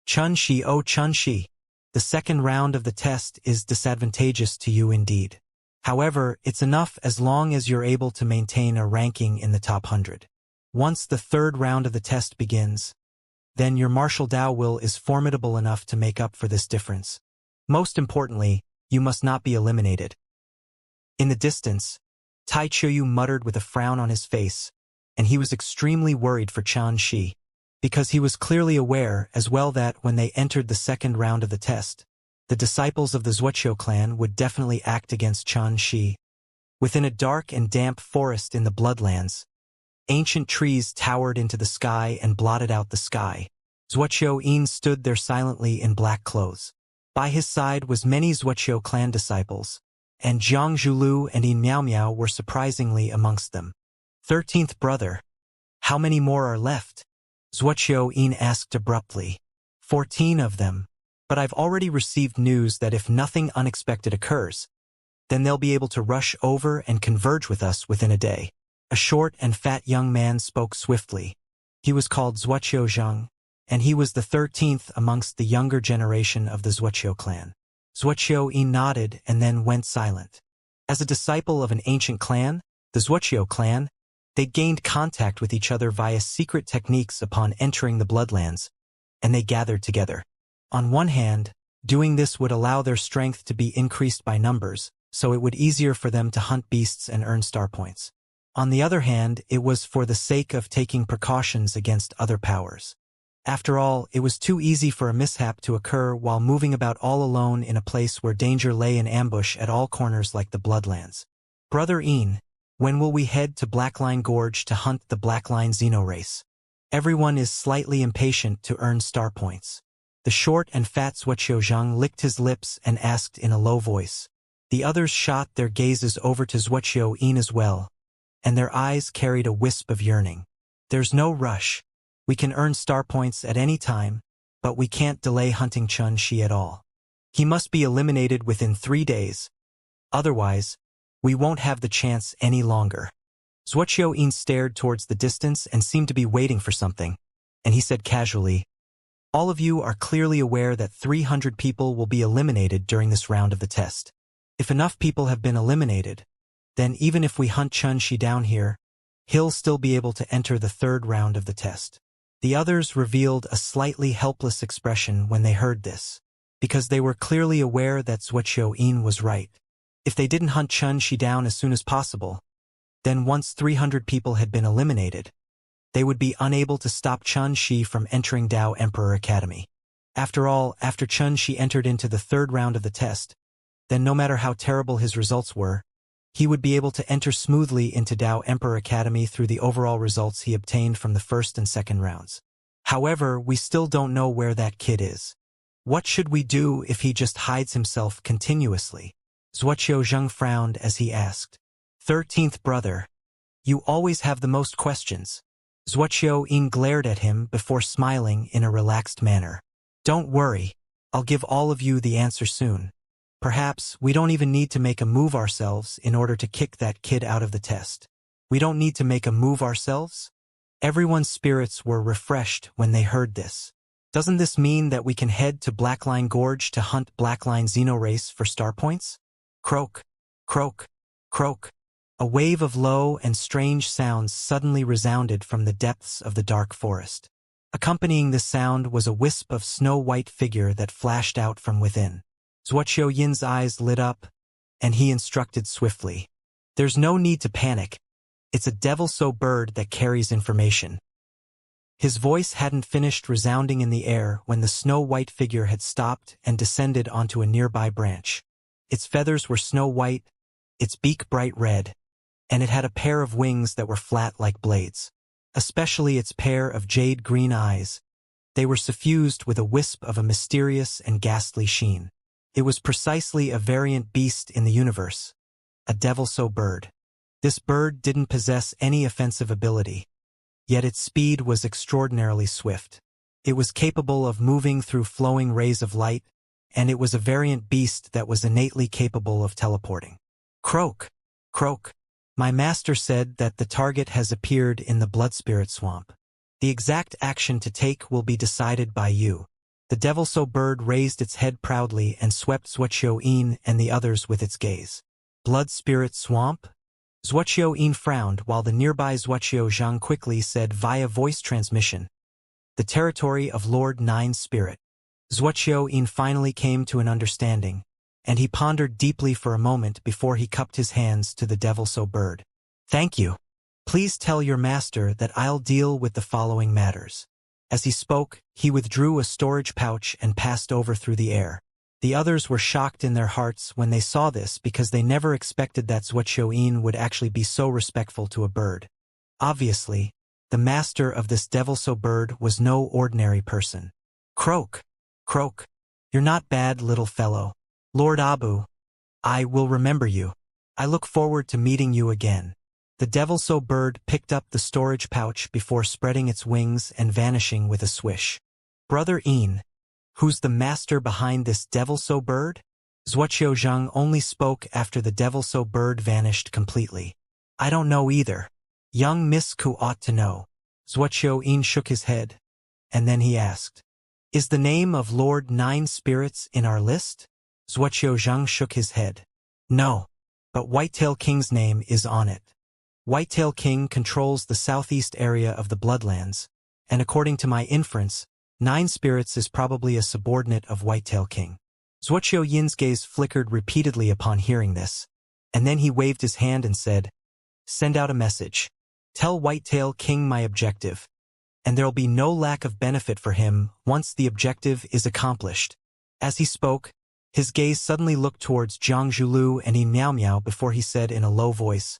Chun-Shi, oh Chun-Shi, the second round of the test is disadvantageous to you indeed. However, it's enough as long as you're able to maintain a ranking in the top 100. Once the third round of the test begins, then your martial Dao will is formidable enough to make up for this difference. Most importantly, you must not be eliminated. In the distance, Tai Chuyu muttered with a frown on his face, and he was extremely worried for Chun-Shi, because he was clearly aware as well that when they entered the second round of the test, the disciples of the Wuxia clan would definitely act against Chun-Shi. Within a dark and damp forest in the Bloodlands, ancient trees towered into the sky and blotted out the sky. Wuxia Yin stood there silently in black clothes. By his side was many Wuxia clan disciples, and Jiang Zhulu and Yin Miao Miao were surprisingly amongst them. 13th brother. How many more are left? Wuxia Yin asked abruptly. 14 of them. But I've already received news that if nothing unexpected occurs, then they'll be able to rush over and converge with us within a day. A short and fat young man spoke swiftly. He was called Wuxia Zhang, and he was the 13th amongst the younger generation of the Wuxia clan. Wuxia Yin nodded and then went silent. As a disciple of an ancient clan, the Wuxia clan, they gained contact with each other via secret techniques upon entering the Bloodlands, and they gathered together. On one hand, doing this would allow their strength to be increased by numbers, so it would easier for them to hunt beasts and earn star points. On the other hand, it was for the sake of taking precautions against other powers. After all, it was too easy for a mishap to occur while moving about all alone in a place where danger lay in ambush at all corners like the Bloodlands. Brother Yin, when will we head to Blackline Gorge to hunt the Blackline Xeno race? Everyone is slightly impatient to earn star points. The short and fat Wuxia Zhang licked his lips and asked in a low voice. The others shot their gazes over to Wuxia Yin as well, and their eyes carried a wisp of yearning. There's no rush. We can earn star points at any time, but we can't delay hunting Chun-Shi at all. He must be eliminated within 3 days. Otherwise, we won't have the chance any longer. Zhuoqiu Yin stared towards the distance and seemed to be waiting for something, and he said casually, "All of you are clearly aware that 300 people will be eliminated during this round of the test. If enough people have been eliminated, then even if we hunt Xianxia down here, he'll still be able to enter the third round of the test." The others revealed a slightly helpless expression when they heard this, because they were clearly aware that Zhuoqiu Yin was right. If they didn't hunt Xianxia down as soon as possible, then once 300 people had been eliminated, they would be unable to stop Xianxia from entering Dao Emperor Academy. After all, after Xianxia entered into the third round of the test, then no matter how terrible his results were, he would be able to enter smoothly into Dao Emperor Academy through the overall results he obtained from the first and second rounds. However, we still don't know where that kid is. What should we do if he just hides himself continuously? Zhuoqiu Zheng frowned as he asked. 13th brother, you always have the most questions. Zhuoqiu Yin glared at him before smiling in a relaxed manner. Don't worry, I'll give all of you the answer soon. Perhaps we don't even need to make a move ourselves in order to kick that kid out of the test. We don't need to make a move ourselves? Everyone's spirits were refreshed when they heard this. Doesn't this mean that we can head to Blackline Gorge to hunt Blackline Xenorace for star points? Croak, croak, croak. A wave of low and strange sounds suddenly resounded from the depths of the dark forest. Accompanying this sound was a wisp of snow-white figure that flashed out from within. Zhuoqiu Yin's eyes lit up, and he instructed swiftly. There's no need to panic. It's a devil-so bird that carries information. His voice hadn't finished resounding in the air when the snow-white figure had stopped and descended onto a nearby branch. Its feathers were snow-white, its beak bright red, and it had a pair of wings that were flat like blades. Especially its pair of jade-green eyes. They were suffused with a wisp of a mysterious and ghastly sheen. It was precisely a variant beast in the universe, a devil-so bird. This bird didn't possess any offensive ability, yet its speed was extraordinarily swift. It was capable of moving through flowing rays of light, and it was a variant beast that was innately capable of teleporting. Croak, croak. My master said that the target has appeared in the blood spirit swamp. The exact action to take will be decided by you. The devil-so bird raised its head proudly and swept Zhuoqiu Yin and the others with its gaze. Blood spirit swamp? Zhuoqiu Yin frowned while the nearby Zhuoqiu Zhang quickly said via voice transmission. The territory of Lord Nine Spirit. Zhuoqiu Yin finally came to an understanding, and he pondered deeply for a moment before he cupped his hands to the devil-so bird. Thank you. Please tell your master that I'll deal with the following matters. As he spoke, he withdrew a storage pouch and passed over through the air. The others were shocked in their hearts when they saw this because they never expected that Zhuoqiu Yin would actually be so respectful to a bird. Obviously, the master of this devil-so bird was no ordinary person. Croak, croak. You're not bad, little fellow. Lord Abu, I will remember you. I look forward to meeting you again. The devil-so bird picked up the storage pouch before spreading its wings and vanishing with a swish. Brother Yin, who's the master behind this devil-so bird? Zhuoqiu Zheng only spoke after the devil-so bird vanished completely. I don't know either. Young Miss Ku ought to know. Zhuoqiu Yin shook his head, and then he asked, Is the name of Lord Nine Spirits in our list? Zhuoqiu Zheng shook his head. No, but Whitetail King's name is on it. Whitetail King controls the southeast area of the Bloodlands, and according to my inference, Nine Spirits is probably a subordinate of Whitetail King. Zhuoqiu Yin's gaze flickered repeatedly upon hearing this, and then he waved his hand and said, Send out a message. Tell Whitetail King my objective, and there'll be no lack of benefit for him once the objective is accomplished. As he spoke, his gaze suddenly looked towards Jiang Zhulu and Yin Miao Miao before he said in a low voice,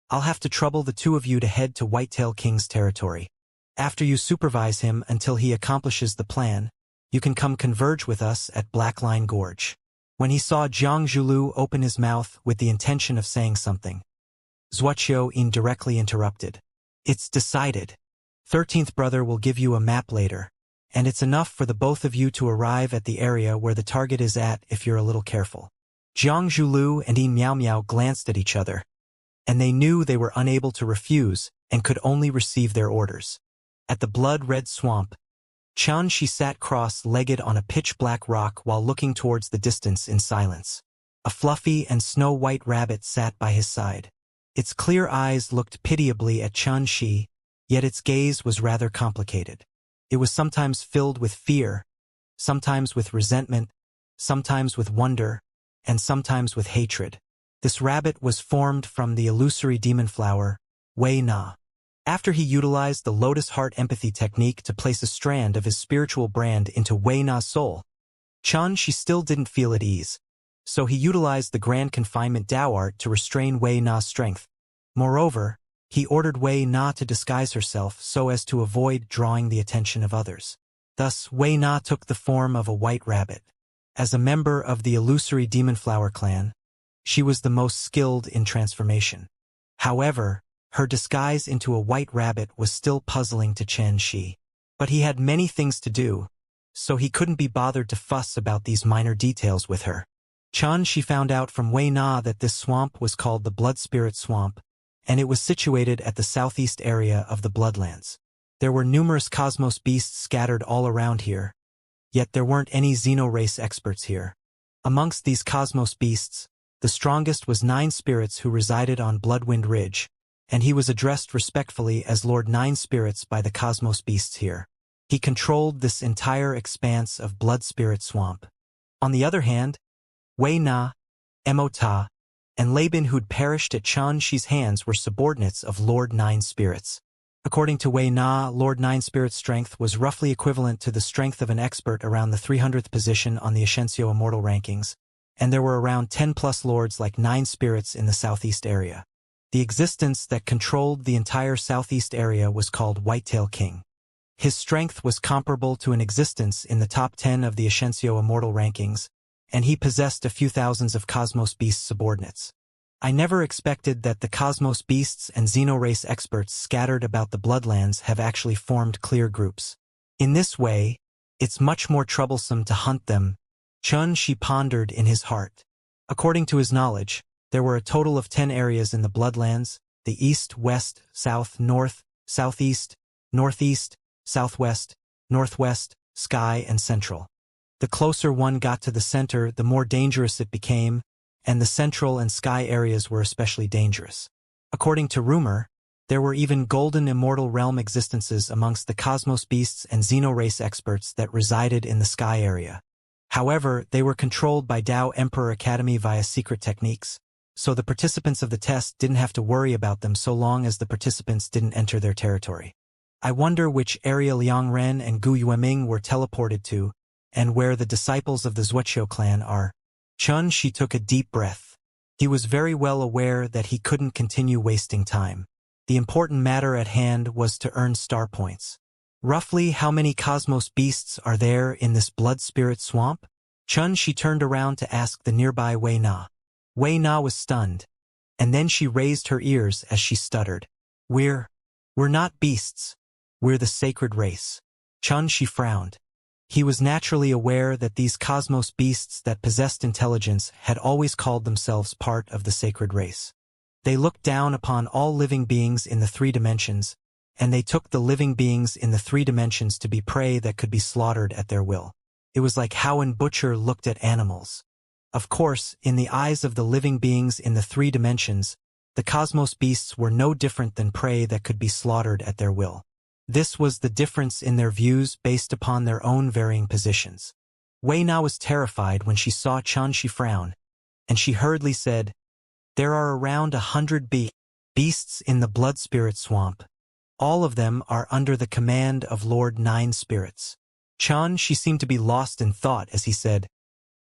I'll have to trouble the two of you to head to Whitetail King's territory. After you supervise him until he accomplishes the plan, you can come converge with us at Blackline Gorge. When he saw Jiang Zhulu open his mouth with the intention of saying something, Zhuoqiu Yin directly interrupted. It's decided. 13th brother will give you a map later, and it's enough for the both of you to arrive at the area where the target is at if you're a little careful. Jiang Zhulu and Yin Miao Miao glanced at each other, and they knew they were unable to refuse and could only receive their orders. At the blood-red swamp, Xianxia sat cross-legged on a pitch-black rock while looking towards the distance in silence. A fluffy and snow-white rabbit sat by his side. Its clear eyes looked pitiably at Xianxia, yet its gaze was rather complicated. It was sometimes filled with fear, sometimes with resentment, sometimes with wonder, and sometimes with hatred. This rabbit was formed from the illusory demon flower, Wei Na. After he utilized the lotus heart empathy technique to place a strand of his spiritual brand into Wei Na's soul, Xianxia still didn't feel at ease, so he utilized the grand confinement Tao art to restrain Wei Na's strength. Moreover, he ordered Wei Na to disguise herself so as to avoid drawing the attention of others. Thus, Wei Na took the form of a white rabbit. As a member of the illusory demon flower clan, she was the most skilled in transformation. However, her disguise into a white rabbit was still puzzling to Xianxia. But he had many things to do, so he couldn't be bothered to fuss about these minor details with her. Xianxia found out from Wei Na that this swamp was called the Blood Spirit Swamp, and it was situated at the southeast area of the Bloodlands. There were numerous cosmos beasts scattered all around here, yet there weren't any xeno-race experts here. Amongst these cosmos beasts, the strongest was 9 spirits who resided on Bloodwind Ridge, and he was addressed respectfully as Lord 9 Spirits by the cosmos beasts here. He controlled this entire expanse of Blood Spirit Swamp. On the other hand, Wei Na, Immortal, and Laban who'd perished at Xianxia's hands were subordinates of Lord 9 Spirits. According to Wei Na, Lord 9 Spirit's strength was roughly equivalent to the strength of an expert around the 300th position on the Ascension Immortal rankings, and there were around 10+ lords like 9 Spirits in the southeast area. The existence that controlled the entire southeast area was called Whitetail King. His strength was comparable to an existence in the top 10 of the Ascension Immortal rankings, and he possessed a few thousands of Cosmos Beast subordinates. I never expected that the Cosmos Beasts and Xenorace experts scattered about the Bloodlands have actually formed clear groups. In this way, it's much more troublesome to hunt them, Xianxia pondered in his heart. According to his knowledge, there were a total of 10 areas in the Bloodlands: the east, west, south, north, southeast, northeast, southwest, northwest, sky, and central. The closer one got to the center, the more dangerous it became, and the central and sky areas were especially dangerous. According to rumor, there were even golden immortal realm existences amongst the cosmos beasts and xenorace experts that resided in the sky area. However, they were controlled by Tao Emperor Academy via secret techniques, so the participants of the test didn't have to worry about them so long as the participants didn't enter their territory. I wonder which area Liang Ren and Gu Yueming were teleported to, and where the disciples of the Wuxia clan are. Xianxia took a deep breath. He was very well aware that he couldn't continue wasting time. The important matter at hand was to earn star points. Roughly how many cosmos beasts are there in this blood spirit swamp? Xianxia turned around to ask the nearby Wei Na. Wei Na was stunned, and then she raised her ears as she stuttered. We're not beasts. We're the sacred race. Xianxia frowned. He was naturally aware that these cosmos beasts that possessed intelligence had always called themselves part of the sacred race. They looked down upon all living beings in the 3 dimensions, and they took the living beings in the 3 dimensions to be prey that could be slaughtered at their will. It was like how an butcher looked at animals. Of course, in the eyes of the living beings in the 3 dimensions, the cosmos beasts were no different than prey that could be slaughtered at their will. This was the difference in their views based upon their own varying positions. Wei Na was terrified when she saw Xianxia frown, and she hurriedly said, "There are around 100 beasts in the blood spirit swamp. All of them are under the command of Lord 9 Spirits." Xianxia seemed to be lost in thought as he said,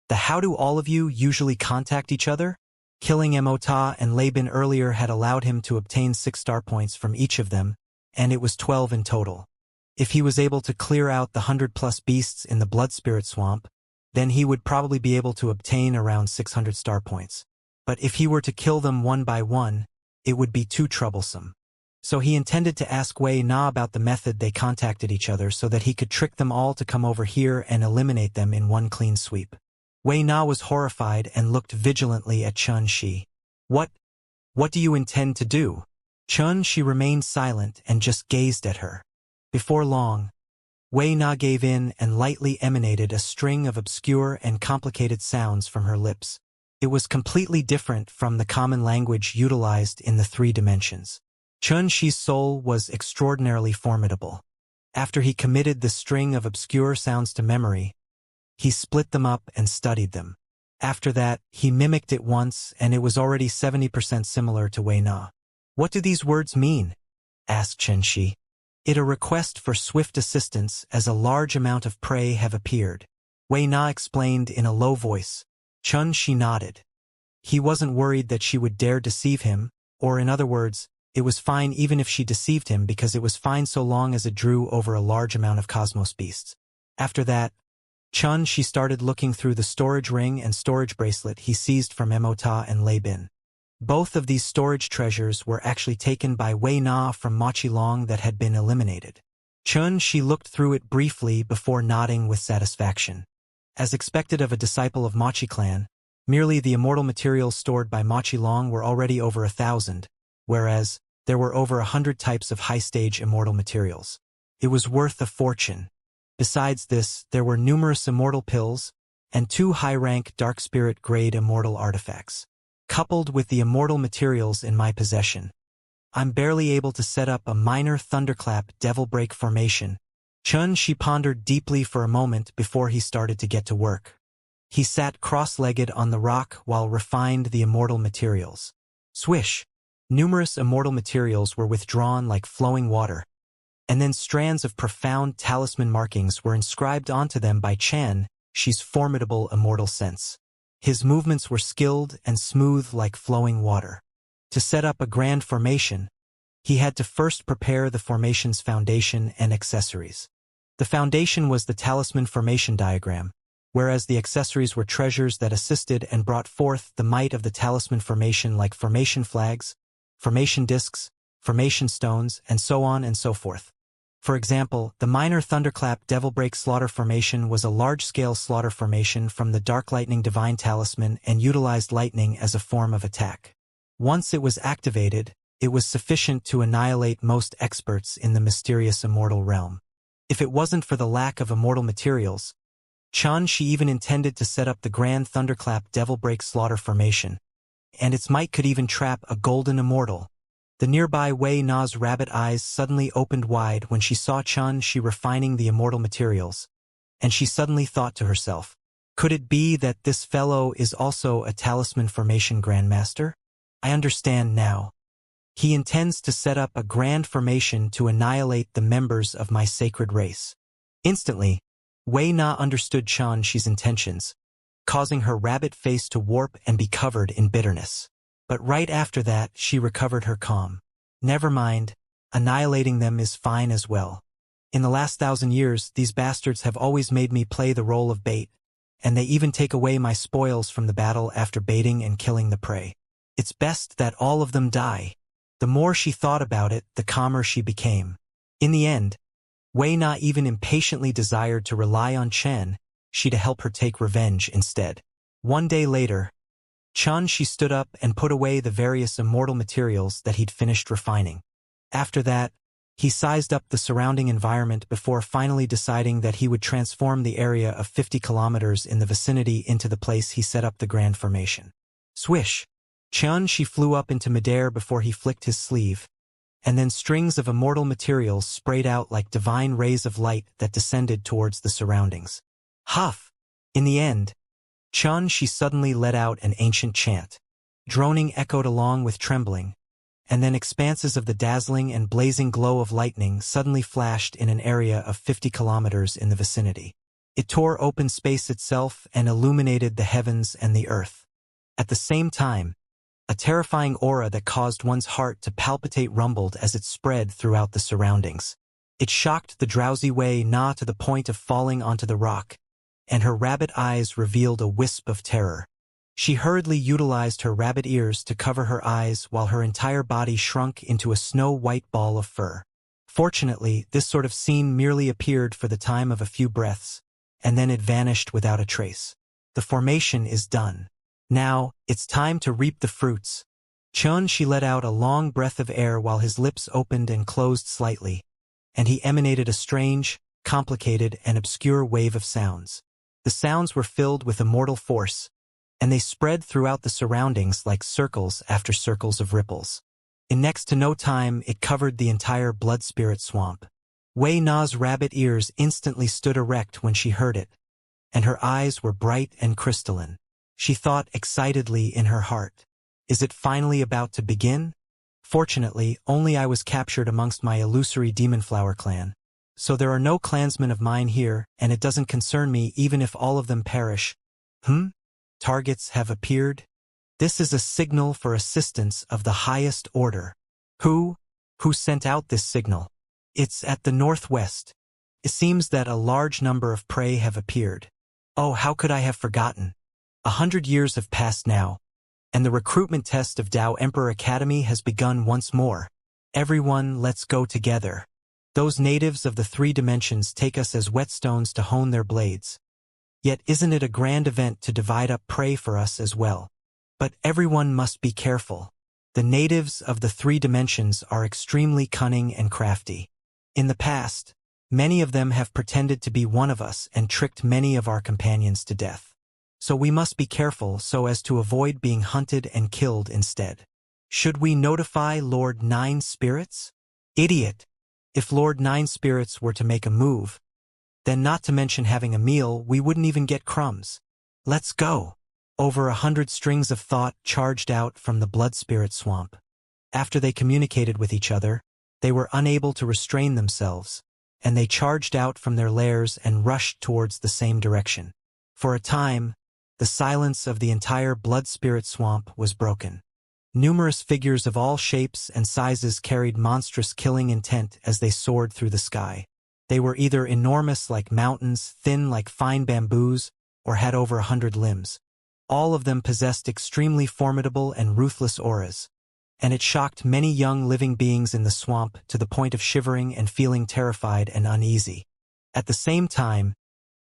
How do all of you usually contact each other? Killing Immortal and Laban earlier had allowed him to obtain 6 star points from each of them, and it was 12 in total. If he was able to clear out the 100+ beasts in the blood spirit swamp, then he would probably be able to obtain around 600 star points. But if he were to kill them one by one, it would be too troublesome. So he intended to ask Wei Na about the method they contacted each other so that he could trick them all to come over here and eliminate them in one clean sweep. Wei Na was horrified and looked vigilantly at Xianxia. What What do you intend to do? She remained silent and just gazed at her. Before long, Wei Na gave in and lightly emanated a string of obscure and complicated sounds from her lips. It was completely different from the common language utilized in the 3 dimensions. Xi's soul was extraordinarily formidable. After he committed the string of obscure sounds to memory, he split them up and studied them. After that, he mimicked it once and it was already 70% similar to Wei Na. What do these words mean? Asked Xianxia. It a request for swift assistance as a large amount of prey have appeared. Wei Na explained in a low voice. She nodded. He wasn't worried that she would dare deceive him, or in other words, it was fine even if she deceived him because it was fine so long as it drew over a large amount of cosmos beasts. After that, she started looking through the storage ring and storage bracelet he seized from Emota and Lei Bin. Both of these storage treasures were actually taken by Wei Na from Machilong that had been eliminated. She looked through it briefly before nodding with satisfaction. As expected of a disciple of Machi clan, merely the immortal materials stored by Machilong were already over 1,000, whereas there were over 100 types of high-stage immortal materials. It was worth a fortune. Besides this, there were numerous immortal pills and 2 high-rank dark spirit-grade immortal artifacts. Coupled with the immortal materials in my possession, I'm barely able to set up a minor thunderclap devil break formation. She pondered deeply for a moment before he started to get to work. He sat cross-legged on the rock while refined the immortal materials. Swish! Numerous immortal materials were withdrawn like flowing water, and then strands of profound talisman markings were inscribed onto them by Xianxia's formidable immortal sense. His movements were skilled and smooth like flowing water. To set up a grand formation, he had to first prepare the formation's foundation and accessories. The foundation was the talisman formation diagram, whereas the accessories were treasures that assisted and brought forth the might of the talisman formation like formation flags, formation discs, formation stones, and so on and so forth. For example, the minor thunderclap devil break slaughter formation was a large-scale slaughter formation from the dark lightning divine talisman and utilized lightning as a form of attack. Once it was activated, it was sufficient to annihilate most experts in the mysterious immortal realm. If it wasn't for the lack of immortal materials, she even intended to set up the grand thunderclap devil break slaughter formation, and its might could even trap a golden immortal. The nearby Wei Na's rabbit eyes suddenly opened wide when she saw Xianxia refining the immortal materials, and she suddenly thought to herself, could it be that this fellow is also a talisman formation grandmaster? I understand now. He intends to set up a grand formation to annihilate the members of my sacred race. Instantly, Wei Na understood Xianxia's intentions, causing her rabbit face to warp and be covered in bitterness. But right after that, she recovered her calm. Never mind, annihilating them is fine as well. In the last 1,000 years, these bastards have always made me play the role of bait, and they even take away my spoils from the battle after baiting and killing the prey. It's best that all of them die. The more she thought about it, the calmer she became. In the end, Wei Na even impatiently desired to rely on Xianxia to help her take revenge instead. One day later, Xianxia stood up and put away the various immortal materials that he'd finished refining. After that, he sized up the surrounding environment before finally deciding that he would transform the area of 50 kilometers in the vicinity into the place he set up the grand formation. Swish! Xianxia flew up into midair before he flicked his sleeve, and then strings of immortal materials sprayed out like divine rays of light that descended towards the surroundings. Huff! In the end, Xianxia suddenly let out an ancient chant. Droning echoed along with trembling, and then expanses of the dazzling and blazing glow of lightning suddenly flashed in an area of 50 kilometers in the vicinity. It tore open space itself and illuminated the heavens and the earth. At the same time, a terrifying aura that caused one's heart to palpitate rumbled as it spread throughout the surroundings. It shocked the drowsy Wei Na to the point of falling onto the rock, and her rabbit eyes revealed a wisp of terror. She hurriedly utilized her rabbit ears to cover her eyes while her entire body shrunk into a snow-white ball of fur. Fortunately, this sort of scene merely appeared for the time of a few breaths, and then it vanished without a trace. The formation is done. Now, it's time to reap the fruits. She let out a long breath of air while his lips opened and closed slightly, and he emanated a strange, complicated, and obscure wave of sounds. The sounds were filled with immortal force, and they spread throughout the surroundings like circles after circles of ripples. In next to no time, it covered the entire blood spirit swamp. Wei Na's rabbit ears instantly stood erect when she heard it, and her eyes were bright and crystalline. She thought excitedly in her heart, "Is it finally about to begin?" Fortunately, only I was captured amongst my illusory demonflower clan. So there are no clansmen of mine here, and it doesn't concern me even if all of them perish. Targets have appeared? This is a signal for assistance of the highest order. Who sent out this signal? It's at the northwest. It seems that a large number of prey have appeared. Oh, how could I have forgotten? 100 years have passed now, and the recruitment test of Dao Emperor Academy has begun once more. Everyone, let's go together. Those natives of the 3 dimensions take us as whetstones to hone their blades. Yet isn't it a grand event to divide up prey for us as well? But everyone must be careful. The natives of the 3 dimensions are extremely cunning and crafty. In the past, many of them have pretended to be one of us and tricked many of our companions to death. So we must be careful so as to avoid being hunted and killed instead. Should we notify Lord Nine Spirits? Idiot! If Lord Nine Spirits were to make a move, then not to mention having a meal, we wouldn't even get crumbs. Let's go! Over 100 strings of thought charged out from the blood spirit swamp. After they communicated with each other, they were unable to restrain themselves, and they charged out from their lairs and rushed towards the same direction. For a time, the silence of the entire blood spirit swamp was broken. Numerous figures of all shapes and sizes carried monstrous killing intent as they soared through the sky. They were either enormous like mountains, thin like fine bamboos, or had over 100 limbs. All of them possessed extremely formidable and ruthless auras, and it shocked many young living beings in the swamp to the point of shivering and feeling terrified and uneasy. At the same time,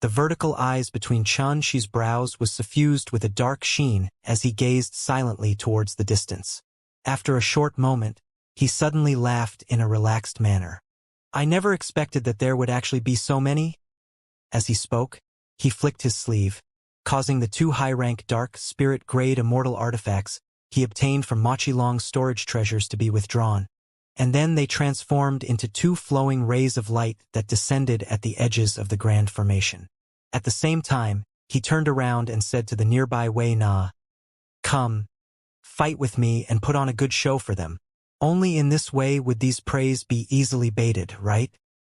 the vertical eyes between Xianxia's brows was suffused with a dark sheen as he gazed silently towards the distance. After a short moment, he suddenly laughed in a relaxed manner. "I never expected that there would actually be so many." As he spoke, he flicked his sleeve, causing the 2 high-rank dark spirit-grade immortal artifacts he obtained from Machilong's storage treasures to be withdrawn, and then they transformed into 2 flowing rays of light that descended at the edges of the grand formation. At the same time, he turned around and said to the nearby Wei Na, "Come, fight with me and put on a good show for them. Only in this way would these preys be easily baited, right?"